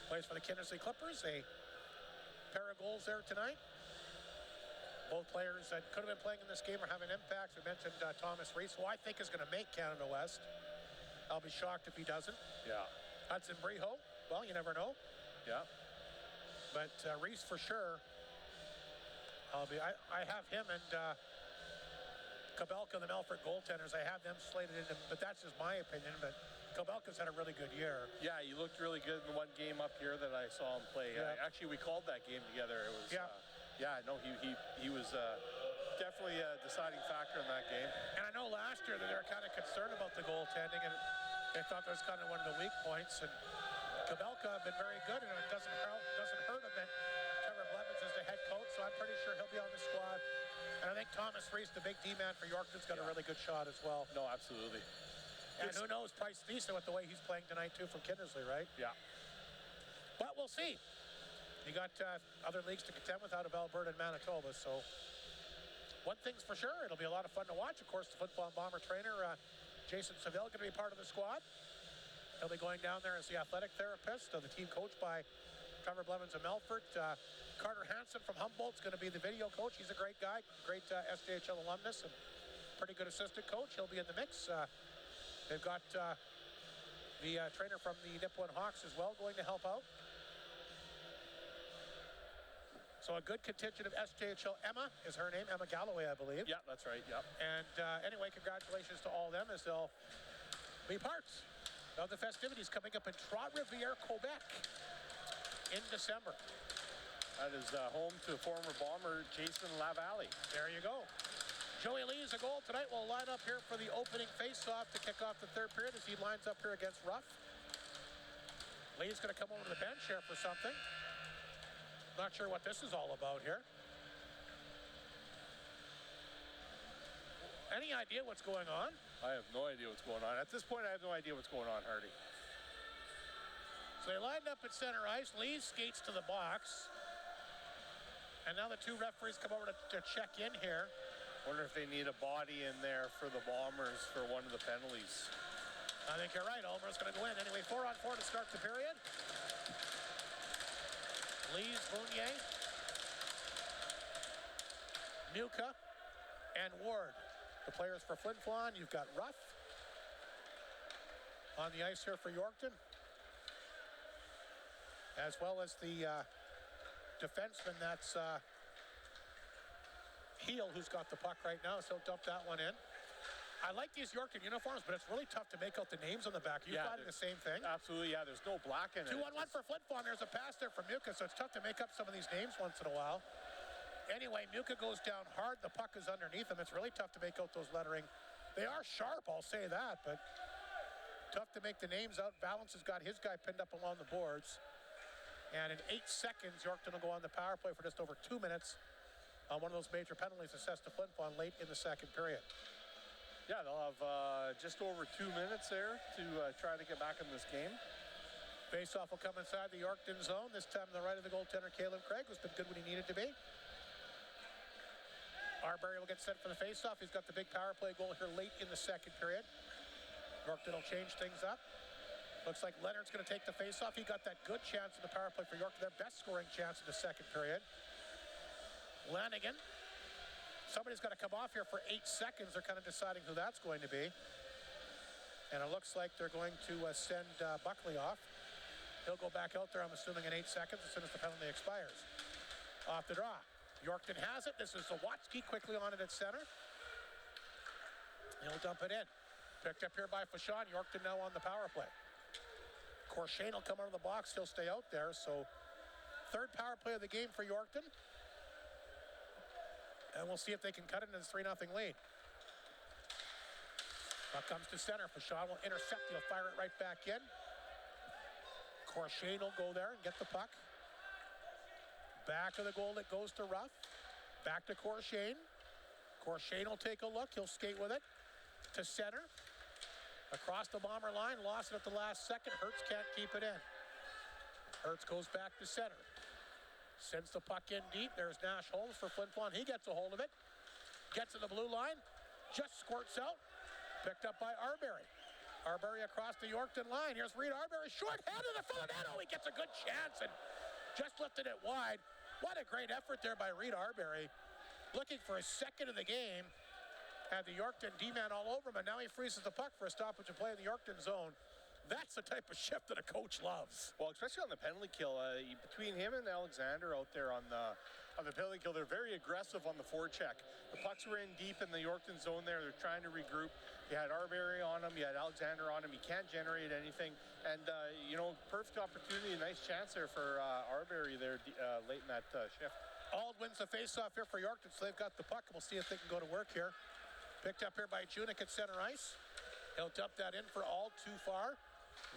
plays for the Kindersley Clippers. A pair of goals there tonight. Both players that could have been playing in this game are having impacts. We mentioned Thomas Reese, who I think is going to make Canada West. I'll be shocked if he doesn't. Yeah. Hudson Breho, well, you never know. Yeah. But Reese for sure. I have him and Kabelka, the Melfort goaltenders. I have them slated in, but that's just my opinion. But Kabelka's had a really good year. Yeah, he looked really good in the one game up here that I saw him play. Yeah. Actually, we called that game together. It was he was definitely a deciding factor in that game. And I know last year that they were kind of concerned about the goaltending, and they thought that was kind of one of the weak points. And Kabelka have been very good, and it doesn't hurt him that Trevor Blevins is the head coach, so I'm pretty sure he'll be on the squad. And I think Thomas Reese, the big D-man for Yorkton's got a really good shot as well. No, absolutely. And who knows, Price Thiessen with the way he's playing tonight, too, from Kindersley, right? Yeah. But we'll see. You got other leagues to contend with out of Alberta and Manitoba, so one thing's for sure, it'll be a lot of fun to watch. Of course, the Flin Flon Bomber trainer, Jason Seville, going to be part of the squad. He'll be going down there as the athletic therapist, the team coached by Trevor Blevins of Melfort. Carter Hansen from Humboldt's going to be the video coach. He's a great guy, great SJHL alumnus, and pretty good assistant coach. He'll be in the mix. They've got the trainer from the Nipawin Hawks as well going to help out. So a good contingent of SJHL. Emma is her name, Emma Galloway, I believe. Yeah, that's right, yeah. And anyway, congratulations to all of them as they'll be parts of the festivities coming up in Trois-Rivières, Quebec in December. That is home to former Bomber Jason Lavalle. There you go. Joey Lee's a goal tonight. Will line up here for the opening face-off to kick off the third period as he lines up here against Ruff. Lee's going to come over to the bench here for something. Not sure what this is all about here. Any idea what's going on? I have no idea what's going on. At this point, I have no idea what's going on, Hardy. So they lined up at center ice. Lee skates to the box. And now the two referees come over to check in here. Wonder if they need a body in there for the Bombers for one of the penalties. I think you're right. Ulmer's going to go in. Anyway, 4-on-4 to start the period. Lees, Bounier, Muka, and Ward. The players for Flin Flon. You've got Ruff on the ice here for Yorkton, as well as the defenseman, that's Heel, who's got the puck right now, so dump that one in. I like these Yorkton uniforms, but it's really tough to make out the names on the back. You find the same thing? Absolutely, yeah. There's no black in it. 2-on-1 for Flin Flon. There's a pass there from Muka, so it's tough to make up some of these names once in a while. Anyway, Muka goes down hard. The puck is underneath him. It's really tough to make out those lettering. They are sharp, I'll say that, but tough to make the names out. Valance has got his guy pinned up along the boards. And in 8 seconds, Yorkton will go on the power play for just over 2 minutes on one of those major penalties assessed to Flin Flon late in the second period. Yeah, they'll have just over 2 minutes there to try to get back in this game. Faceoff will come inside the Yorkton zone. This time on the right of the goaltender, Caleb Craig, who's been good when he needed to be. Arbery will get set for the faceoff. He's got the big power play goal here late in the second period. Yorkton will change things up. Looks like Leonard's going to take the faceoff. He got that good chance in the power play for Yorkton, their best scoring chance in the second period. Lanigan. Somebody's got to come off here for 8 seconds. They're kind of deciding who that's going to be. And it looks like they're going to send Buckley off. He'll go back out there, I'm assuming, in 8 seconds as soon as the penalty expires. Off the draw. Yorkton has it. This is Zawatsky quickly on it at center. He'll dump it in. Picked up here by Fashon. Yorkton now on the power play. Corshane will come out of the box. He'll stay out there. So third power play of the game for Yorkton. And we'll see if they can cut it into this 3-0 lead. Puck comes to center. Fashon will intercept. He'll fire it right back in. Corshane will go there and get the puck. Back of the goal, it goes to Ruff. Back to Corshane. Corshane will take a look. He'll skate with it to center. Across the Bomber line, lost it at the last second. Hertz can't keep it in. Hertz goes back to center. Sends the puck in deep. There's Nash Holmes for Flin Flon. He gets a hold of it. Gets to the blue line. Just squirts out. Picked up by Arbery. Arbery across the Yorkton line. Here's Reed Arbery. Short-handed in front of the net. Oh, he gets a good chance and just lifted it wide. What a great effort there by Reed Arbery. Looking for his second of the game. Had the Yorkton D-man all over him, and now he freezes the puck for a stoppage and play in the Yorkton zone. That's the type of shift that a coach loves. Well, especially on the penalty kill, between him and Alexander out there on the penalty kill, they're very aggressive on the forecheck. The pucks were in deep in the Yorkton zone there. They're trying to regroup. You had Arbery on him. You had Alexander on him. He can't generate anything. And, perfect opportunity, a nice chance there for Arbery there late in that shift. Auld wins the faceoff here for Yorkton, so they've got the puck. We'll see if they can go to work here. Picked up here by Junik at center ice. He'll dump that in for Auld too far.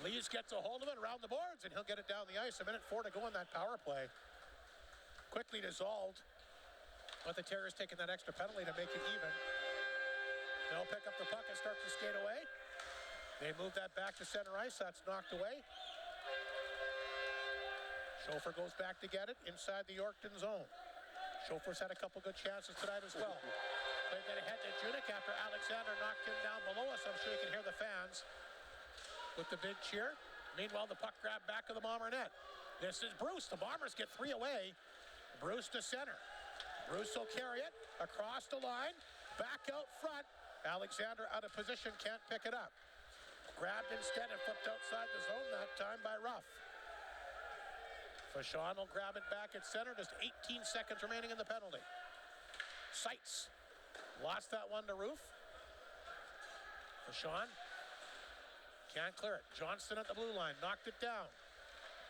Lees gets a hold of it around the boards, and he'll get it down the ice. 1:04 to go in that power play. Quickly dissolved, but the Terriers taking that extra penalty to make it even. They'll pick up the puck and start to skate away. They move that back to center ice. That's knocked away. Schofer goes back to get it inside the Yorkton zone. Schofer's had a couple good chances tonight as well. Played that ahead to Junik after Alexander knocked him down below us. I'm sure you can hear the fans with the big cheer. Meanwhile, the puck grab back of the Bomber net. This is Bruce. The Bombers get 3 away. Bruce to center. Bruce will carry it across the line. Back out front. Alexander out of position, can't pick it up. Grabbed instead and flipped outside the zone that time by Ruff. Fashon will grab it back at center. Just 18 seconds remaining in the penalty. Seitz lost that one to Roof. Fashon can't clear it. Johnston at the blue line, knocked it down.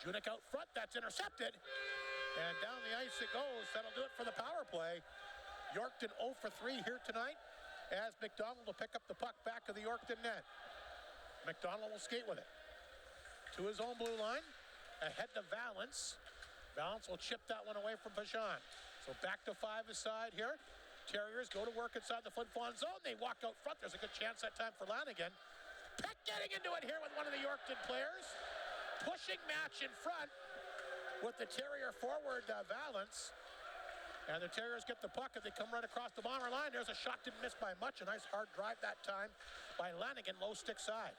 Junik out front, that's intercepted. And down the ice it goes. That'll do it for the power play. Yorkton 0 for 3 here tonight as McDonald will pick up the puck back of the Yorkton net. McDonald will skate with it to his own blue line. Ahead to Valance. Valance will chip that one away from Fashon. So back to 5 aside here. Terriers go to work inside the Flin Flon zone. They walk out front. There's a good chance that time for Lanigan. Peck getting into it here with one of the Yorkton players. Pushing match in front with the Terrier forward, Valance. And the Terriers get the puck and they come right across the Bomber line. There's a shot, didn't miss by much. A nice hard drive that time by Lanigan, low stick side.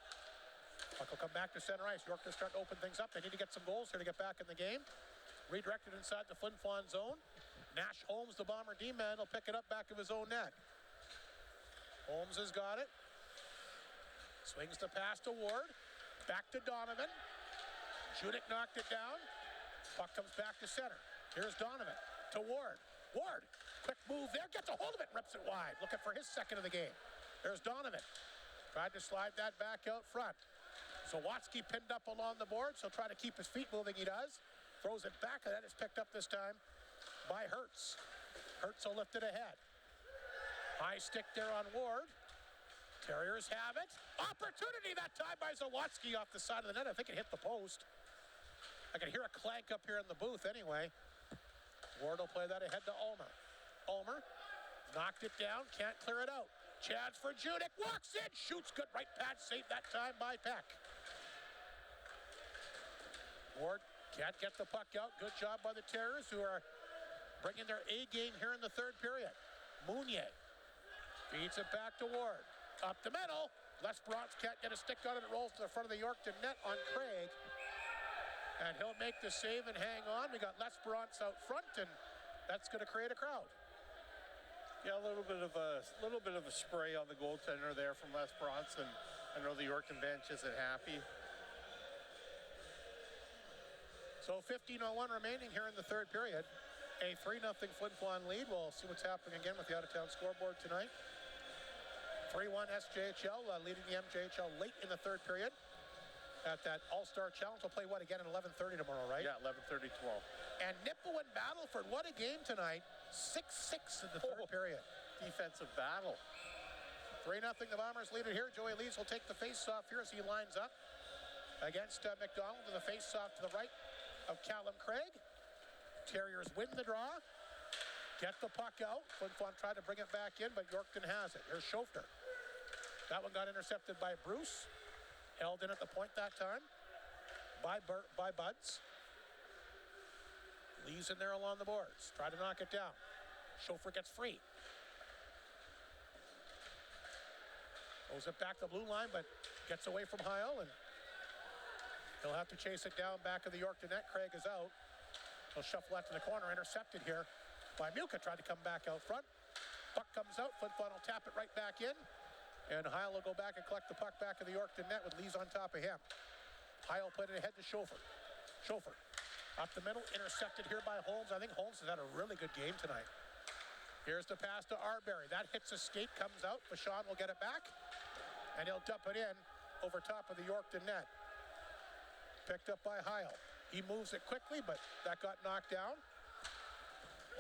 Puck will come back to center ice. Yorkton start to open things up. They need to get some goals here to get back in the game. Redirected inside the Flin Flon zone. Nash Holmes, the Bomber D-man, will pick it up back of his own net. Holmes has got it. Swings the pass to Ward. Back to Donovan. Judik knocked it down. Puck comes back to center. Here's Donovan to Ward. Ward, quick move there, gets a hold of it, rips it wide. Looking for his second of the game. There's Donovan. Tried to slide that back out front. Zawatsky pinned up along the boards. He'll try to keep his feet moving, he does. Throws it back, and that is picked up this time by Hertz. Hertz will lift it ahead. High stick there on Ward. Terriers have it. Opportunity that time by Zawatsky off the side of the net. I think it hit the post. I can hear a clank up here in the booth anyway. Ward will play that ahead to Ulmer. Ulmer knocked it down, can't clear it out. Chance for Judik. Walks in. Shoots good. Right pad. Saved that time by Peck. Ward can't get the puck out. Good job by the Terriers, who are bringing their A game here in the third period. Mounier feeds it back to Ward. Up the middle. Lesperance can't get a stick on it. It rolls to the front of the Yorkton net on Craig. And he'll make the save and hang on. We got Lesperance out front, and that's going to create a crowd. Yeah, a little bit of a spray on the goaltender there from Lesperance, and I know the Yorkton bench isn't happy. So 15:01 remaining here in the third period. A 3-0 Flin Flon lead. We'll see what's happening again with the out-of-town scoreboard tonight. 3-1 SJHL, leading the MJHL late in the third period at that All-Star Challenge. We'll play, again at 11:30 tomorrow, right? Yeah, 11:30 tomorrow. And Nippo and Battleford, what a game tonight. 6-6 in the third period. Defensive battle. 3-0, the Bombers lead it here. Joey Lees will take the face-off here as he lines up against McDonald, to the face-off to the right of Callum Craig. Terriers win the draw. Get the puck out. Flin Flon tried to bring it back in, but Yorkton has it. Here's Schofter. That one got intercepted by Bruce. Held in at the point that time by Buds. Lee's in there along the boards. Try to knock it down. Schofter gets free. Throws it back the blue line, but gets away from Heil, and he'll have to chase it down back of the Yorkton net. Craig is out. He'll shuffle that to the corner. Intercepted here by Muka. Tried to come back out front. Puck comes out. Flin Flon will tap it right back in. And Heil will go back and collect the puck back of the Yorkton net with Lees on top of him. Heil played it ahead to Schofter. Schofter up the middle. Intercepted here by Holmes. I think Holmes has had a really good game tonight. Here's the pass to Arbery. That hits a skate, comes out. Vachon will get it back. And he'll dump it in over top of the Yorkton net. Picked up by Heil. He moves it quickly, but that got knocked down.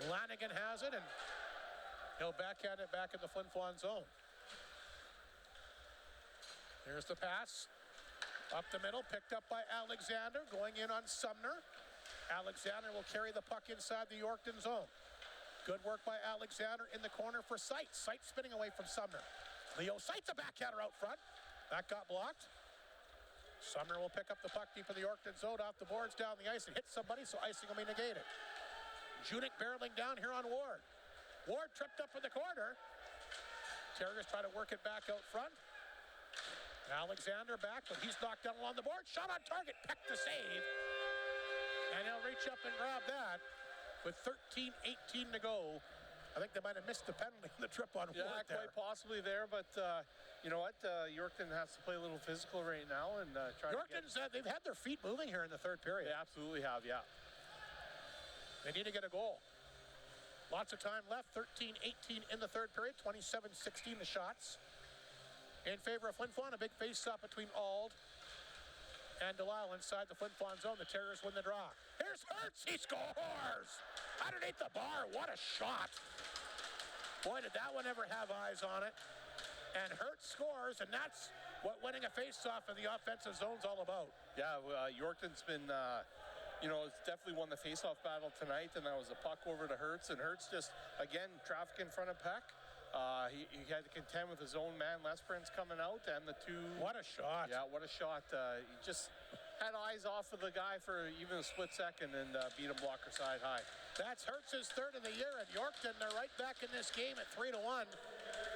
Lanigan has it, and he'll backhand it back in the Flin Flon zone. Here's the pass. Up the middle, picked up by Alexander, going in on Sumner. Alexander will carry the puck inside the Yorkton zone. Good work by Alexander in the corner for Seitz. Seitz spinning away from Sumner. Leo Seitz, a backhander out front. That got blocked. Sumner will pick up the puck deep in the Yorkton zone, off the boards, down the ice, and hit somebody, so icing will be negated. Judik barreling down here on Ward. Ward tripped up in the corner. Terriers try to work it back out front. Alexander back, but he's knocked down along the board. Shot on target, Peck to save. And he'll reach up and grab that with 13:18 to go. I think they might have missed the penalty in the trip on Ward there. Yeah, quite possibly there, but you know what? Yorkton has to play a little physical right now and try Yorkton's, to get... they've had their feet moving here in the third period. They absolutely have, yeah. They need to get a goal. Lots of time left, 13:18 in the third period, 27-16 the shots. In favor of Flin Flon, a big face-off between Auld and Delisle inside the Flin Flon zone. The Terriers win the draw. Here's Hertz, he scores! Underneath the bar, what a shot! Boy, did that one ever have eyes on it. And Hertz scores, and that's what winning a face-off in the offensive zone's all about. Yeah, Yorkton's been, it's definitely won the face-off battle tonight, and that was a puck over to Hertz, and Hertz just, again, traffic in front of Peck. He had to contend with his own man, Lesperance, coming out, and the two... What a shot. Yeah, what a shot. He just had eyes off of the guy for even a split second and beat him blocker side high. That's Hertz's third of the year at Yorkton. They're right back in this game at 3-1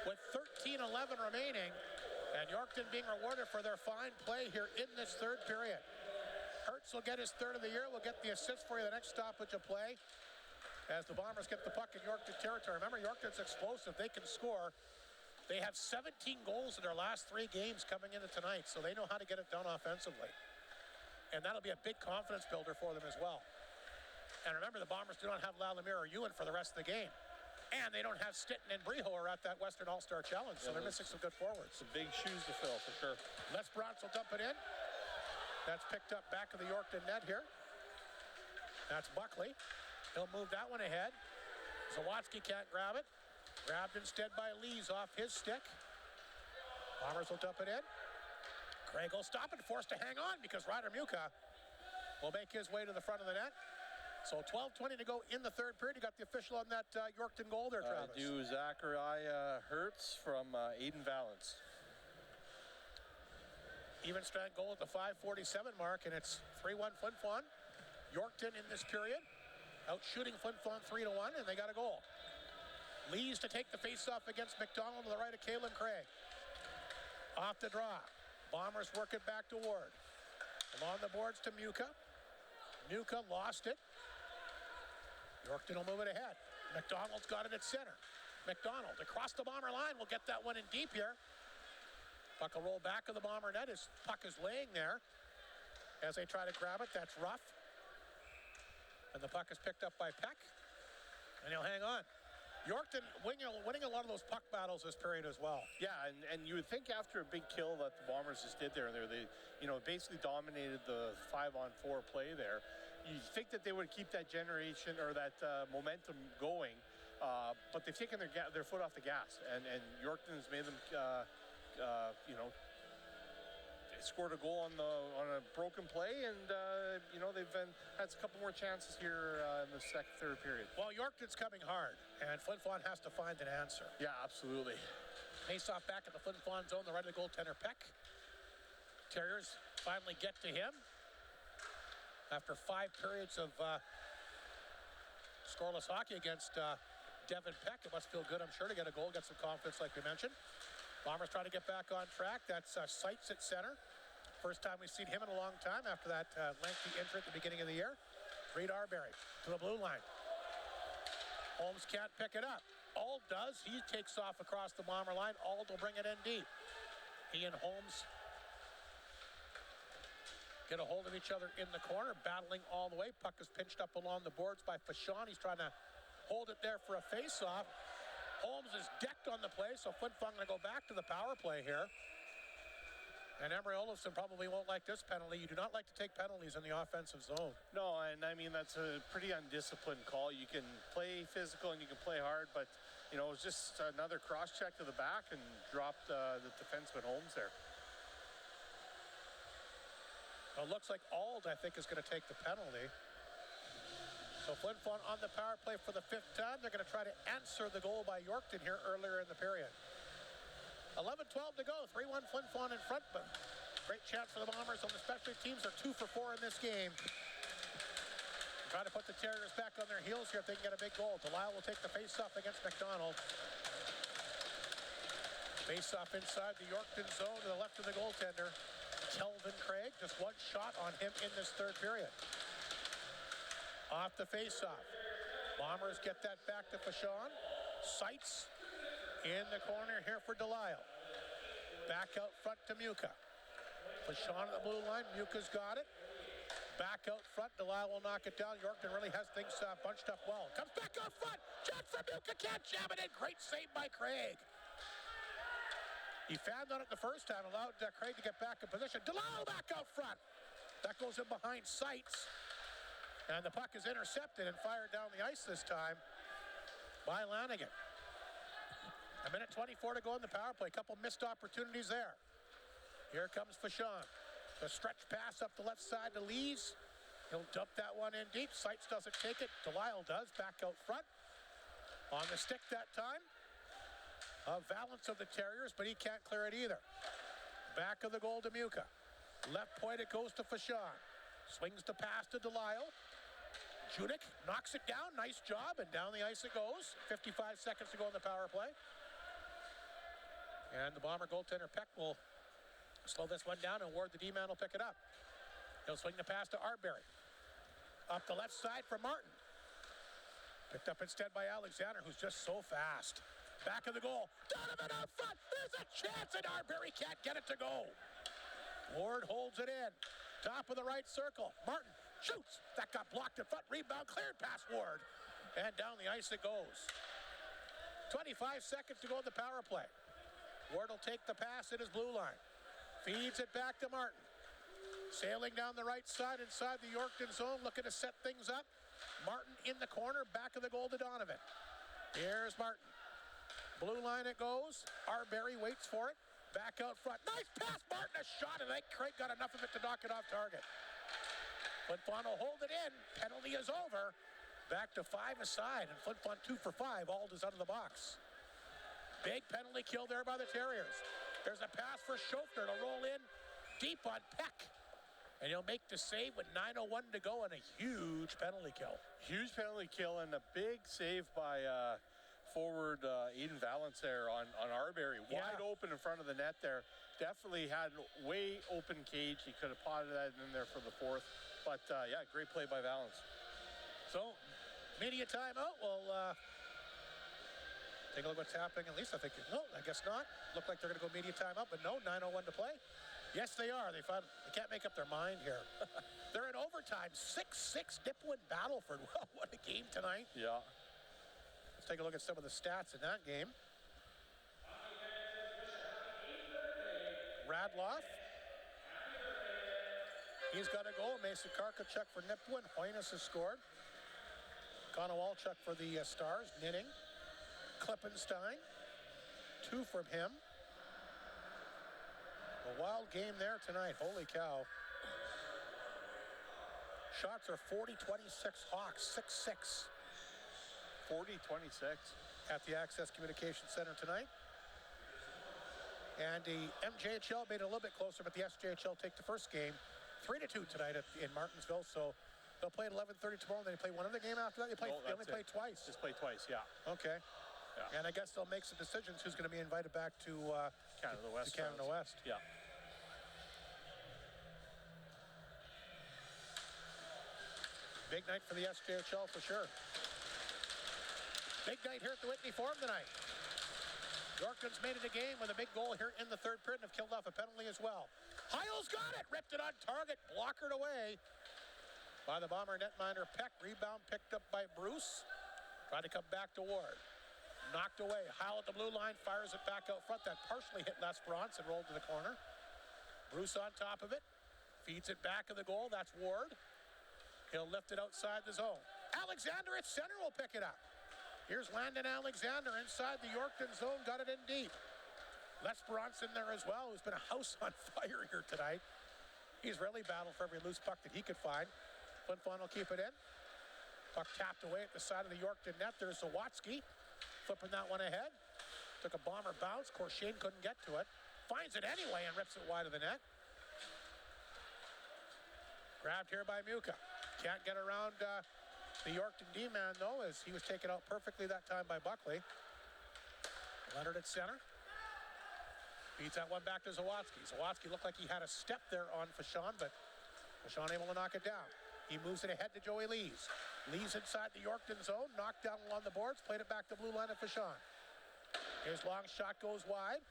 with 13:11 remaining. And Yorkton being rewarded for their fine play here in this third period. Hertz will get his third of the year. We'll get the assist for you the next stoppage of play as the Bombers get the puck in Yorkton territory. Remember, Yorkton's explosive. They can score. They have 17 goals in their last 3 games coming into tonight, so they know how to get it done offensively. And that'll be a big confidence builder for them as well. And remember, the Bombers do not have Lalamere or Ewan for the rest of the game. And they don't have Stitton and Briho are at that Western All-Star Challenge, so they're missing some good forwards. Some big shoes to fill, for sure. Lesperance will dump it in. That's picked up back of the Yorkton net here. That's Buckley. He'll move that one ahead. Zawatsky can't grab it. Grabbed instead by Lees off his stick. Bombers will dump it in. Craig will stop it, forced to hang on because Ryder Muka will make his way to the front of the net. So 12:20 to go in the third period. You got the official on that Yorkton goal there, Travis. I do. Zachariah Hertz from Aiden Valance. Even strength goal at the 5:47 mark, and it's 3-1 Flin Flon. Yorkton in this period, out shooting Flin Flon 3-1, and they got a goal. Lees to take the face-off against McDonald to the right of Kalen Craig. Off the draw. Bombers work it back to Ward. Along the boards to Muka. Muka lost it. Yorkton will move it ahead. McDonald's got it at center. McDonald across the Bomber line will get that one in deep here. Puck will roll back of the Bomber net. His puck is laying there as they try to grab it. That's rough. And the puck is picked up by Peck. And he'll hang on. Yorkton winning a lot of those puck battles this period as well. Yeah, and you would think after a big kill that the Bombers just did there, they basically dominated the 5-on-4 play there. You think that they would keep that generation or that momentum going, but they've taken their foot off the gas, and Yorkton's made them, scored a goal on a broken play, and they've had a couple more chances here in the third period. Well, Yorkton's coming hard, and Flin Flon has to find an answer. Yeah, absolutely. Face-off back at the Flin Flon zone, the right of the goaltender Peck. Terriers finally get to him after 5 periods of scoreless hockey against Devin Peck. It must feel good, I'm sure, to get a goal, get some confidence like we mentioned. Bombers trying to get back on track. That's Seitz at center. First time we've seen him in a long time after that lengthy entry at the beginning of the year. Reed Arbery to the blue line. Holmes can't pick it up. Auld does. He takes off across the Bomber line. Auld will bring it in deep. He and Holmes get a hold of each other in the corner, battling all the way. Puck is pinched up along the boards by Fashon. He's trying to hold it there for a face-off. Holmes is decked on the play, so Flin Flon going to go back to the power play here. And Emery Olofsson probably won't like this penalty. You do not like to take penalties in the offensive zone. No, and I mean, that's a pretty undisciplined call. You can play physical and you can play hard, but, it was just another cross-check to the back and dropped the defenseman Holmes there. Well, it looks like Auld, I think, is going to take the penalty. So Flin Flon on the power play for the 5th time. They're going to try to answer the goal by Yorkton here earlier in the period. 11-12 to go. 3-1 Flin Flon in front, but great chance for the Bombers on the special teams. They're 2 for 4 in this game. Trying to put the Terriers back on their heels here if they can get a big goal. Delisle will take the face-off against McDonald. Face-off inside the Yorkton zone to the left of the goaltender. Kelvin Craig, just one shot on him in this third period. Off the face-off. Bombers get that back to Fashon. Seitz in the corner here for Delisle. Back out front to Muka. Fashon at the blue line. Muka's got it. Back out front. Delisle will knock it down. Yorkton really has things bunched up well. Comes back out front. Shot from Muka. Can't jam it in. Great save by Craig. He fanned on it the first time. Allowed Craig to get back in position. Delisle back out front. That goes in behind Seitz. And the puck is intercepted and fired down the ice this time by Lanigan. 1:24 to go in the power play. A couple missed opportunities there. Here comes Fashon. The stretch pass up the left side to Lees. He'll dump that one in deep. Seitz doesn't take it. Delisle does. Back out front. On the stick that time. Valance of the Terriers, but he can't clear it either. Back of the goal to Muka. Left point it goes to Fashon. Swings the pass to Delisle. Judik knocks it down. Nice job. And down the ice it goes. 55 seconds to go in the power play. And the Bomber goaltender Peck will slow this one down, and Ward, the D-man, will pick it up. He'll swing the pass to Arbery. Up the left side for Martin. Picked up instead by Alexander, who's just so fast. Back of the goal. Donovan out front. There's a chance, and Arbery can't get it to go. Ward holds it in. Top of the right circle. Martin shoots. That got blocked in front. Rebound cleared past Ward. And down the ice it goes. 25 seconds to go in the power play. Ward will take the pass at his blue line. Feeds it back to Martin. Sailing down the right side inside the Yorkton zone, looking to set things up. Martin in the corner, back of the goal to Donovan. Here's Martin. Blue line it goes. Arbery waits for it. Back out front. Nice pass, Martin. A shot, and I think Craig got enough of it to knock it off target. Flin Flon will hold it in. Penalty is over. Back to 5 aside, and Flin Flon 2 for 5. Ald is out of the box. Big penalty kill there by the Terriers. There's a pass for Schofner to roll in deep on Peck. And he'll make the save with 9:01 to go and a huge penalty kill. Huge penalty kill and a big save by forward Aiden Valance there on Arbery. Wide open in front of the net there. Definitely had way open cage. He could have potted that in there for the fourth. But, yeah, great play by Valance. So, media timeout. We'll take a look what's happening. At least I think, no, I guess not. Looked like they're going to go media timeout, but no, 9:01 to play. Yes, they are. They can't make up their mind here. They're in overtime. 6-6 Nipawin Battleford. Wow, what a game tonight. Yeah. Let's take a look at some of the stats in that game. Radloff. He's got a goal. Mason Karkachuk for Nipawin. Hoynes has scored. Konowalchuk for the Stars. Knitting. Klippenstein. 2 from him. A wild game there tonight. Holy cow. Shots are 40-26 Hawks. 6-6. 40-26. At the Access Communications Center tonight. And the MJHL made it a little bit closer, but the SJHL take the first game 3-2 tonight in Martinsville. So they'll play at 11:30 tomorrow. Then they play one other game after that. They only play twice. Just play twice, yeah. Okay. Yeah. And I guess they'll make some decisions who's going to be invited back to Canada West. To Canada West. Yeah. Big night for the SJHL for sure. Big night here at the Whitney Forum tonight. Yorkton's made it a game with a big goal here in the third period and have killed off a penalty as well. Heil's got it! Ripped it on target. Blockered away by the Bomber netminder Peck. Rebound picked up by Bruce. Tried to come back to Ward. Knocked away. Heil at the blue line. Fires it back out front. That partially hit Les Bronson and rolled to the corner. Bruce on top of it. Feeds it back of the goal. That's Ward. He'll lift it outside the zone. Alexander at center will pick it up. Here's Landon Alexander inside the Yorkton zone. Got it in deep. Les Bronson there as well, who's been a house on fire here tonight. He's really battled for every loose puck that he could find. Flin Flon will keep it in. Puck tapped away at the side of the Yorkton net. There's Zawatsky flipping that one ahead. Took a Bomber bounce. Corshane couldn't get to it. Finds it anyway and rips it wide of the net. Grabbed here by Muka. Can't get around the Yorkton D-man, though, as he was taken out perfectly that time by Buckley. Leonard at center. Feeds that one back to Zawatsky. Zawatsky looked like he had a step there on Fashon, but Fashon able to knock it down. He moves it ahead to Joey Lees. Lees inside the Yorkton zone. Knocked down along the boards. Played it back to blue line of Fashon. His long shot goes wide.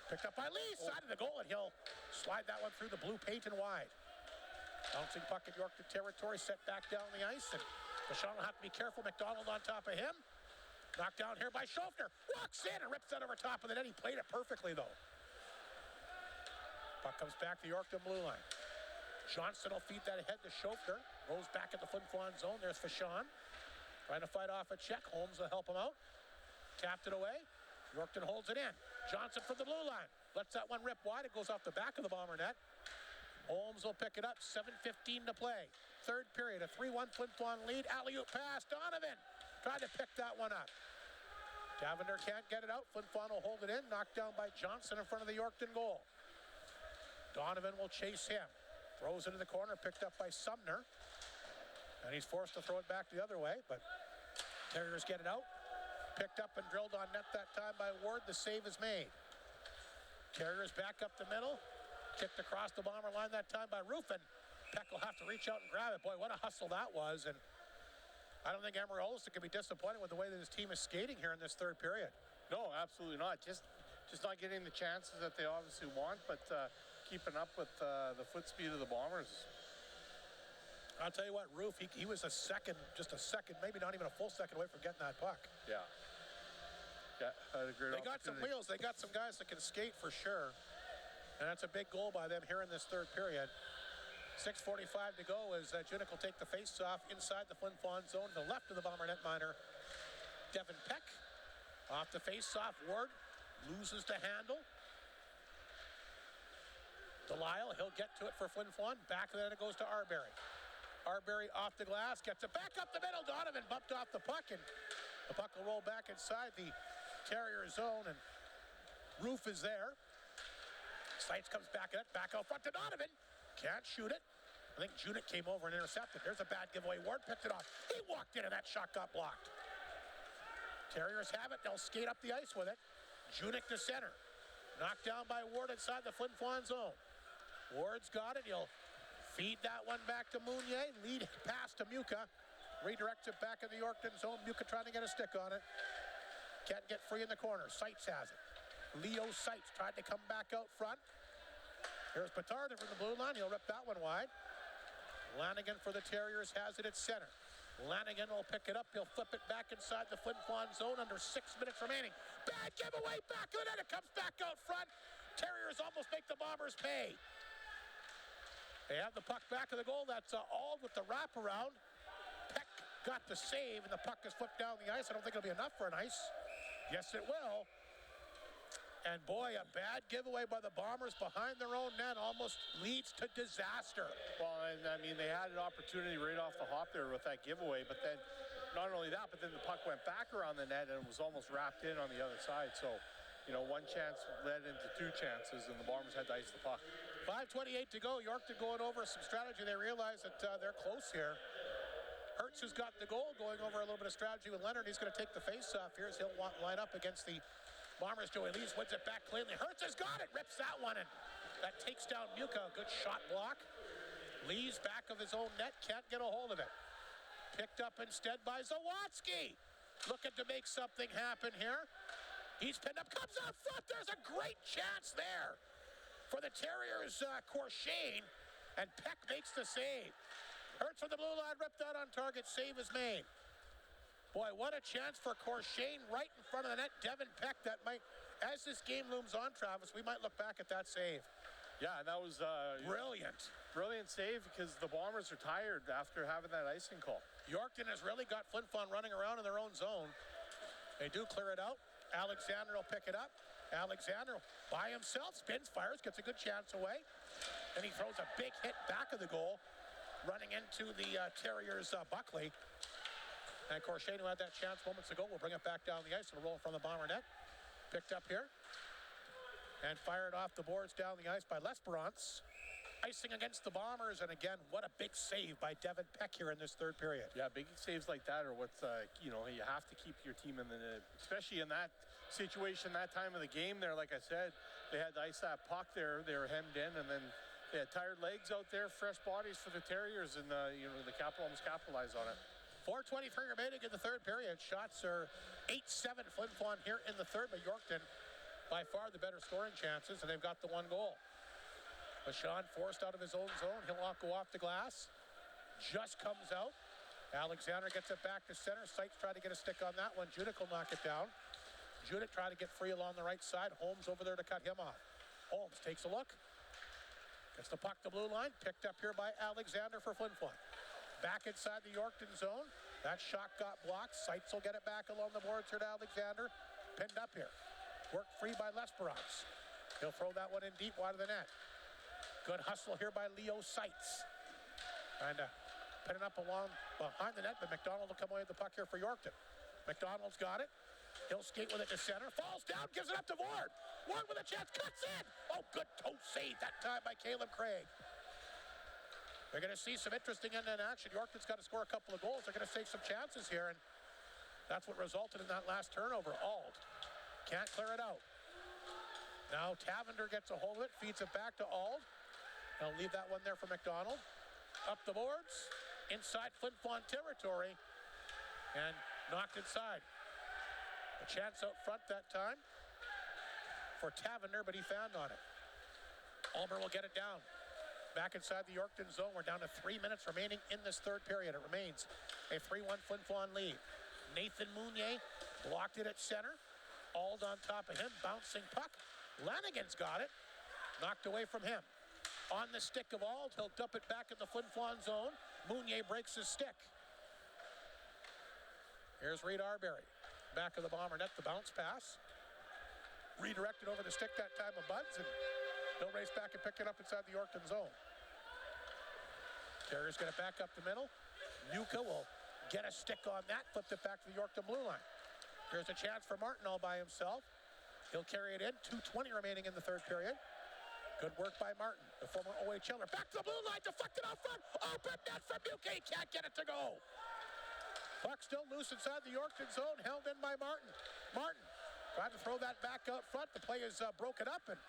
Picked up by Lees. Side of the goal, and he'll slide that one through the blue paint and wide. Bouncing puck in Yorkton territory. Set back down the ice, and Fashon will have to be careful. McDonald on top of him. Knocked down here by Schofner. Walks in and rips that over top of the net. He played it perfectly, though. Puck comes back to Yorkton blue line. Johnson will feed that ahead to Schofner. Rolls back at the Flin Flon zone. There's Fashon. Trying to fight off a check. Holmes will help him out. Tapped it away. Yorkton holds it in. Johnson from the blue line. Lets that one rip wide. It goes off the back of the Bomber net. Holmes will pick it up. 7:15 to play. Third period. A 3-1 Flin Flon lead. Alley-oop pass. Donovan tried to pick that one up. Cavender can't get it out. Flin Flon will hold it in. Knocked down by Johnson in front of the Yorkton goal. Donovan will chase him. Throws it in the corner. Picked up by Sumner. And he's forced to throw it back the other way. But Terriers get it out. Picked up and drilled on net that time by Ward. The save is made. Terriers back up the middle. Kicked across the Bomber line that time by Ruffin. Peck will have to reach out and grab it. Boy, what a hustle that was. And I don't think Emery Olsen can be disappointed with the way that his team is skating here in this third period. No, absolutely not. Just not getting the chances that they obviously want, but keeping up with the foot speed of the Bombers. I'll tell you what, Roof, he was just a second, maybe not even a full second away from getting that puck. Yeah. Yeah, had a great They got some wheels. They got some guys that can skate for sure. And that's a big goal by them here in this third period. 6:45 to go as Junik will take the face-off inside the Flin Flon zone to the left of the Bomber netminder, Devin Peck. Off the face-off, Ward loses the handle. Delisle, he'll get to it for Flin Flon. Back of the net it goes to Arbery. Arbery off the glass, gets it back up the middle. Donovan bumped off the puck, and the puck will roll back inside the Terrier zone, and Roof is there. Seitz comes back out front to Donovan. Can't shoot it. I think Junik came over and intercepted. There's a bad giveaway. Ward picked it off. He walked in and that shot got blocked. Terriers have it. They'll skate up the ice with it. Junik to center. Knocked down by Ward inside the Flin Flon zone. Ward's got it. He'll feed that one back to Mounier. Lead pass to Muka. Redirects it back in the Yorkton zone. Muka trying to get a stick on it. Can't get free in the corner. Seitz has it. Leo Seitz tried to come back out front. Here's Petard from the blue line. He'll rip that one wide. Lanigan for the Terriers has it at center. Lanigan will pick it up. He'll flip it back inside the Flin Flon zone under 6 minutes remaining. Bad giveaway back of the net. It comes back out front. Terriers almost make the Bombers pay. They have the puck back of the goal. That's Auld with the wraparound. Peck got the save, and the puck is flipped down the ice. I don't think it'll be enough for an ice. Yes, it will. And boy, a bad giveaway by the Bombers behind their own net almost leads to disaster. Well, and I mean, they had an opportunity right off the hop there with that giveaway, but then not only that, but then the puck went back around the net and was almost wrapped in on the other side. So, you know, one chance led into two chances, and the Bombers had to ice the puck. 5:28 to go. Yorkton going over some strategy. They realize that they're close here. Hertz, who's got the goal, going over a little bit of strategy with Leonard. He's going to take the face-off here as he'll line up against the Bombers. Joey Lees wins it back cleanly. Hertz has got it, rips that one, and that takes down Muka. Good shot block. Lees back of his own net, can't get a hold of it. Picked up instead by Zawatsky. Looking to make something happen here. He's pinned up, comes out front. There's a great chance there for the Terriers, Corshane, and Peck makes the save. Hertz from the blue line, ripped out on target, save is made. Boy, what a chance for Corshane right in front of the net. Devin Peck, that might, as this game looms on, Travis, we might look back at that save. Yeah, and that was Brilliant. Brilliant save because the Bombers are tired after having that icing call. Yorkton has really got Flin Flon running around in their own zone. They do clear it out. Alexander will pick it up. Alexander by himself, spins, fires, gets a good chance away. And he throws a big hit back of the goal, running into the Terriers' Buckley. And Corshane, who had that chance moments ago, will bring it back down the ice and roll from the Bomber net. Picked up here. And fired off the boards down the ice by L'Esperance. Icing against the Bombers. And again, what a big save by Devin Peck here in this third period. Yeah, big saves like that are what's, you know, you have to keep your team in the, especially in that situation, that time of the game there. Like I said, they had to ice that puck there. They were hemmed in, and then they had tired legs out there, fresh bodies for the Terriers, and, you know, the Capital almost capitalized on it. 4:23 remaining in the third period. Shots are 8-7 Flin Flon here in the third, but Yorkton by far the better scoring chances, and they've got the one goal. Bashan forced out of his own zone. He'll go off the glass. Just comes out. Alexander gets it back to center. Seitz tried to get a stick on that one. Judik will knock it down. Judik tried to get free along the right side. Holmes over there to cut him off. Holmes takes a look. Gets the puck to blue line. Picked up here by Alexander for Flin Flon. Back inside the Yorkton zone. That shot got blocked. Seitz will get it back along the boards here to Alexander. Pinned up here. Worked free by L'Esperance. He'll throw that one in deep wide of the net. Good hustle here by Leo Seitz. And pinning up along behind the net, but McDonald will come away with the puck here for Yorkton. McDonald's got it. He'll skate with it to center. Falls down, gives it up to Ward. Ward with a chance, cuts in. Oh, good toe save that time by Caleb Craig. We're going to see some interesting end-to-end action. Yorkton's got to score a couple of goals. They're going to take some chances here, and that's what resulted in that last turnover. Auld can't clear it out. Now Tavender gets a hold of it, feeds it back to Auld. He'll leave that one there for McDonald. Up the boards, inside Flin Flon territory, and knocked inside. A chance out front that time for Tavender, but he found on it. Ulmer will get it down. Back inside the Yorkton zone. We're down to 3 minutes remaining in this third period. It remains a 3-1 Flin Flon lead. Nathan Mounier blocked it at center. Auld on top of him. Bouncing puck. Lanigan's got it. Knocked away from him. On the stick of Auld. He'll dump it back in the Flin Flon zone. Mounier breaks his stick. Here's Reed Arbery. Back of the Bomber net. The bounce pass. Redirected over the stick that time of Buds, and he'll race back and pick it up inside the Yorkton zone. Terriers get it back up the middle. Nuka will get a stick on that, flipped it back to the Yorkton blue line. Here's a chance for Martin all by himself. He'll carry it in. 2:20 remaining in the third period. Good work by Martin, the former OHLer. Back to the blue line, deflected out front. Open net from Nuka. He can't get it to go. Puck still loose inside the Yorkton zone, held in by Martin. Martin tried to throw that back out front. The play is broken up, and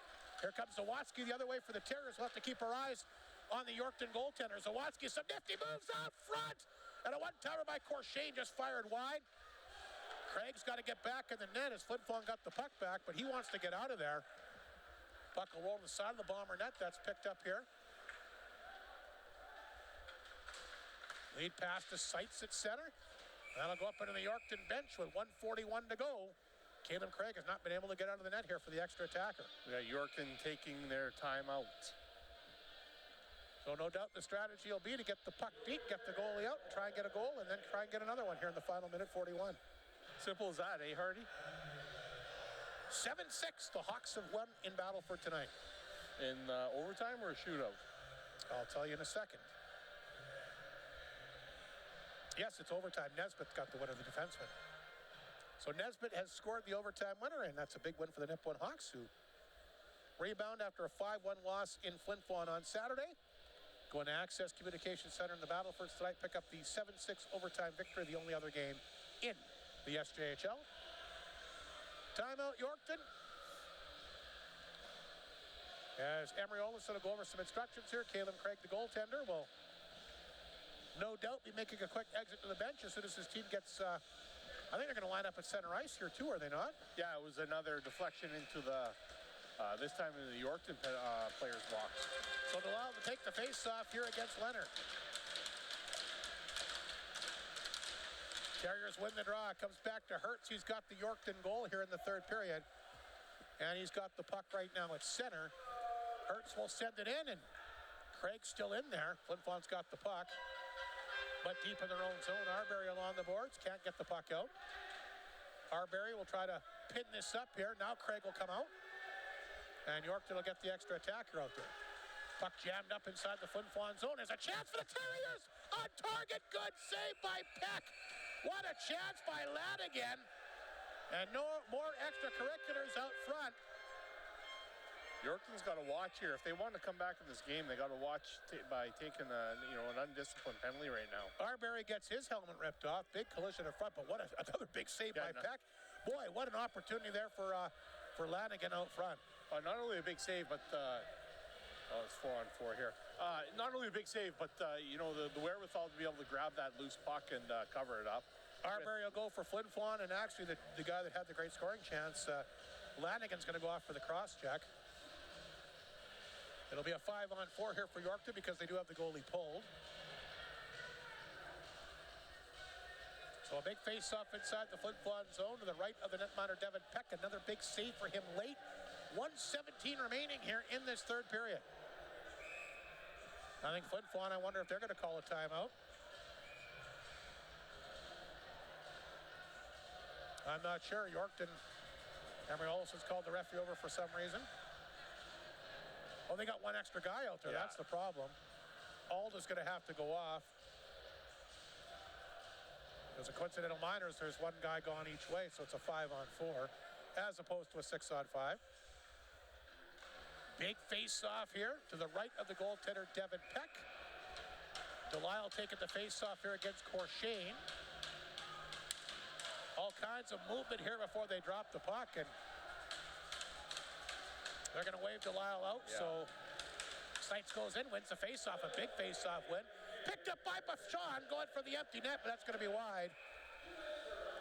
here comes Zawatsky the other way for the Terriers. We'll have to keep our eyes on the Yorkton goaltender. Zawatsky, some nifty moves out front. And a one-timer by Corshane just fired wide. Craig's got to get back in the net as Flin Flon got the puck back, but he wants to get out of there. Puck will roll to the side of the Bomber net. That's picked up here. Lead pass to Seitz at center. That'll go up into the Yorkton bench with 1:41 to go. Caleb Craig has not been able to get out of the net here for the extra attacker. We got Yorkton taking their timeout. So no doubt the strategy will be to get the puck deep, get the goalie out, and try and get a goal, and then try and get another one here in the final minute, 41. Simple as that, eh, Hardy? 7-6, the Hawks have won in Battleford tonight. In overtime or a shootout? I'll tell you in a second. Yes, it's overtime. Nesbitt got the win of the defenseman. So Nesbitt has scored the overtime winner, and that's a big win for the Nipawin Hawks, who rebound after a 5-1 loss in Flin Flon on Saturday. Going to Access Communications Center in the Battlefords tonight, pick up the 7-6 overtime victory, the only other game in the SJHL. Timeout, Yorkton. As Emery Olson will go over some instructions here, Caleb Craig, the goaltender, will no doubt be making a quick exit to the bench as soon as his team gets, I think they're going to line up at center ice here too, are they not? Yeah, it was another deflection into the, this time in the Yorkton player's box. So Delisle to take the face-off here against Leonard. Terriers win the draw. Comes back to Hertz. He's got the Yorkton goal here in the third period. And he's got the puck right now at center. Hertz will send it in, and Craig's still in there. Flin Flon's got the puck. But deep in their own zone, Arbery along the boards. Can't get the puck out. Arbery will try to pin this up here. Now Craig will come out. And Yorkton will get the extra attacker out there. Puck jammed up inside the Flin Flon zone. There's a chance for the Terriers. On target. Good save by Peck. What a chance by Lanigan. And no more extracurriculars out front. Yorkton's got to watch here. If they want to come back in this game, they got to watch by taking an undisciplined penalty right now. Arbery gets his helmet ripped off. Big collision in front, but another big save by Peck. Boy, what an opportunity there for Lanigan out front. Not only a big save, but it's 4-on-4 here. Not only a big save, but the wherewithal to be able to grab that loose puck and cover it up. Arbery will go for Flin Flon, and actually the guy that had the great scoring chance, Lanigan's going to go off for the cross check. It'll be a 5-on-4 here for Yorkton because they do have the goalie pulled. So a big face-off inside the Flin Flon zone to the right of the netminder Devin Peck. Another big save for him late. 1:17 remaining here in this third period. I think Flin Flon, I wonder if they're going to call a timeout. I'm not sure. Yorkton, Emery Olson's called the referee over for some reason. Oh, they got one extra guy out there. Yeah. That's the problem. Alda's going to have to go off. There's a coincidental minors. There's one guy gone each way, so it's a 5-on-4 as opposed to a 6-on-5. Big face-off here to the right of the goaltender, Devin Peck. Delisle taking the face-off here against Corshane. All kinds of movement here before they drop the puck, and they're going to wave Delisle out, so Seitz goes in, wins the face-off, a big face-off win. Picked up by Bashon, going for the empty net, but that's going to be wide.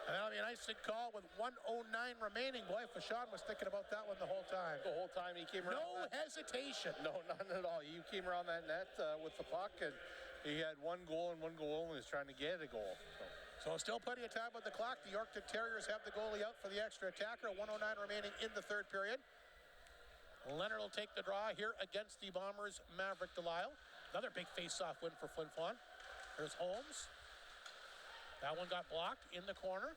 And that'll be an icing call with 1:09 remaining. Boy, Bashon was thinking about that one the whole time. The whole time he came around. No hesitation. No, none at all. He came around that net with the puck, and he had one goal and one goal, and he was trying to get a goal. So still plenty of time on the clock. The Yorkton Terriers have the goalie out for the extra attacker. 1:09 remaining in the third period. Leonard will take the draw here against the Bombers' Maverick Delisle. Another big face-off win for Flin Flon. There's Holmes. That one got blocked in the corner.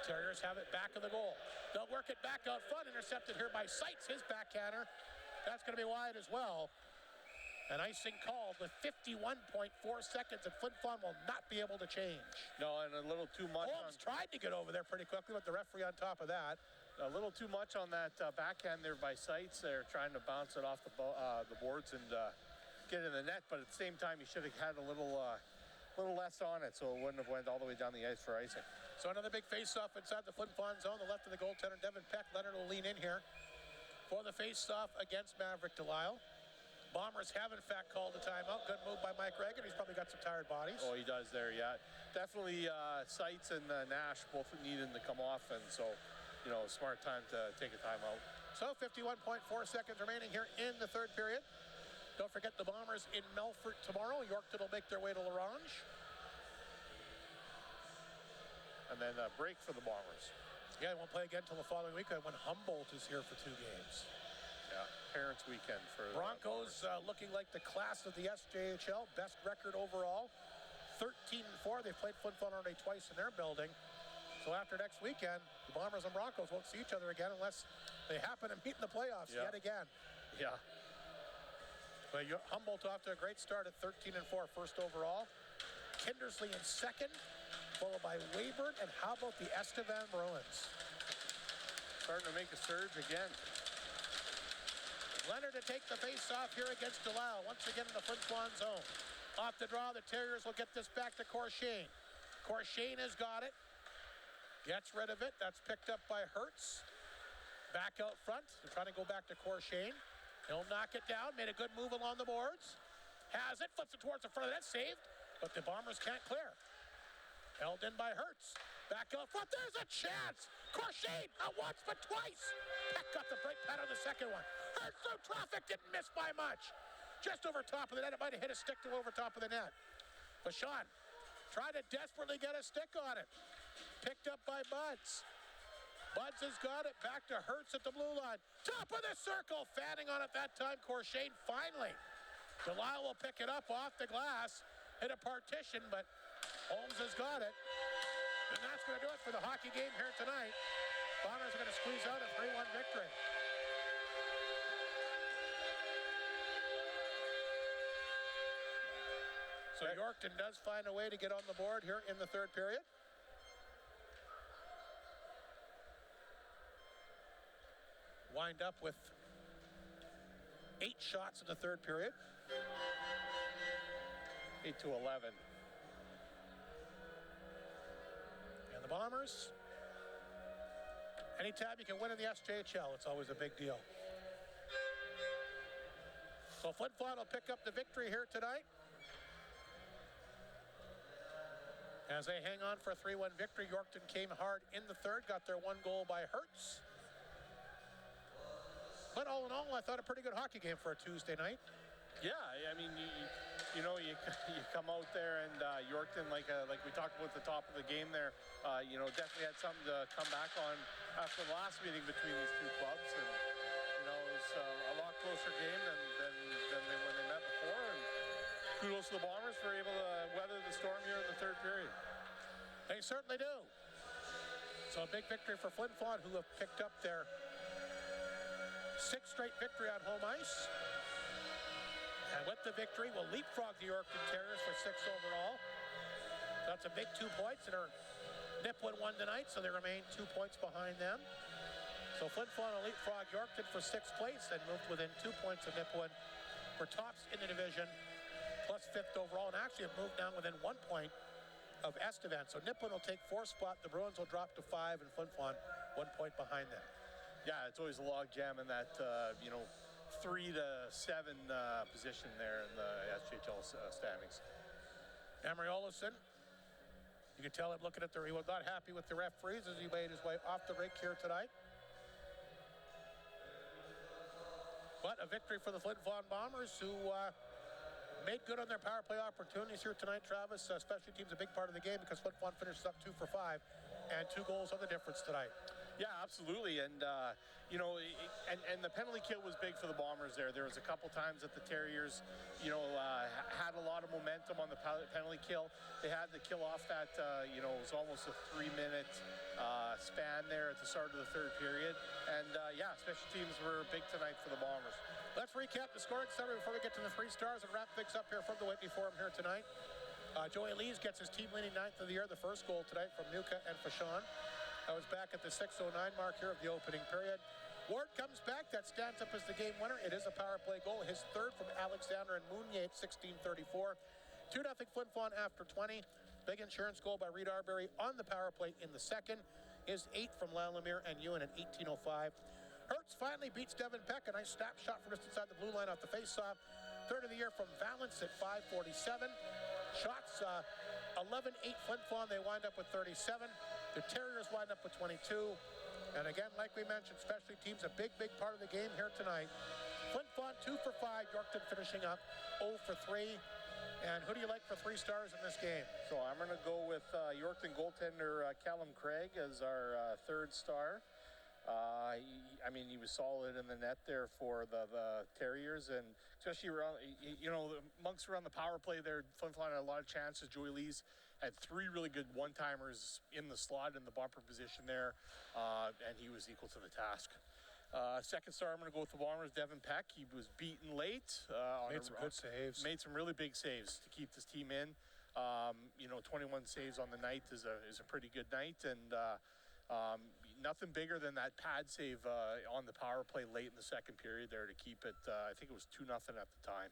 Terriers have it back of the goal. They'll work it back out front. Intercepted here by Seitz, his backhander. That's going to be wide as well. An icing called with 51.4 seconds, and Flin Flon will not be able to change. No, and a little too much. Holmes tried to get over there pretty quickly with the referee on top of that. A little too much on that backhand there by Seitz. They're trying to bounce it off the boards and get it in the net, but at the same time, he should have had a little less on it, so it wouldn't have went all the way down the ice for icing. So another big face-off inside the Flin Flon zone. The left of the goaltender, Devin Peck. Leonard will lean in here for the face-off against Maverick Delisle. Bombers have, in fact, called a timeout. Good move by Mike Reagan. He's probably got some tired bodies. Oh, he does there, yeah. Definitely Seitz and Nash both needing to come off, and so, smart time to take a timeout. So 51.4 seconds remaining here in the third period. Don't forget the Bombers in Melfort tomorrow. Yorkton will make their way to Larange. And then a break for the Bombers. Yeah, they won't play again until the following weekend when Humboldt is here for 2 games. Yeah, parents' weekend for Broncos looking like the class of the SJHL. Best record overall, 13-4. They've played Flin Flon already twice in their building. So after next weekend, the Bombers and Broncos won't see each other again unless they happen to meet in the playoffs yet again. Yeah. But Humboldt off to a great start at 13-4, first overall. Kindersley in second, followed by Weyburn, and how about the Estevan Bruins? Starting to make a surge again. Leonard to take the face-off here against Delisle. Once again in the Flin Flon zone. Off the draw, the Terriers will get this back to Corshane. Corshane has got it. Gets rid of it. That's picked up by Hertz. Back out front. They're trying to go back to Corshane. He'll knock it down. Made a good move along the boards. Has it. Flips it towards the front of that. Saved. But the Bombers can't clear. Held in by Hertz. Back out front. There's a chance. Corshane, not once but twice. Peck got the break pad on the second one. Hertz through traffic, didn't miss by much. Just over top of the net. It might have hit a stick to over top of the net. Vachon tried to desperately get a stick on it. Picked up by Buds. Buds has got it. Back to Hertz at the blue line. Top of the circle. Fanning on it that time. Corshane finally. Delisle will pick it up off the glass. Hit a partition, but Holmes has got it. And that's going to do it for the hockey game here tonight. Bombers are going to squeeze out a 3-1 victory. So Yorkton does find a way to get on the board here in the third period. Wind up with 8 shots in the third period. 8-11. And the Bombers, anytime you can win in the SJHL, it's always a big deal. So Flin Flon will pick up the victory here tonight. As they hang on for a 3-1 victory, Yorkton came hard in the third, got their 1 goal by Hertz. But all in all, I thought a pretty good hockey game for a Tuesday night. Yeah, I mean, you come out there and Yorkton, like we talked about at the top of the game there, definitely had something to come back on after the last meeting between these two clubs, and it was a lot closer game than when they met before. And kudos to the Bombers for able to weather the storm here in the third period. They certainly do. So a big victory for Flin Flon, who have picked up their 6th straight victory on home ice. And with the victory, will leapfrog the Yorkton Terriers for 6th overall. That's a big 2 points, and Nipawin won tonight, so they remain 2 points behind them. So Flin Flon will leapfrog Yorkton for 6th place and moved within 2 points of Nipawin for tops in the division, plus 5th overall, and actually have moved down within 1 point of Estevan. So Nipawin will take 4th spot, the Bruins will drop to 5, and Flin Flon 1 point behind them. Yeah, it's always a log jam in that 3 to 7 position there in the SJHL standings. Emery Olafson, you can tell him looking at he was not happy with the referees as he made his way off the rink here tonight. But a victory for the Flin Flon Bombers, who made good on their power play opportunities here tonight, Travis. Special teams a big part of the game because Flin Flon finishes up 2 for 5, and 2 goals are the difference tonight. Yeah, absolutely, and and the penalty kill was big for the Bombers there. There was a couple times that the Terriers, had a lot of momentum on the penalty kill. They had to kill off that, it was almost a 3-minute span there at the start of the third period. And special teams were big tonight for the Bombers. Let's recap the scoring summary before we get to the 3 stars and wrap things up here from the Whitney Forum here tonight. Joey Lees gets his team-leading 9th of the year, the first goal tonight from Nuka and Fashawn. That was back at the 6:09 mark here of the opening period. Ward comes back. That stands up as the game winner. It is a power play goal. His third from Alexander and Mounier at 16:34. 2-0 Flin Flon after 20. Big insurance goal by Reed Arbery on the power play in the second. His 8 from Lalamere and Ewan at 18:05. Hertz finally beats Devin Peck. A nice snapshot from just inside the blue line off the faceoff. Third of the year from Valence at 5:47. Shots 11-8 Flin Flon. They wind up with 37. The Terriers wind up with 22. And again, like we mentioned, specialty teams a big part of the game here tonight. Flin Flon 2 for 5. Yorkton finishing up 0 for 3. And who do you like for 3 stars in this game? So I'm going to go with Yorkton goaltender Callum Craig as our third star. He was solid in the net there for the Terriers, and especially around, the Monks around the power play there. Flin Flon had a lot of chances. Joey Lees had 3 really good one-timers in the slot in the bumper position there, and he was equal to the task. Second star, I'm going to go with the Bombers, Devin Peck. He was beaten late. Made some good saves. Made some really big saves to keep this team in. 21 saves on the night is a pretty good night, and nothing bigger than that pad save on the power play late in the second period there to keep it, I think it was 2-0 at the time.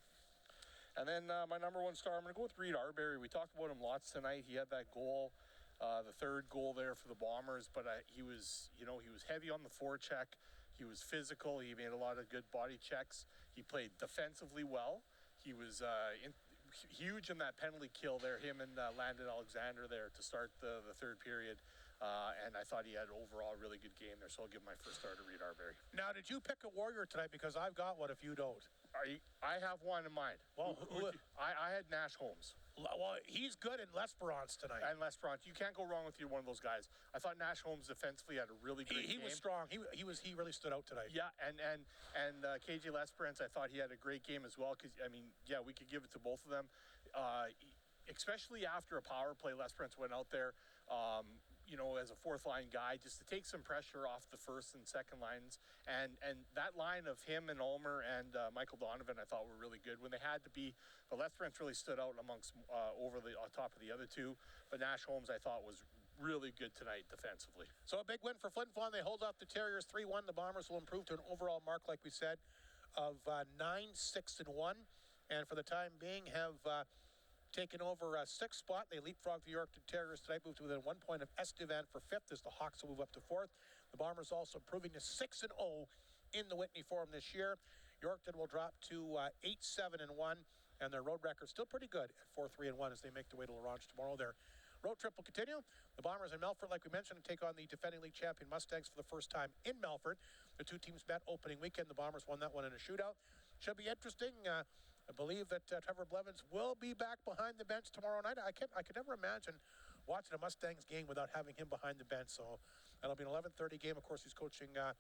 And then my number 1 star, I'm going to go with Reed Arbery. We talked about him lots tonight. He had that goal, the third goal there for the Bombers, but he was heavy on the forecheck. He was physical. He made a lot of good body checks. He played defensively well. He was huge in that penalty kill there, him and Landon Alexander there to start the third period. And I thought he had overall a really good game there, so I'll give my first star to Reed Arbery. Now, did you pick a Warrior tonight? Because I've got one if you don't. I have one in mind. Well, I had Nash Holmes. Well, he's good in L'Esperance tonight. And L'Esperance. You can't go wrong with either one of those guys. I thought Nash Holmes defensively had a really great game. He was strong. He really stood out tonight. Yeah, and KJ L'Esperance, I thought he had a great game as well. Because we could give it to both of them, especially after a power play. L'Esperance went out there. As a fourth line guy, just to take some pressure off the first and second lines. And that line of him and Ulmer and Michael Donovan, I thought were really good when they had to be. But L'Esperance really stood out amongst on top of the other two. But Nash Holmes, I thought, was really good tonight defensively. So a big win for Flin Flon. They hold off the Terriers 3-1. The Bombers will improve to an overall mark, like we said, of 9-6-1. And for the time being, have taken over a 6th spot. They leapfrog the Yorkton Terriers tonight, moved to within 1 point of Estevan for 5th as the Hawks will move up to 4th. The Bombers also improving to 6-0 in the Whitney Forum this year. Yorkton will drop to 8-7-1, and their road record still pretty good at 4-3-1 as they make their way to La Ronge tomorrow. Their road trip will continue. The Bombers in Melfort, like we mentioned, take on the defending league champion Mustangs for the first time in Melfort. The two teams met opening weekend. The Bombers won that one in a shootout. Should be interesting. I believe that Trevor Blevins will be back behind the bench tomorrow night. I could never imagine watching a Mustangs game without having him behind the bench. So that'll be an 11:30 game. Of course, he's coaching the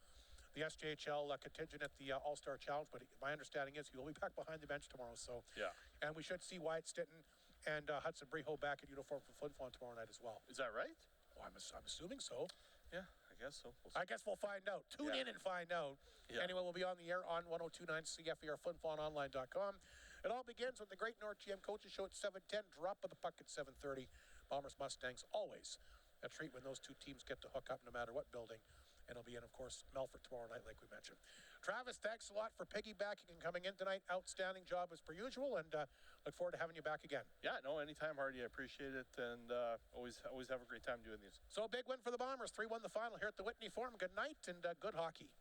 SJHL contingent at the All-Star Challenge. But my understanding is he will be back behind the bench tomorrow. So yeah, and we should see Wyatt Stinton and Hudson Breho back in uniform for Flin Flon tomorrow night as well. Is that right? Oh, I'm assuming so. Yeah, I guess so. I guess we'll find out. Tune in and find out. Yeah. Anyway, we'll be on the air on 102.9 CFER, FlinFlonOnline.com. It all begins with the Great North GM Coaches Show at 7:10. Drop of the puck at 7:30. Bombers, Mustangs, always a treat when those two teams get to hook up no matter what building. And it'll be in, of course, Melfort tomorrow night, like we mentioned. Travis, thanks a lot for piggybacking and coming in tonight. Outstanding job as per usual, and look forward to having you back again. Yeah, no, anytime, Hardy. I appreciate it, and always have a great time doing these. So a big win for the Bombers. 3-1 the final here at the Whitney Forum. Good night and good hockey.